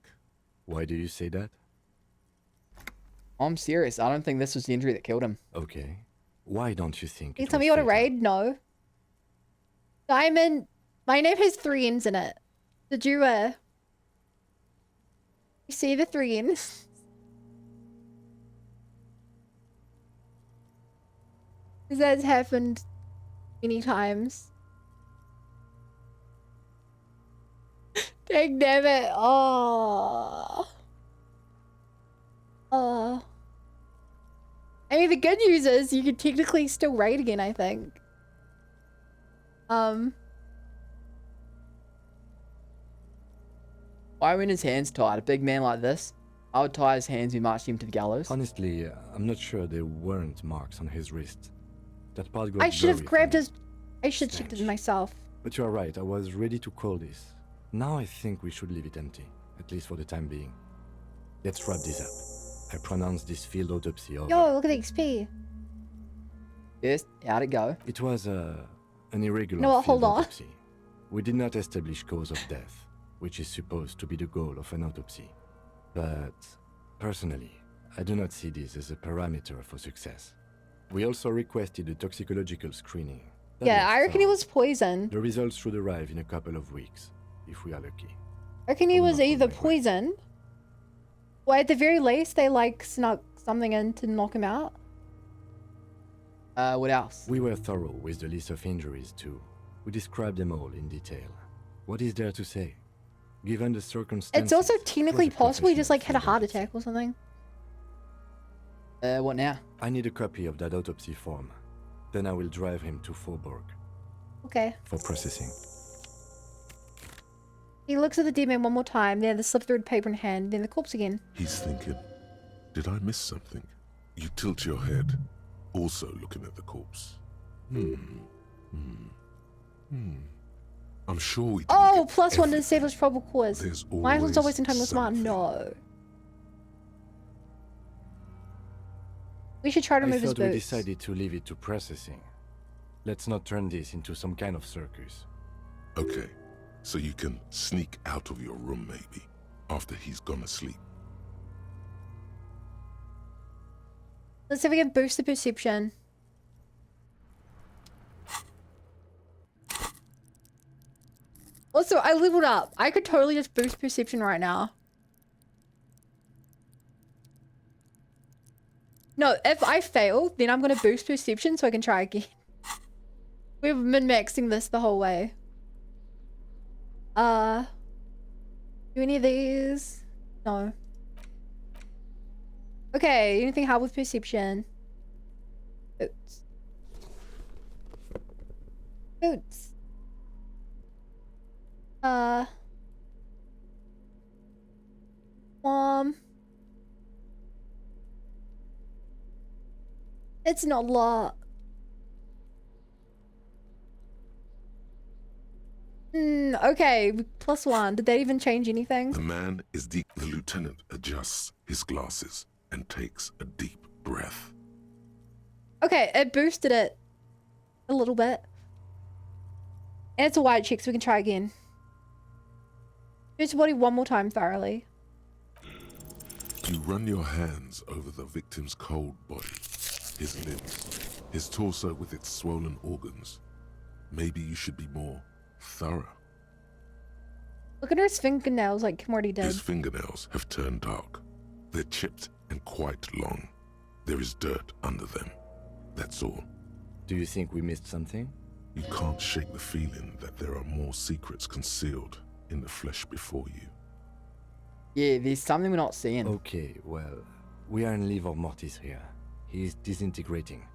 Why do you say that? I'm serious. I don't think this was the injury that killed him. Okay. Why don't you think Can you it tell was me what a fatal? raid? No. Diamond. My name has 3 N's in it. Did you, you see the 3 N's? That's happened many times. Dang damn it. Oh. Oh. I mean, the good news is you could technically still raid again, I think. Why when his hands tied? A big man like this? I would tie his hands and march him to the gallows. Honestly, I'm not sure there weren't marks on his wrist. That part got I should have blurry grabbed from his... I should have checked it myself. But you are right, I was ready to call this. Now I think we should leave it empty, at least for the time being. Let's wrap this up. I pronounce this field autopsy over. Yo, look at the XP. Yes, how'd it go? It was an irregular No, field hold on. autopsy. We did not establish cause of death, which is supposed to be the goal of an autopsy. But, personally, I do not see this as a parameter for success. We also requested a toxicological screening. That Yeah, was I reckon he thorough. was poisoned. The results should arrive in a couple of weeks, if we are lucky. I reckon he was either poisoned, or at the very least, they like snuck something in to knock him out. What else? We were thorough with the list of injuries too. We described them all in detail. What is there to say? Given the circumstances, It's also it was technically a possible he just like had a professional heart attack or something. What now? I need a copy of that autopsy form. Then I will drive him to Faubourg Okay. for processing. He looks at the dead man one more time, then the slip-through paper in hand, then the corpse again. He's thinking, did I miss something? You tilt your head, also looking at the corpse. I'm sure we didn't Oh, get plus one to everything. establish probable cause. There's Michael's not always wasting time with smart. something. No. We should try to I move his thought we boots. decided to leave it to processing. Let's not turn this into some kind of circus. Okay, so you can sneak out of your room maybe, after he's gone to sleep. Let's see if we can boost the perception. Also, I leveled up. I could totally just boost perception right now. No, if I fail, then I'm gonna boost perception so I can try again. We've been maxing this the whole way. Do any of these? No. Okay, anything help with perception? Boots. Boots. It's not a lot. Okay, +1. Did that even change anything? The man is deep. The lieutenant adjusts his glasses and takes a deep breath. Okay, it boosted it a little bit. And it's a white check, so we can try again. Boost the body one more time thoroughly. You run your hands over the victim's cold body, his limbs, his torso with its swollen organs. Maybe you should be more thorough. Look at his fingernails like Morty did. His fingernails have turned dark. They're chipped and quite long. There is dirt under them. That's all. Do you think we missed something? You can't shake the feeling that there are more secrets concealed in the flesh before you. Yeah, there's something we're not seeing. Okay, well, we are in livor mortis here. He is disintegrating.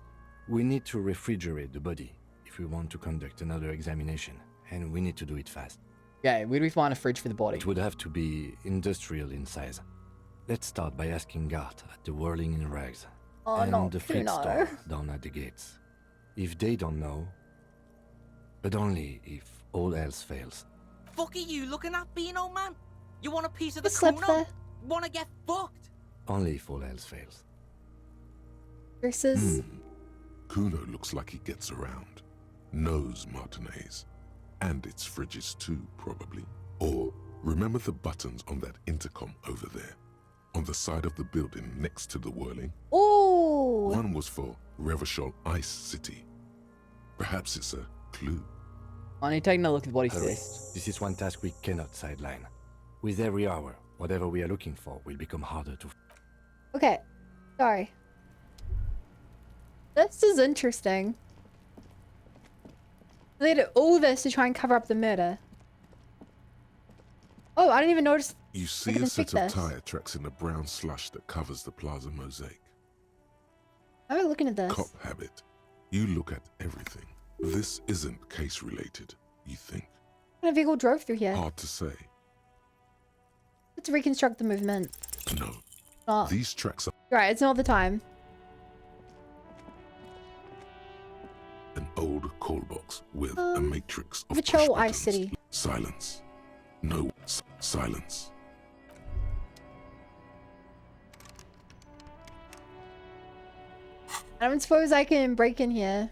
We need to refrigerate the body if we want to conduct another examination, and we need to do it fast. Yeah, where do we find a fridge for the body? It would have to be industrial in size. Let's start by asking Gart at the Whirling in Rags and the Fleet store down at the gates. If they don't know, but only if all else fails. Fuck are you looking at, Beano man? You want a piece of the Slip Kuno? there. Wanna get fucked? Only if all else fails. Versus... Kuno looks like he gets around. Knows Martinez. And its fridges too, probably. Or, remember the buttons on that intercom over there? On the side of the building next to the Whirling? Oh! One was for Revachol Ice City. Perhaps it's a clue. I need taking a look at what he Hurry. says. This is one task we cannot sideline. With every hour, whatever we are looking for will become harder to... Okay. Sorry. This is interesting. They did all this to try and cover up the murder. Oh, I didn't even notice. You see can a set inspect of this. tire tracks in the brown slush that covers the plaza mosaic. How am I looking at this? Cop habit. You look at everything. This isn't case related, you think. What kind of vehicle drove through here? Hard to say. Let's reconstruct the movement. No. Oh. These tracks are Right, it's not the time. an old call box with a matrix of push Revachol Ice buttons. City. Silence. No silence. I don't suppose I can break in here.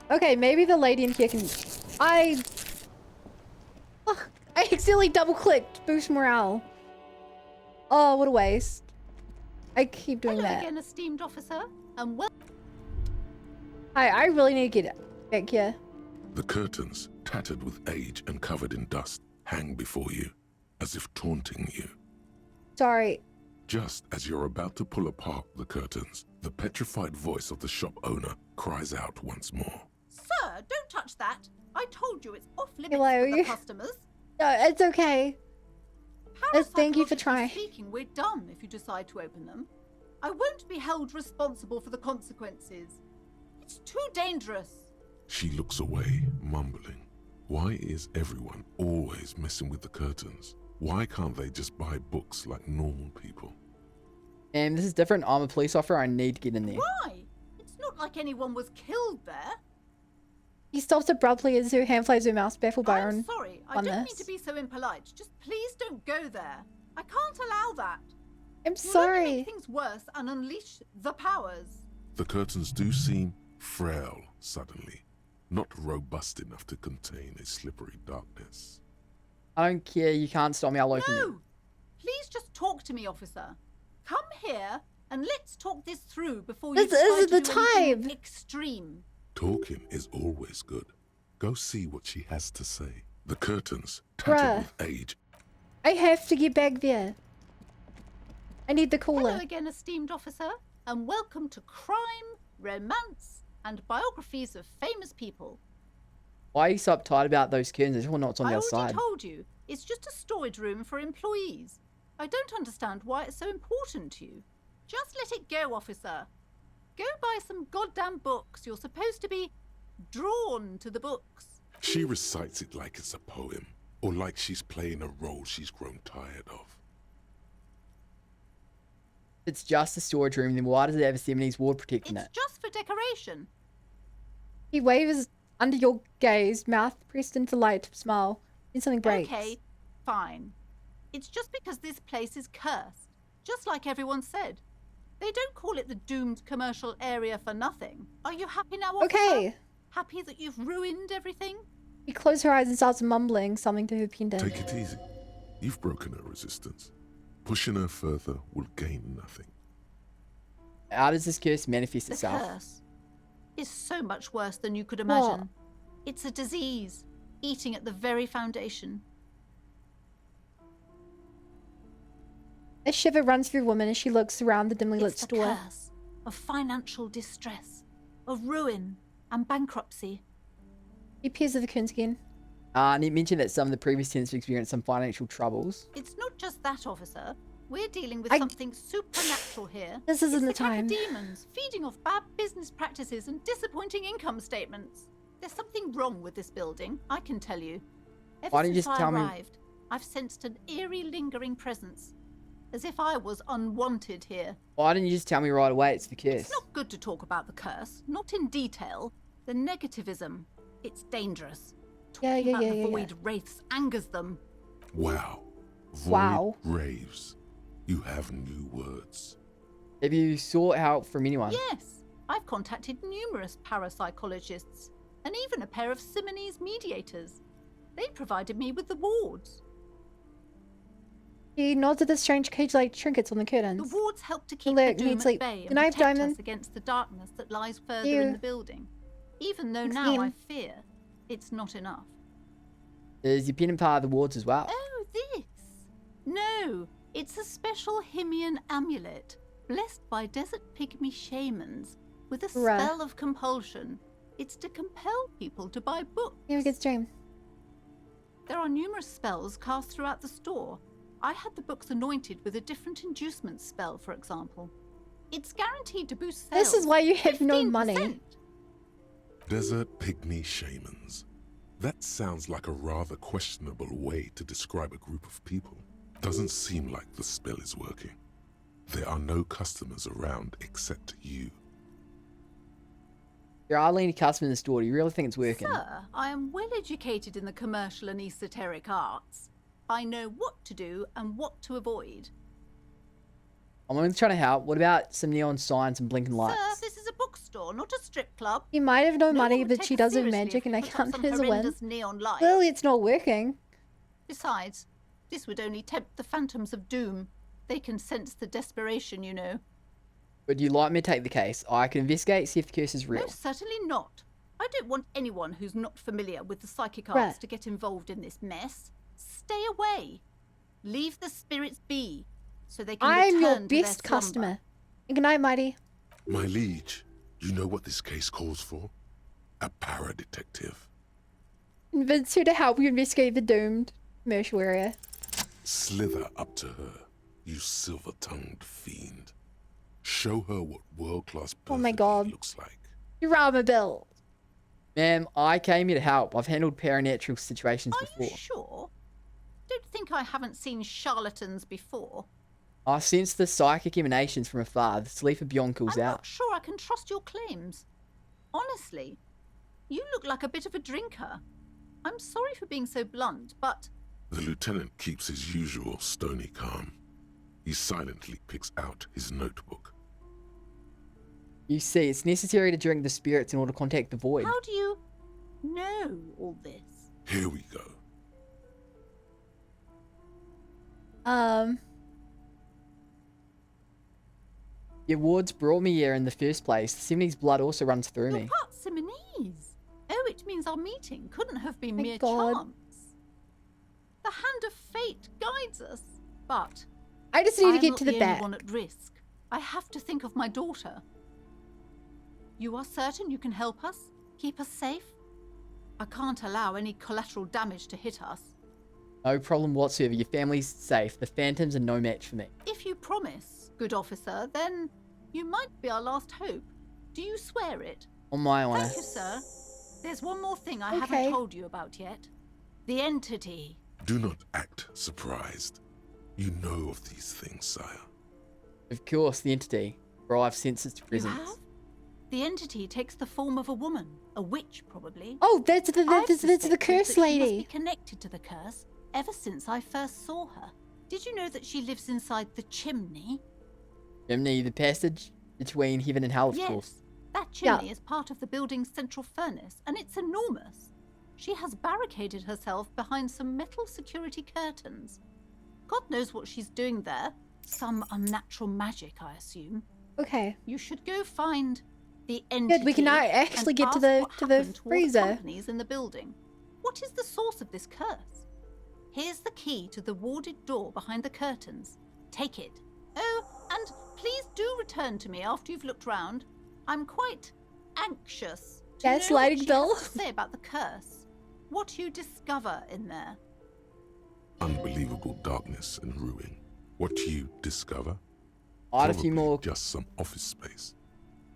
Okay, maybe the lady in here can... I accidentally double-clicked. Boost morale. Oh, what a waste. I keep doing Hello that. again, esteemed officer, and well. Hi, I really need to get back here. The curtains, tattered with age and covered in dust, hang before you, as if taunting you. Sorry. Just as you're about to pull apart the curtains, the petrified voice of the shop owner cries out once more. Sir, don't touch that. I told you it's off limits Hello, for the you- customers. No, it's okay. Thank you for trying. Speaking, we're done if you decide to open them. I won't be held responsible for the consequences. It's too dangerous. She looks away, mumbling. Why is everyone always messing with the curtains? Why can't they just buy books like normal people? And this is different. I'm a police officer. I need to get in there. Why? It's not like anyone was killed there. He stops abruptly as her hand flies her mouse, baffled by her I'm own sorry. I don't oneness. mean to be so impolite. Just please don't go there. I can't allow that. I'm You'll sorry. only make things worse and unleash the powers. The curtains do seem frail suddenly, not robust enough to contain a slippery darkness. I don't care. You can't stop me. I'll open it. No! Please just talk to me, officer. Come here and let's talk this through before you This isn't the decide to do anything time. extreme. Talking is always good. Go see what she has to say. The curtains, tattered Bruh. with age. I have to get back there. I need the Hello cooler. again, esteemed officer, and welcome to Crime, Romance, and Biographies of Famous People. Why are you so uptight about those curtains? I just want to know what's on the I other already side. told you, it's just a storage room for employees. I don't understand why it's so important to you. Just let it go, officer. Go buy some goddamn books. You're supposed to be drawn to the books. She recites it like it's a poem, or like she's playing a role she's grown tired of. It's just a storage room, then why does it have a 70s ward protecting it? Just for decoration. He waves under your gaze, mouth pressed into light, smile. Then something breaks. Okay, fine. It's just because this place is cursed, just like everyone said. They don't call it the doomed commercial area for nothing. Are you happy now, officer? Okay. Happy that you've ruined everything? He closes her eyes and starts mumbling something to her pendant. Take it easy. You've broken her resistance. Pushing her further will gain nothing. How does this curse manifest The itself? curse is so much worse than you could imagine. It's a disease, eating at the very foundation. A shiver runs through the woman as she looks around the dimly lit It's the store. curse of financial distress, of ruin and bankruptcy. He peers at the curtains again. And he mentioned that some of the previous tenants experienced some financial troubles. It's not just that, officer. We're dealing with I- something supernatural here. This isn't the It's attack time. of demons, feeding off bad business practices and disappointing income statements. There's something wrong with this building, I can tell you. Ever Why don't you since just I tell me- arrived, I've sensed an eerie lingering presence, as if I was unwanted here. Why didn't you just tell me right away it's the curse? It's not good to talk about the curse, not in detail. The negativism, it's dangerous. Talking about the void wraiths angers them. Wow. Void Wow. raves. You have new words. Have you sought help from anyone? Yes, I've contacted numerous parapsychologists and even a pair of Simonese mediators. They provided me with the wards. He nods at the strange cage-like trinkets on the The curtains. wards help to keep Alert, the doom needs at sleep. bay Good and night, protect Diamond. us against the darkness that lies further You. in the building. Even though Thanks, now Ian. I fear it's not enough. Is your pendant part of the wards as well? Oh, this? No, it's a special Himian amulet, blessed by desert pygmy shamans, with a Bruh. spell of compulsion. It's to compel people to buy books. Here we get stream. There are numerous spells cast throughout the store. I had the books anointed with a different inducement spell, for example. It's guaranteed to boost sales. This is why you have no 15%. money. Desert pygmy shamans. That sounds like a rather questionable way to describe a group of people. Doesn't seem like the spell is working. There are no customers around except you. There are only customers in the store. Do you really think it's working? Sir, I am well educated in the commercial and esoteric arts. I know what to do and what to avoid. I'm only trying to help. What about some neon signs and blinking lights? Sir, this is a bookstore, not a strip club. He might have no one money, would but take she us does have seriously magic if and we I put up can't some his win. horrendous neon lights. Clearly it's not working. Besides, this would only tempt the phantoms of doom. They can sense the desperation, you know. Would you like me to take the case? I can investigate, see if the curse is real. No, certainly not. I don't want anyone who's not familiar with the psychic Right. arts to get involved in this mess. Stay away. Leave the spirits be, so they can I'm your return to their best slumber. customer. Good night, Mighty. My liege, you know what this case calls for? A para-detective. Convince her to help you investigate the doomed commercial area. Slither up to her, you silver-tongued fiend. Show her what world-class Oh my perfidy god. looks like. Your armor build. Ma'am, I came here to help. I've handled paranatural situations before. Are you sure? Don't think I haven't seen charlatans before. I sense the psychic emanations from afar. The sleeper beyond calls I'm out. not sure I can trust your claims. Honestly, you look like a bit of a drinker. I'm sorry for being so blunt, but... The lieutenant keeps his usual stony calm. He silently picks out his notebook. You see, it's necessary to drink the spirits in order to contact the void. How do you know all this? Here we go. Your wards brought me here in the first place. The 70s blood also runs through me. Part Simonese. Oh, it means our meeting couldn't have been mere God. chance. The hand of fate guides us. But I just need to get to the I'm not back. only one at risk. I have to think of my daughter. You are certain you can help us? Keep us safe? I can't allow any collateral damage to hit us. No problem whatsoever. Your family's safe. The phantoms are no match for me. If you promise, good officer, then you might be our last hope. Do you swear it? On my honor. Thank you, sir. There's one more thing I haven't told you about yet. The entity. Do not act surprised. You know of these things, sire. Of course, the entity. For I've sensed its You presence. have? The entity takes the form of a woman. A witch, probably. Oh, that's the I curse suspected that she must lady. be connected to the curse ever since I first saw her. Did you know that she lives inside the chimney? Chimney, the passage between heaven and hell, of course. That chimney is part of the building's central furnace, and it's enormous. She has barricaded herself behind some metal security curtains. God knows what she's doing there. Some unnatural magic, I assume. Okay. You should go find the entity. Good, we can now actually and get to ask the what happened to all the freezer. companies in the building. What is the source of this curse? Here's the key to the warded door behind the curtains. Take it. Oh, and please do return to me after you've looked round. I'm quite anxious to know what Gaslighting she Bill. has to say about the curse. What you discover in there. Unbelievable darkness and ruin. What you discover? I had a few more just some office space.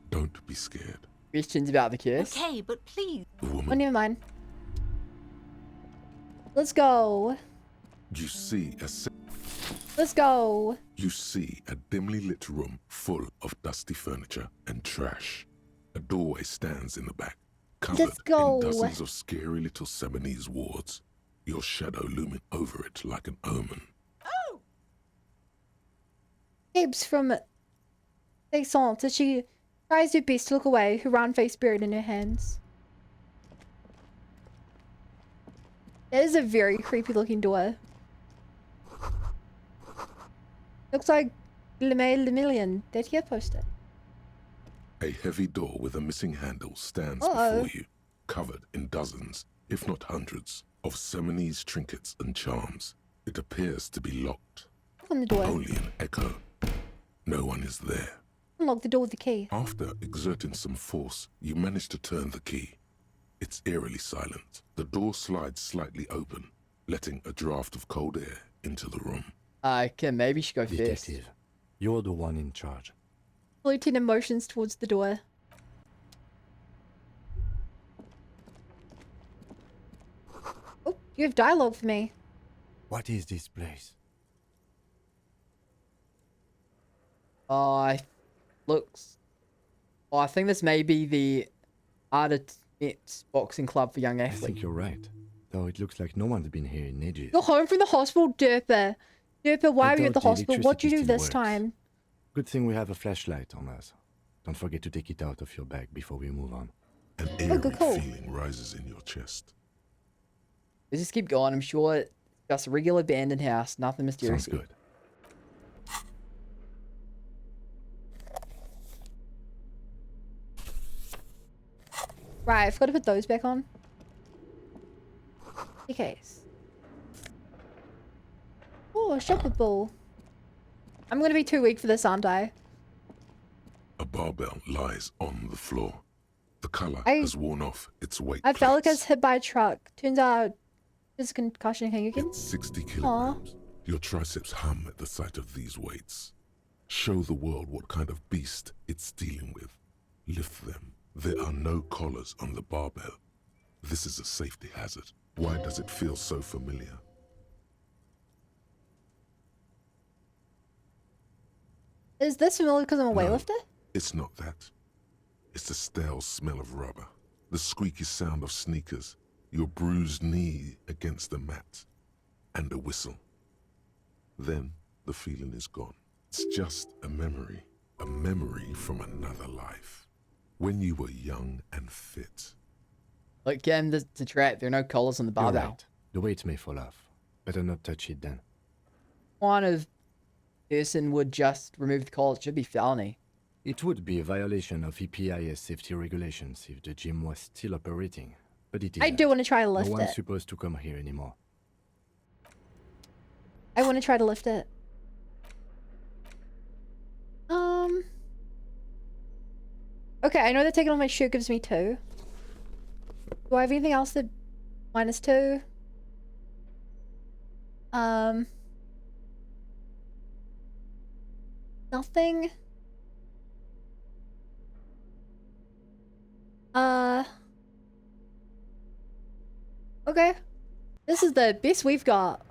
Don't be scared. questions about the curse. Okay, but please. Oh, never mind. Let's go. You see Let's go. You see a dimly lit room full of dusty furniture and trash. A doorway stands in the back, covered Let's go. in dozens of scary little Seminese wards. Your shadow looming over it like an omen. Escapes from Descent as she tries her best to look away, her round face buried in her hands. That is a very creepy looking door. Looks like Le Million. That here posted. A heavy door with a missing handle stands Uh-oh. before you, covered in dozens, if not hundreds, of Seminese trinkets and charms. It appears to be locked. On the door. Only an echo. No one is there. Unlock the door with the key. After exerting some force, you manage to turn the key. It's eerily silent. The door slides slightly open, letting a draft of cold air into the room. Okay, maybe you should go first. Detective, you're the one in charge. Lieutenant motions towards the door. Oh, you have dialogue for me. What is this place? Looks. Oh, I think this may be the Ardenets Boxing Club for young I athletes. think you're right. Though it looks like no one's been here in ages. You're home from the hospital, Derper. Derper, why I are you at the doubt the hospital? What'd you do electricity this still works. time? Good thing we have a flashlight on us. Don't forget to take it out of your bag before we move on. An eerie feeling rises in your chest. Let's just keep going. I'm sure it's just a regular abandoned house. Nothing mysterious. Sounds good. Right, I forgot to put those back on. Okay. Oh, a shopper ball. I'm gonna be too weak for this, aren't I? A barbell lies on the floor. The color I- has worn off its weight. I felt like I was hit by a truck. Turns out it's a concussion hanging. 60 kilograms. Your triceps hum at the sight of these weights. Show the world what kind of beast it's dealing with. Lift them, There are no collars on the barbell. This is a safety hazard. Why does it feel so familiar? Is this familiar because I'm a weightlifter? It's not that. It's the stale smell of rubber, the squeaky sound of sneakers, your bruised knee against the mat, and a whistle. Then the feeling is gone. It's just a memory from another life, when you were young and fit. Look, get him to track. There are no collars on the barbell. You're right. The weight may fall off. Better not touch it then. One of person would just remove the collar. It should be felony. It would be a violation of EPIS safety regulations if the gym was still operating, but it isn't. I do want to try to lift No one's it. supposed to come here anymore. I want to try to lift it. Okay, I know that taking off my shoe gives me 2. Do I have anything else that -2? Nothing. Okay. This is the best we've got.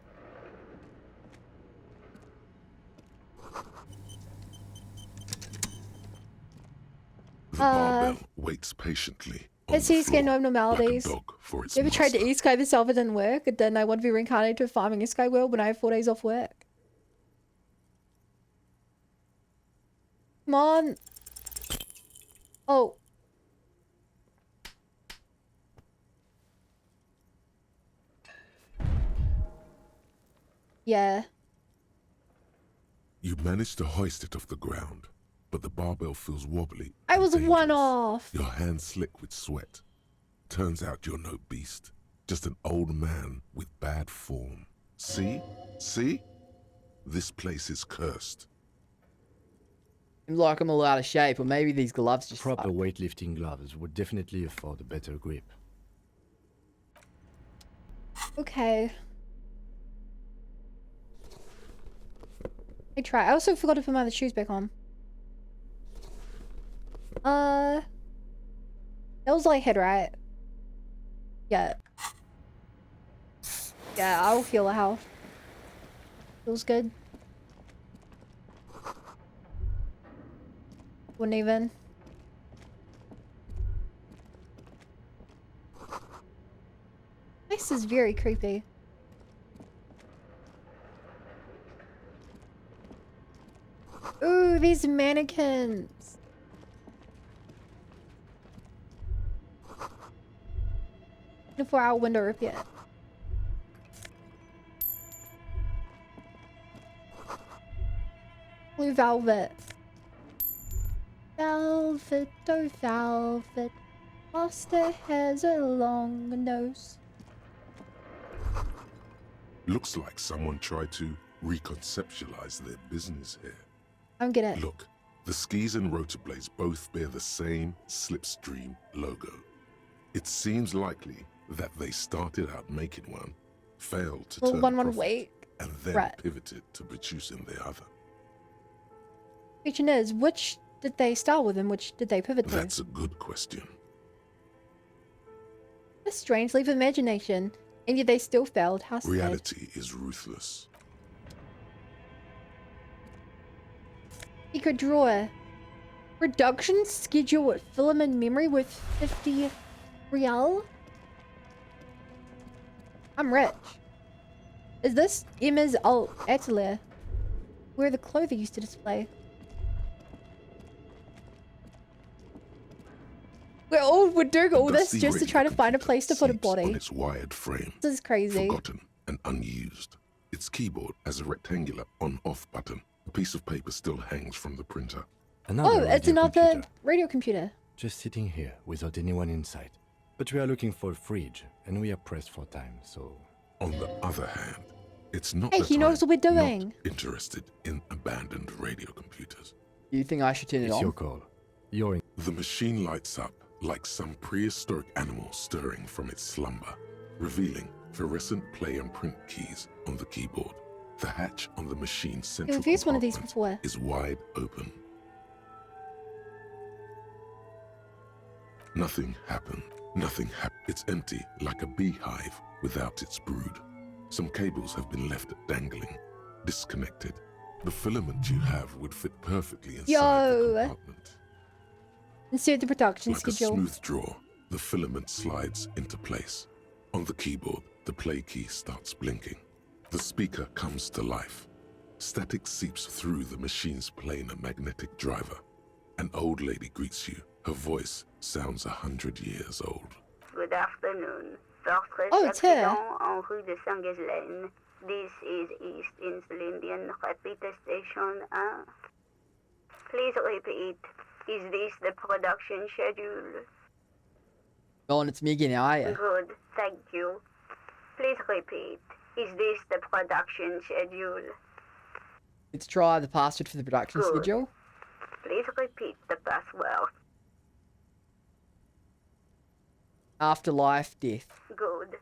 The barbell waits patiently. Let's see, scan no abnormalities. Like a dog for its You ever tried to master. e-sky myself? It didn't work. And then I want to be reincarnated to a farming e-sky world when I have 4 days off work. Come on. Oh. Yeah. You managed to hoist it off the ground, but the barbell feels wobbly. I was 1 off. Your hands slick with sweat. Turns out you're no beast, just an old man with bad form. See? See? This place is cursed. Seems like I'm all out of shape, or maybe these gloves just Proper weightlifting gloves would definitely afford a better grip. Okay. I try. I also forgot to put my other shoes back on. That was like head, right? Yeah. Yeah, I'll heal a health. Feels good. Wouldn't even. This is very creepy. Ooh, these mannequins. The 4-hour window repair. Blue velvet. Velvet, oh velvet. Master has a long nose. Looks like someone tried to reconceptualize their business here. I don't get it. Look, the skis and rotor blades both bear the same Slipstream logo. It seems likely that they started out making one, failed to Well, turn one profit, wait. and then Right. pivoted to producing the other. Question is, which did they start with and which did they pivot to? That's a good question. A strange leap of imagination, and yet they still failed. How sad. Reality is ruthless. Secret drawer. Production schedule with film and memory worth 50 real. I'm rich. Is this Emma's alt atelier? Where the clothing used to display? We're doing all this Dusty just to try to find a place to put a on body. its wired frame, This is crazy. forgotten and unused. Its keyboard has a rectangular on-off button. A piece of paper still hangs from the printer. Oh, it's another radio computer. Just sitting here without anyone inside. But we are looking for a fridge, and we are pressed for time, so... On the other hand, it's not Hey, that he knows I'm what we're doing. not interested in abandoned radio computers. You think I should turn it It's on? your call. You're in. The machine lights up like some prehistoric animal stirring from its slumber, revealing fluorescent play and print keys on the keyboard. The hatch on the machine's central We've used one of these compartment before. is wide open. Nothing happened. Nothing happened. It's empty, like a beehive without its brood. Some cables have been left dangling, disconnected. The filament you have would fit perfectly inside the compartment. Insert the production like schedule. Like a smooth drawer, the filament slides into place. On the keyboard, the play key starts blinking. The speaker comes to life. Static seeps through the machine's planar magnetic driver. An old lady greets you. Her voice sounds 100 years old. Good afternoon. Oh, it's her. En rue de Saint-Ghislaine. This is East Insulindian Repeater Station 1. Please repeat. Is this the production schedule? Oh, and it's me again, are you? Good, thank you. Please repeat. Is this the production schedule? Let's try the password for the production schedule. Please repeat the password. Afterlife, death. Good.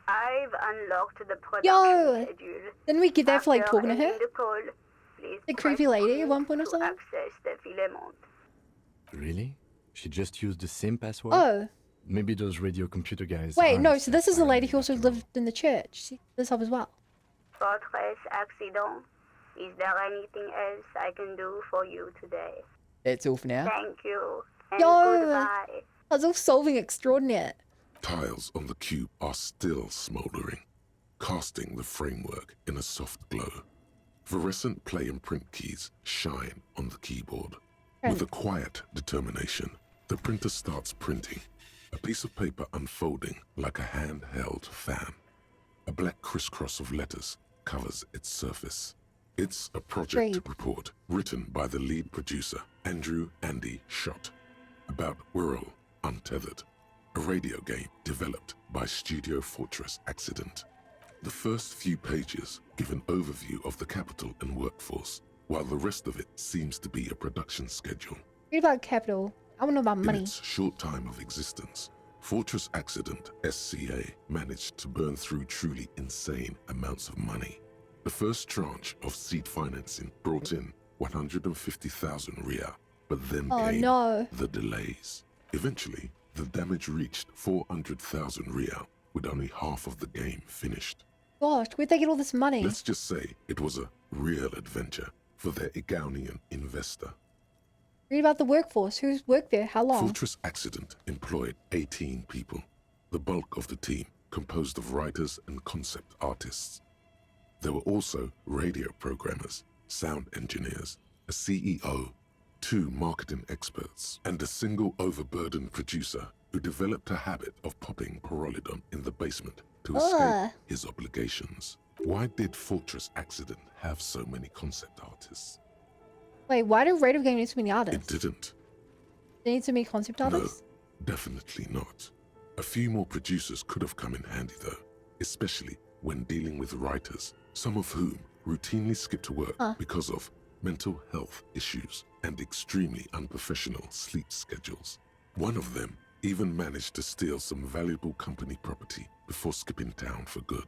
I've unlocked the production schedule. Didn't we get that for like talking to her? The call, The creepy lady at one point or something? access the filament. Really? She just used the same password? Oh. Maybe those radio computer guys. Wait, aren't no, so this is the lady who also after all. lived in the church. She did this up as well. Fortress accident. Is there anything else I can do for you today? That's all for now. Thank you. And Yo! goodbye. Puzzle solving extraordinaire. Tiles on the cube are still smoldering, casting the framework in a soft glow. Fluorescent play and print keys shine on the keyboard. With a quiet determination, the printer starts printing, a piece of paper unfolding like a handheld fan. A black crisscross of letters covers its surface. It's a project report written by the lead producer, Andrew Andy Schott, about Whirl Untethered, a radio game developed by Studio Fortress Accident. The first few pages give an overview of the capital and workforce, while the rest of it seems to be a production schedule. Read about capital. I want to know about money. In its short time of existence, Fortress Accident SCA managed to burn through truly insane amounts of money. The first tranche of seed financing brought in 150,000 Riyal, but then came the delays. Eventually, the damage reached 400,000 Riyal, with only half of the game finished. Gosh, where'd they get all this money? Let's just say it was a real adventure for their Igaunian investor. Read about the workforce. Who's worked there? How long? Fortress Accident employed 18 people, the bulk of the team composed of writers and concept artists. There were also radio programmers, sound engineers, a CEO, 2 marketing experts, and a single overburdened producer who developed a habit of popping Pyrrolidon in the basement to escape his obligations. Why did Fortress Accident have so many concept artists? Wait, why do radio games need so many artists? It didn't. They need so many concept artists? No, definitely not. A few more producers could have come in handy though, especially when dealing with writers, some of whom routinely skip to work because of mental health issues and extremely unprofessional sleep schedules. One of them even managed to steal some valuable company property before skipping town for good.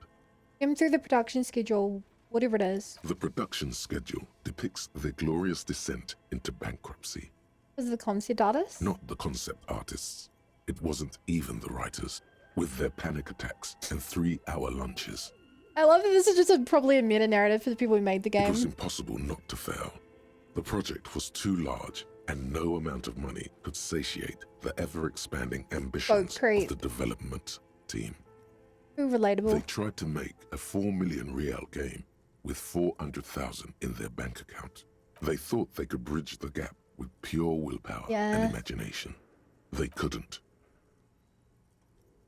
Get through the production schedule, whatever it is. The production schedule depicts their glorious descent into bankruptcy. Was it the concept artists? Not the concept artists. It wasn't even the writers, with their panic attacks and 3-hour lunches. I love that this is just probably a meta-narrative for the people who made the game. It was impossible not to fail. The project was too large, and no amount of money could satiate the ever-expanding ambitions of the development team. Too relatable. They tried to make a 4 million Riyal game with 400,000 in their bank account. They thought they could bridge the gap with pure willpower and imagination. They couldn't.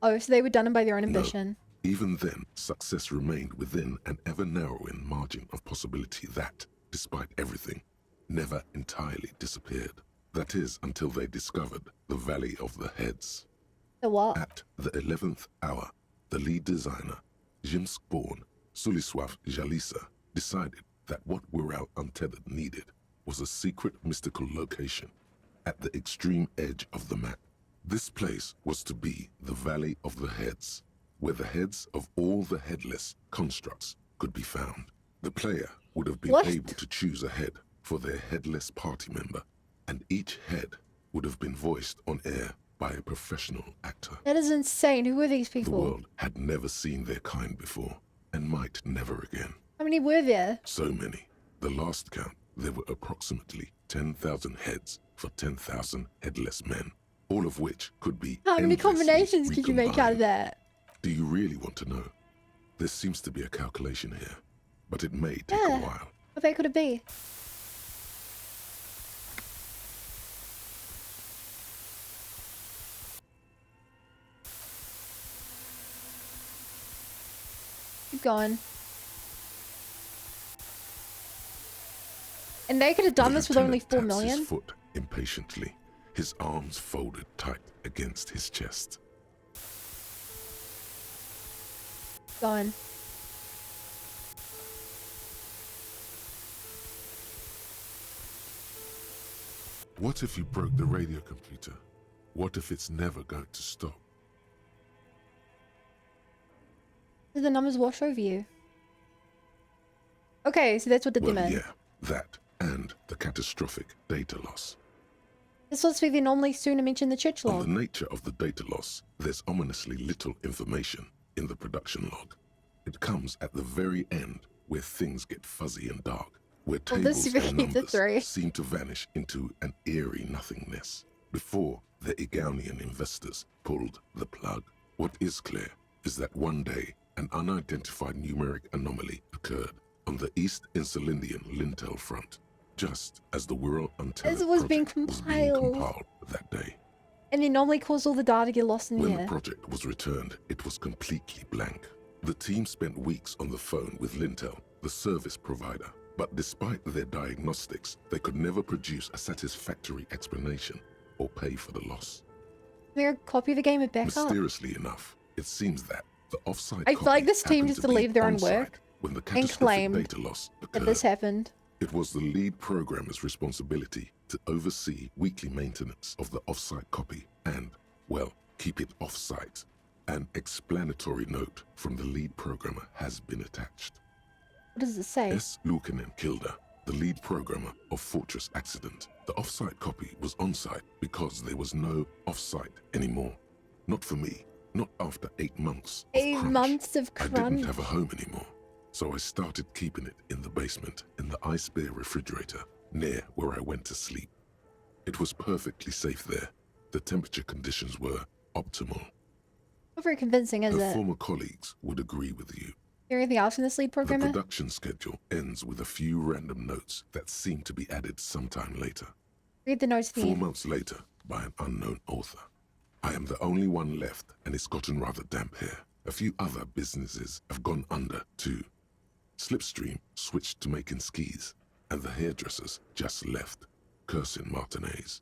Oh, so they were done by their own ambition. No. Even then, success remained within an ever-narrowing margin of possibility that, despite everything, never entirely disappeared. That is, until they discovered the Valley of the Heads. The what? At the 11th hour, the lead designer, Jimsk-born Suliswav Jalisa, decided that what Whirl Untethered needed was a secret mystical location at the extreme edge of the map. This place was to be the Valley of the Heads, where the heads of all the headless constructs could be found. The player would have been able to choose a head for their headless party member, and each head would have been voiced on air by a professional actor. That is insane. Who were these The people? world had never seen their kind before, and might never again. How many were there? So many. The last count, there were approximately 10,000 heads for 10,000 headless men, all of which could be How many endlessly combinations could you make out of recombined. that? Do you really want to know? There seems to be a calculation here, but it may take a while. What bad could it be? Keep going. And they could have done this with only 4 Taps million? his foot impatiently, his arms folded tight against his chest. Going. What if you broke the radio computer? What if it's never going to stop? Did the numbers wash over you? Okay, so that's what did Well, them in. yeah, that and the catastrophic data loss. This was where they normally sooner mention the church On log. the nature of the data loss, there's ominously little information in the production log. It comes at the very end, where things get fuzzy and dark, where Well, this tables really and needs a numbers 3. seem to vanish into an eerie nothingness, before the Egonian investors pulled the plug. What is clear is that one day, an unidentified numeric anomaly occurred on the East Insulindian lintel front, just as the World Untethered As it was being project was being compiled. compiled that day. And they normally cause all the data to get lost in When here. the project was returned, it was completely blank. The team spent weeks on the phone with Lintel, the service provider, but despite their diagnostics, they could never produce a satisfactory explanation or pay for the loss. They're a copy of the game and back up. Mysteriously enough, it seems that the offsite I feel like copy this team happened just to to be leave their own on-site work when the and catastrophic claim data loss that occurred. this happened. It was the lead programmer's responsibility to oversee weekly maintenance of the offsite copy and, well, keep it offsite. An explanatory note from the lead programmer has been attached. What does it say? S. Luukinen Kilda, the lead programmer of Fortress Accident. The offsite copy was on-site because there was no offsite anymore. Not for me, not after 8 months of 8 crunch. months of I crunch. didn't have a home anymore, so I started keeping it in the basement in the ice bear refrigerator near where I went to sleep. It was perfectly safe there. The temperature conditions were optimal. Not very convincing, is Her it? former colleagues would agree with you. Anything else in this lead The programmer? production schedule ends with a few random notes that seem to be added sometime later. Read the notes 4 theme. months later, by an unknown author. I am the only one left, and it's gotten rather damp here. A few other businesses have gone under, too. Slipstream switched to making skis, and the hairdressers just left, cursing Martinez.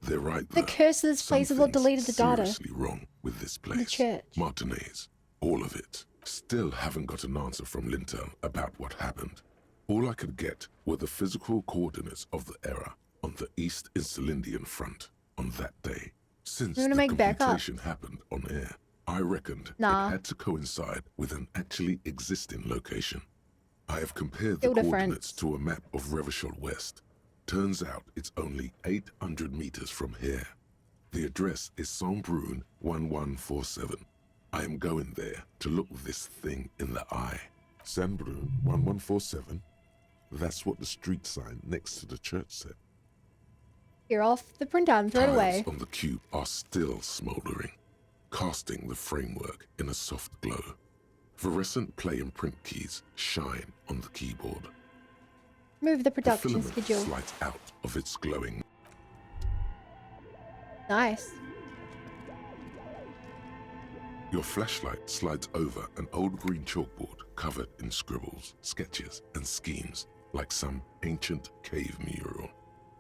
They're right The there. curse of this place is what deleted the data. Seriously wrong with this place. The church. Martinez, all of it. Still haven't got an answer from Lintel about what happened. All I could get were the physical coordinates of the error on the East Insulindian front on that day. Since You the wanna make backups? computation happened on air, I reckoned Nah. it had to coincide with an actually existing location. I have compared the Still different. coordinates to a map of Revachol West. Turns out it's only 800 meters from here. The address is Saint-Brun 1147. I am going there to look this thing in the eye. Saint-Brun 1147? That's what the street sign next to the church said. You're off the printout and throw it Tiles away. on the cube are still smoldering, casting the framework in a soft glow. Fluorescent play and print keys shine on the keyboard. Move the The production filament schedule. slides out of its glowing. Nice. Your flashlight slides over an old green chalkboard covered in scribbles, sketches, and schemes like some ancient cave mural.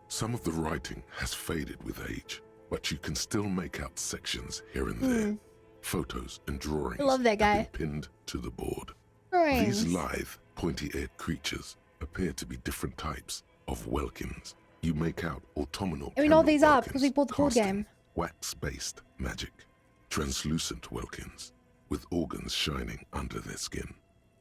Some of the writing has faded with age, but you can still make out sections here and there. Photos and drawings I love that guy. have been pinned to the board. Drawings. These lithe, pointy-eared creatures appear to be different types of Welkins. You make out autumnal And we know candle these are Welkins because we bought the board casting game. wax-based magic, translucent Welkins with organs shining under their skin,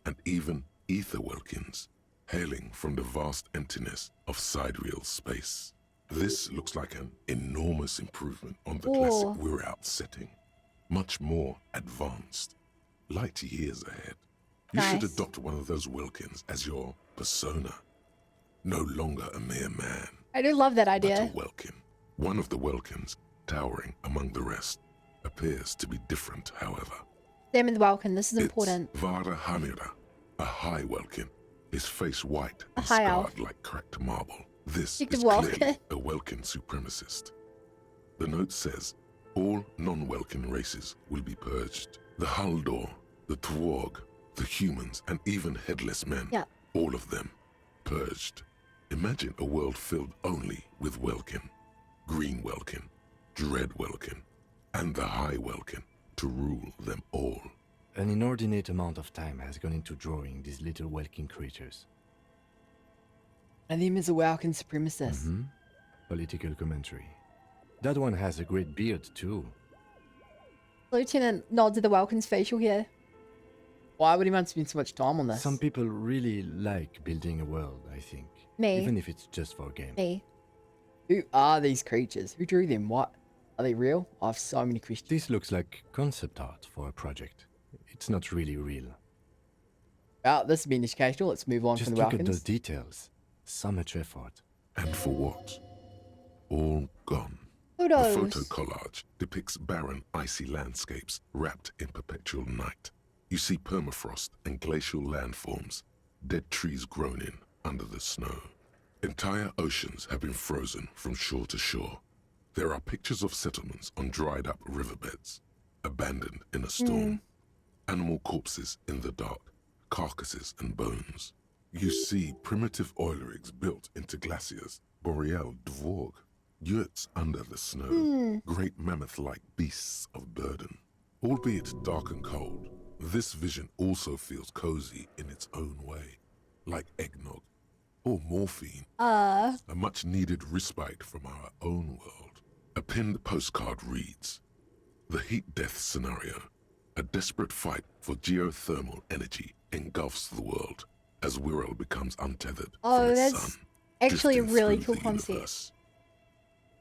and even ether Welkins hailing from the vast emptiness of sidereal space. This looks like an enormous improvement on the classic Oh. We're Out setting. Much more advanced. Light years ahead. You should Nice. adopt one of those Welkins as your persona. No longer a mere man, I do love that but idea. a Welkin. One of the Welkins, towering among the rest, appears to be different, however. Them and the Welkin, this is important. It's Vara Hamira, a high Welkin, his face white A and high elf. scarred like cracked marble. This Speak is of Welkin. clearly a Welkin supremacist. The note says, all non-Welkin races will be purged. The Haldor, the Twarg, the humans, and even headless men. Yeah. All of them purged. Imagine a world filled only with Welkin. Green Welkin, Dread Welkin, and the High Welkin to rule them all. An inordinate amount of time has gone into drawing these little Welkin creatures. And him is a Welkin supremacist. Mm-hmm. Political commentary. That one has a great beard too. Lieutenant nods at the Welkin's facial hair. Why would he want to spend so much time on this? Some people really like building a world, I think. Me. Even if it's just for a game. Me. Who are these creatures? Who drew them? What? Are they real? I have so many questions. This looks like concept art for a project. It's not really real. Well, this has been educational. Let's move on Just from the look at Welkins. those details. So much effort. And for what? All gone. Who The knows? photo collage depicts barren, icy landscapes wrapped in perpetual night. You see permafrost and glacial landforms, dead trees grown in under the snow. Entire oceans have been frozen from shore to shore. There are pictures of settlements on dried-up riverbeds, abandoned in a storm. Animal corpses in the dark, carcasses and bones. You see primitive oil rigs built into glaciers, boreal dvorg, yurts under the snow, great mammoth-like beasts of burden. Albeit dark and cold, this vision also feels cozy in its own way, like eggnog or morphine, a much-needed respite from our own world. A pinned postcard reads, "The heat death scenario. A desperate fight for geothermal energy engulfs the world as Wirral becomes untethered Oh, from its that's sun, actually a drifting really through cool the concept. universe."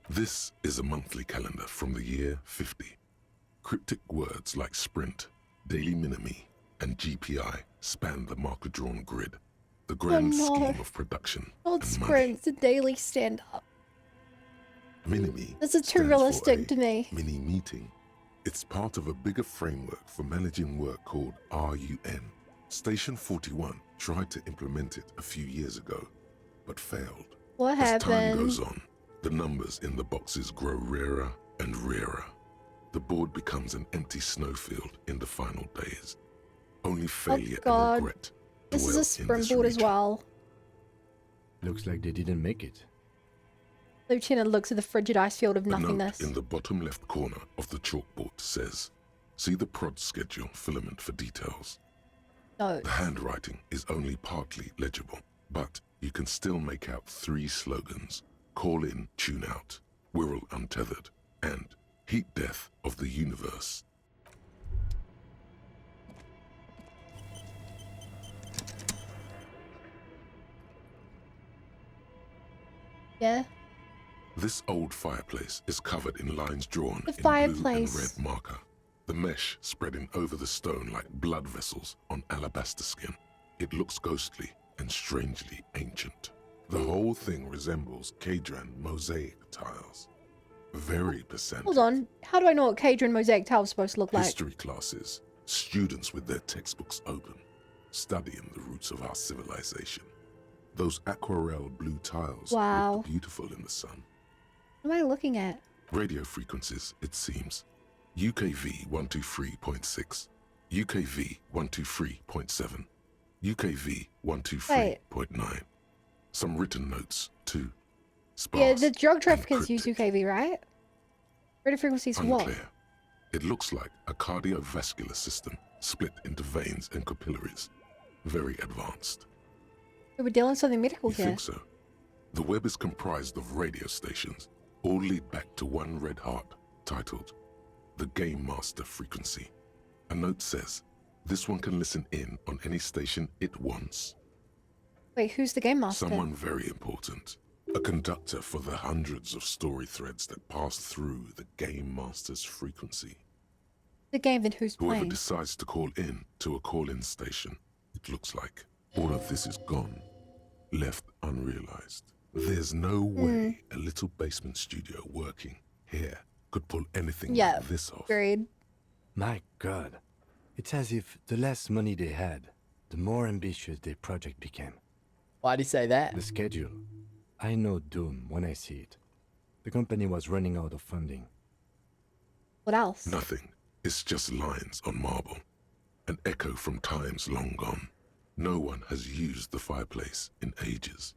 This is a monthly calendar from the year 50. Cryptic words like sprint, daily minimi, and GPI span the marker-drawn grid, the grand no. scheme of production Old and money. sprints, a daily stand-up. Minimi This is too stands realistic for a to me. mini meeting. It's part of a bigger framework for managing work called RUN. Station 41 tried to implement it a few years ago, but failed. What As time happened? goes on, the numbers in the boxes grow rarer and rarer. The board becomes an empty snowfield in the final days. Only failure and God. regret This is dwell a in sprint this board as region. well. Looks like they didn't make it. Lieutenant looks at the frigid ice field of The note nothingness. in the bottom left corner of the chalkboard says, "See the prod schedule filament for details." No. The handwriting is only partly legible, but you can still make out 3 slogans: Call in, Tune Out, Wirral Untethered, and Heat Death of the Universe. Yeah. This old fireplace is covered in lines drawn The in blue and fireplace. red marker, the mesh spreading over the stone like blood vessels on alabaster skin. It looks ghostly and strangely ancient. The whole thing resembles Kadran mosaic tiles. Very pesantic. Hold on. How do I know what Cadron mosaic tile is supposed to look like? History classes, students with their textbooks open, studying the roots of our civilization. Those aquarelle blue tiles Wow. look beautiful in the sun. What am I looking at? Radio frequencies, it seems. UKV 123.6, UKV 123.7, UKV 123.9. Some written notes, too. Sparse, Yeah, the drug and traffickers use cryptic. UKV, right? Radio frequencies for what? Unclear. It looks like a cardiovascular system split into veins and capillaries. Very advanced. We're dealing with something medical You here. think so? The web is comprised of radio stations, all lead back to one red heart, titled the Game Master Frequency. A note says, this one can listen in on any station it wants. Wait, who's the game master? Someone very important. A conductor for the hundreds of story threads that pass through the Game Master's frequency. The game then who's Whoever playing? decides to call in to a call-in station, it looks like all of this is gone, left unrealized. There's no way a little basement studio working here could pull anything like this off. Agreed. My God. It's as if the less money they had, the more ambitious their project became. Why'd he say that? The schedule. I know doom when I see it. The company was running out of funding. What else? Nothing. It's just lines on marble. An echo from times long gone. No one has used the fireplace in ages.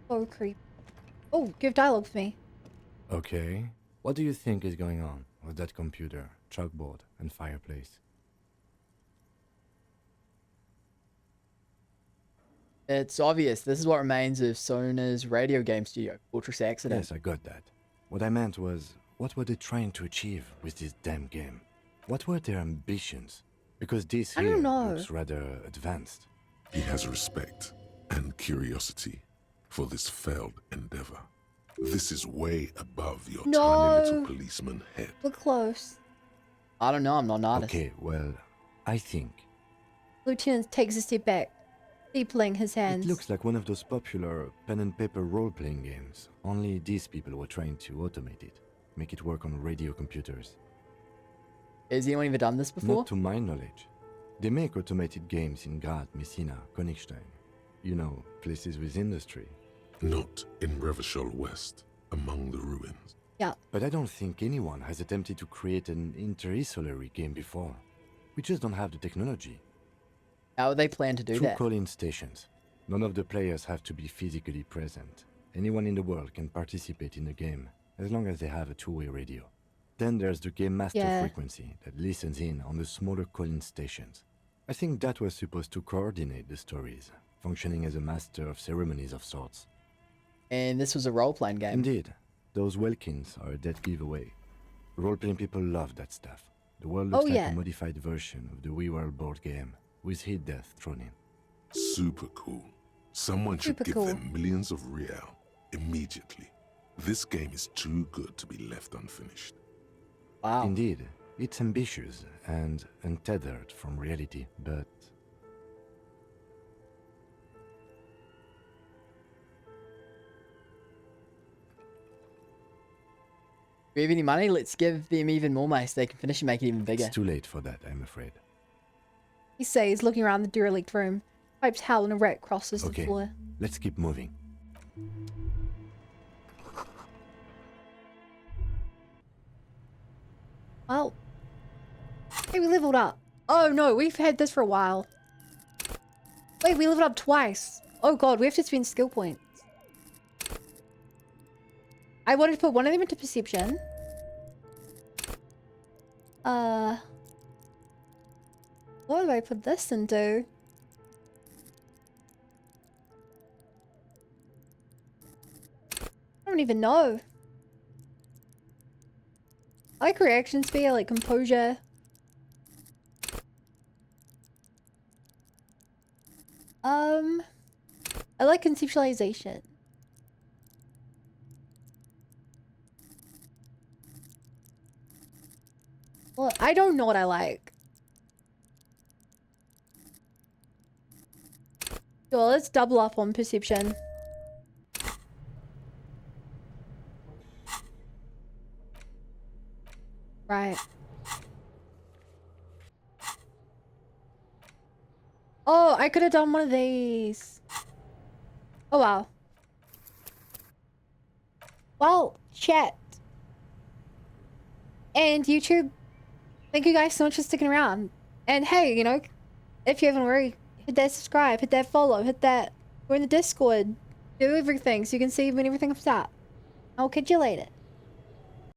Oh, creep. Oh, give dialogue for me. Okay. What do you think is going on with that computer, chalkboard, and fireplace? It's obvious. This is what remains of Sona's radio game studio, Fortress Accident. Yes, I got that. What I meant was, what were they trying to achieve with this damn game? What were their ambitions? Because this here looks rather advanced. He has respect and curiosity for this failed endeavor. This is way above your tiny little policeman head. Look close. I don't know, I'm not an artist. Okay, well, I think Lieutenant takes a step back, deepling his hands. it looks like one of those popular pen and paper role-playing games. Only these people were trying to automate it, make it work on radio computers. Has anyone ever done this before? Not to my knowledge. They make automated games in Graz, Messina, Königstein. You know, places with industry. Not in Revachol West, among the ruins. Yeah. But I don't think anyone has attempted to create an inter-insulary game before. We just don't have the technology. How would they plan to do Through that? call-in stations. None of the players have to be physically present. Anyone in the world can participate in the game, as long as they have a two-way radio. Then there's the Game Master frequency that listens in on the smaller call-in stations. I think that was supposed to coordinate the stories, functioning as a master of ceremonies of sorts. And this was a role-playing game. Indeed. Those Welkins are a dead giveaway. Role-playing people love that stuff. The world looks like a modified version of the WeWorld board game, with hit death thrown in. Super cool. Someone should give them millions of real immediately. This game is too good to be left unfinished. Wow. Indeed. It's ambitious and untethered from reality, but... If we have any money, let's give them even more money so they can finish and make it even bigger. It's too late for that, I'm afraid. He says, looking around the derelict room. Pipes howl and a rat crosses the floor. Let's keep moving. Well, hey, we leveled up. Oh no, we've had this for a while. Wait, we leveled up twice. Oh god, we have to spend skill points. I wanted to put one of them into perception. What do I put this into? I don't even know. I like reaction speed, I like composure. I like conceptualization. Well, I don't know what I like. Well, let's double up on perception. Right. Oh, I could have done one of these. Oh, wow. Well, chat. And YouTube, thank you guys so much for sticking around. And hey, you know, if you haven't already, hit that subscribe, hit that follow, hit that... We're in the Discord. Do everything so you can see when everything comes out. I'll catch you later.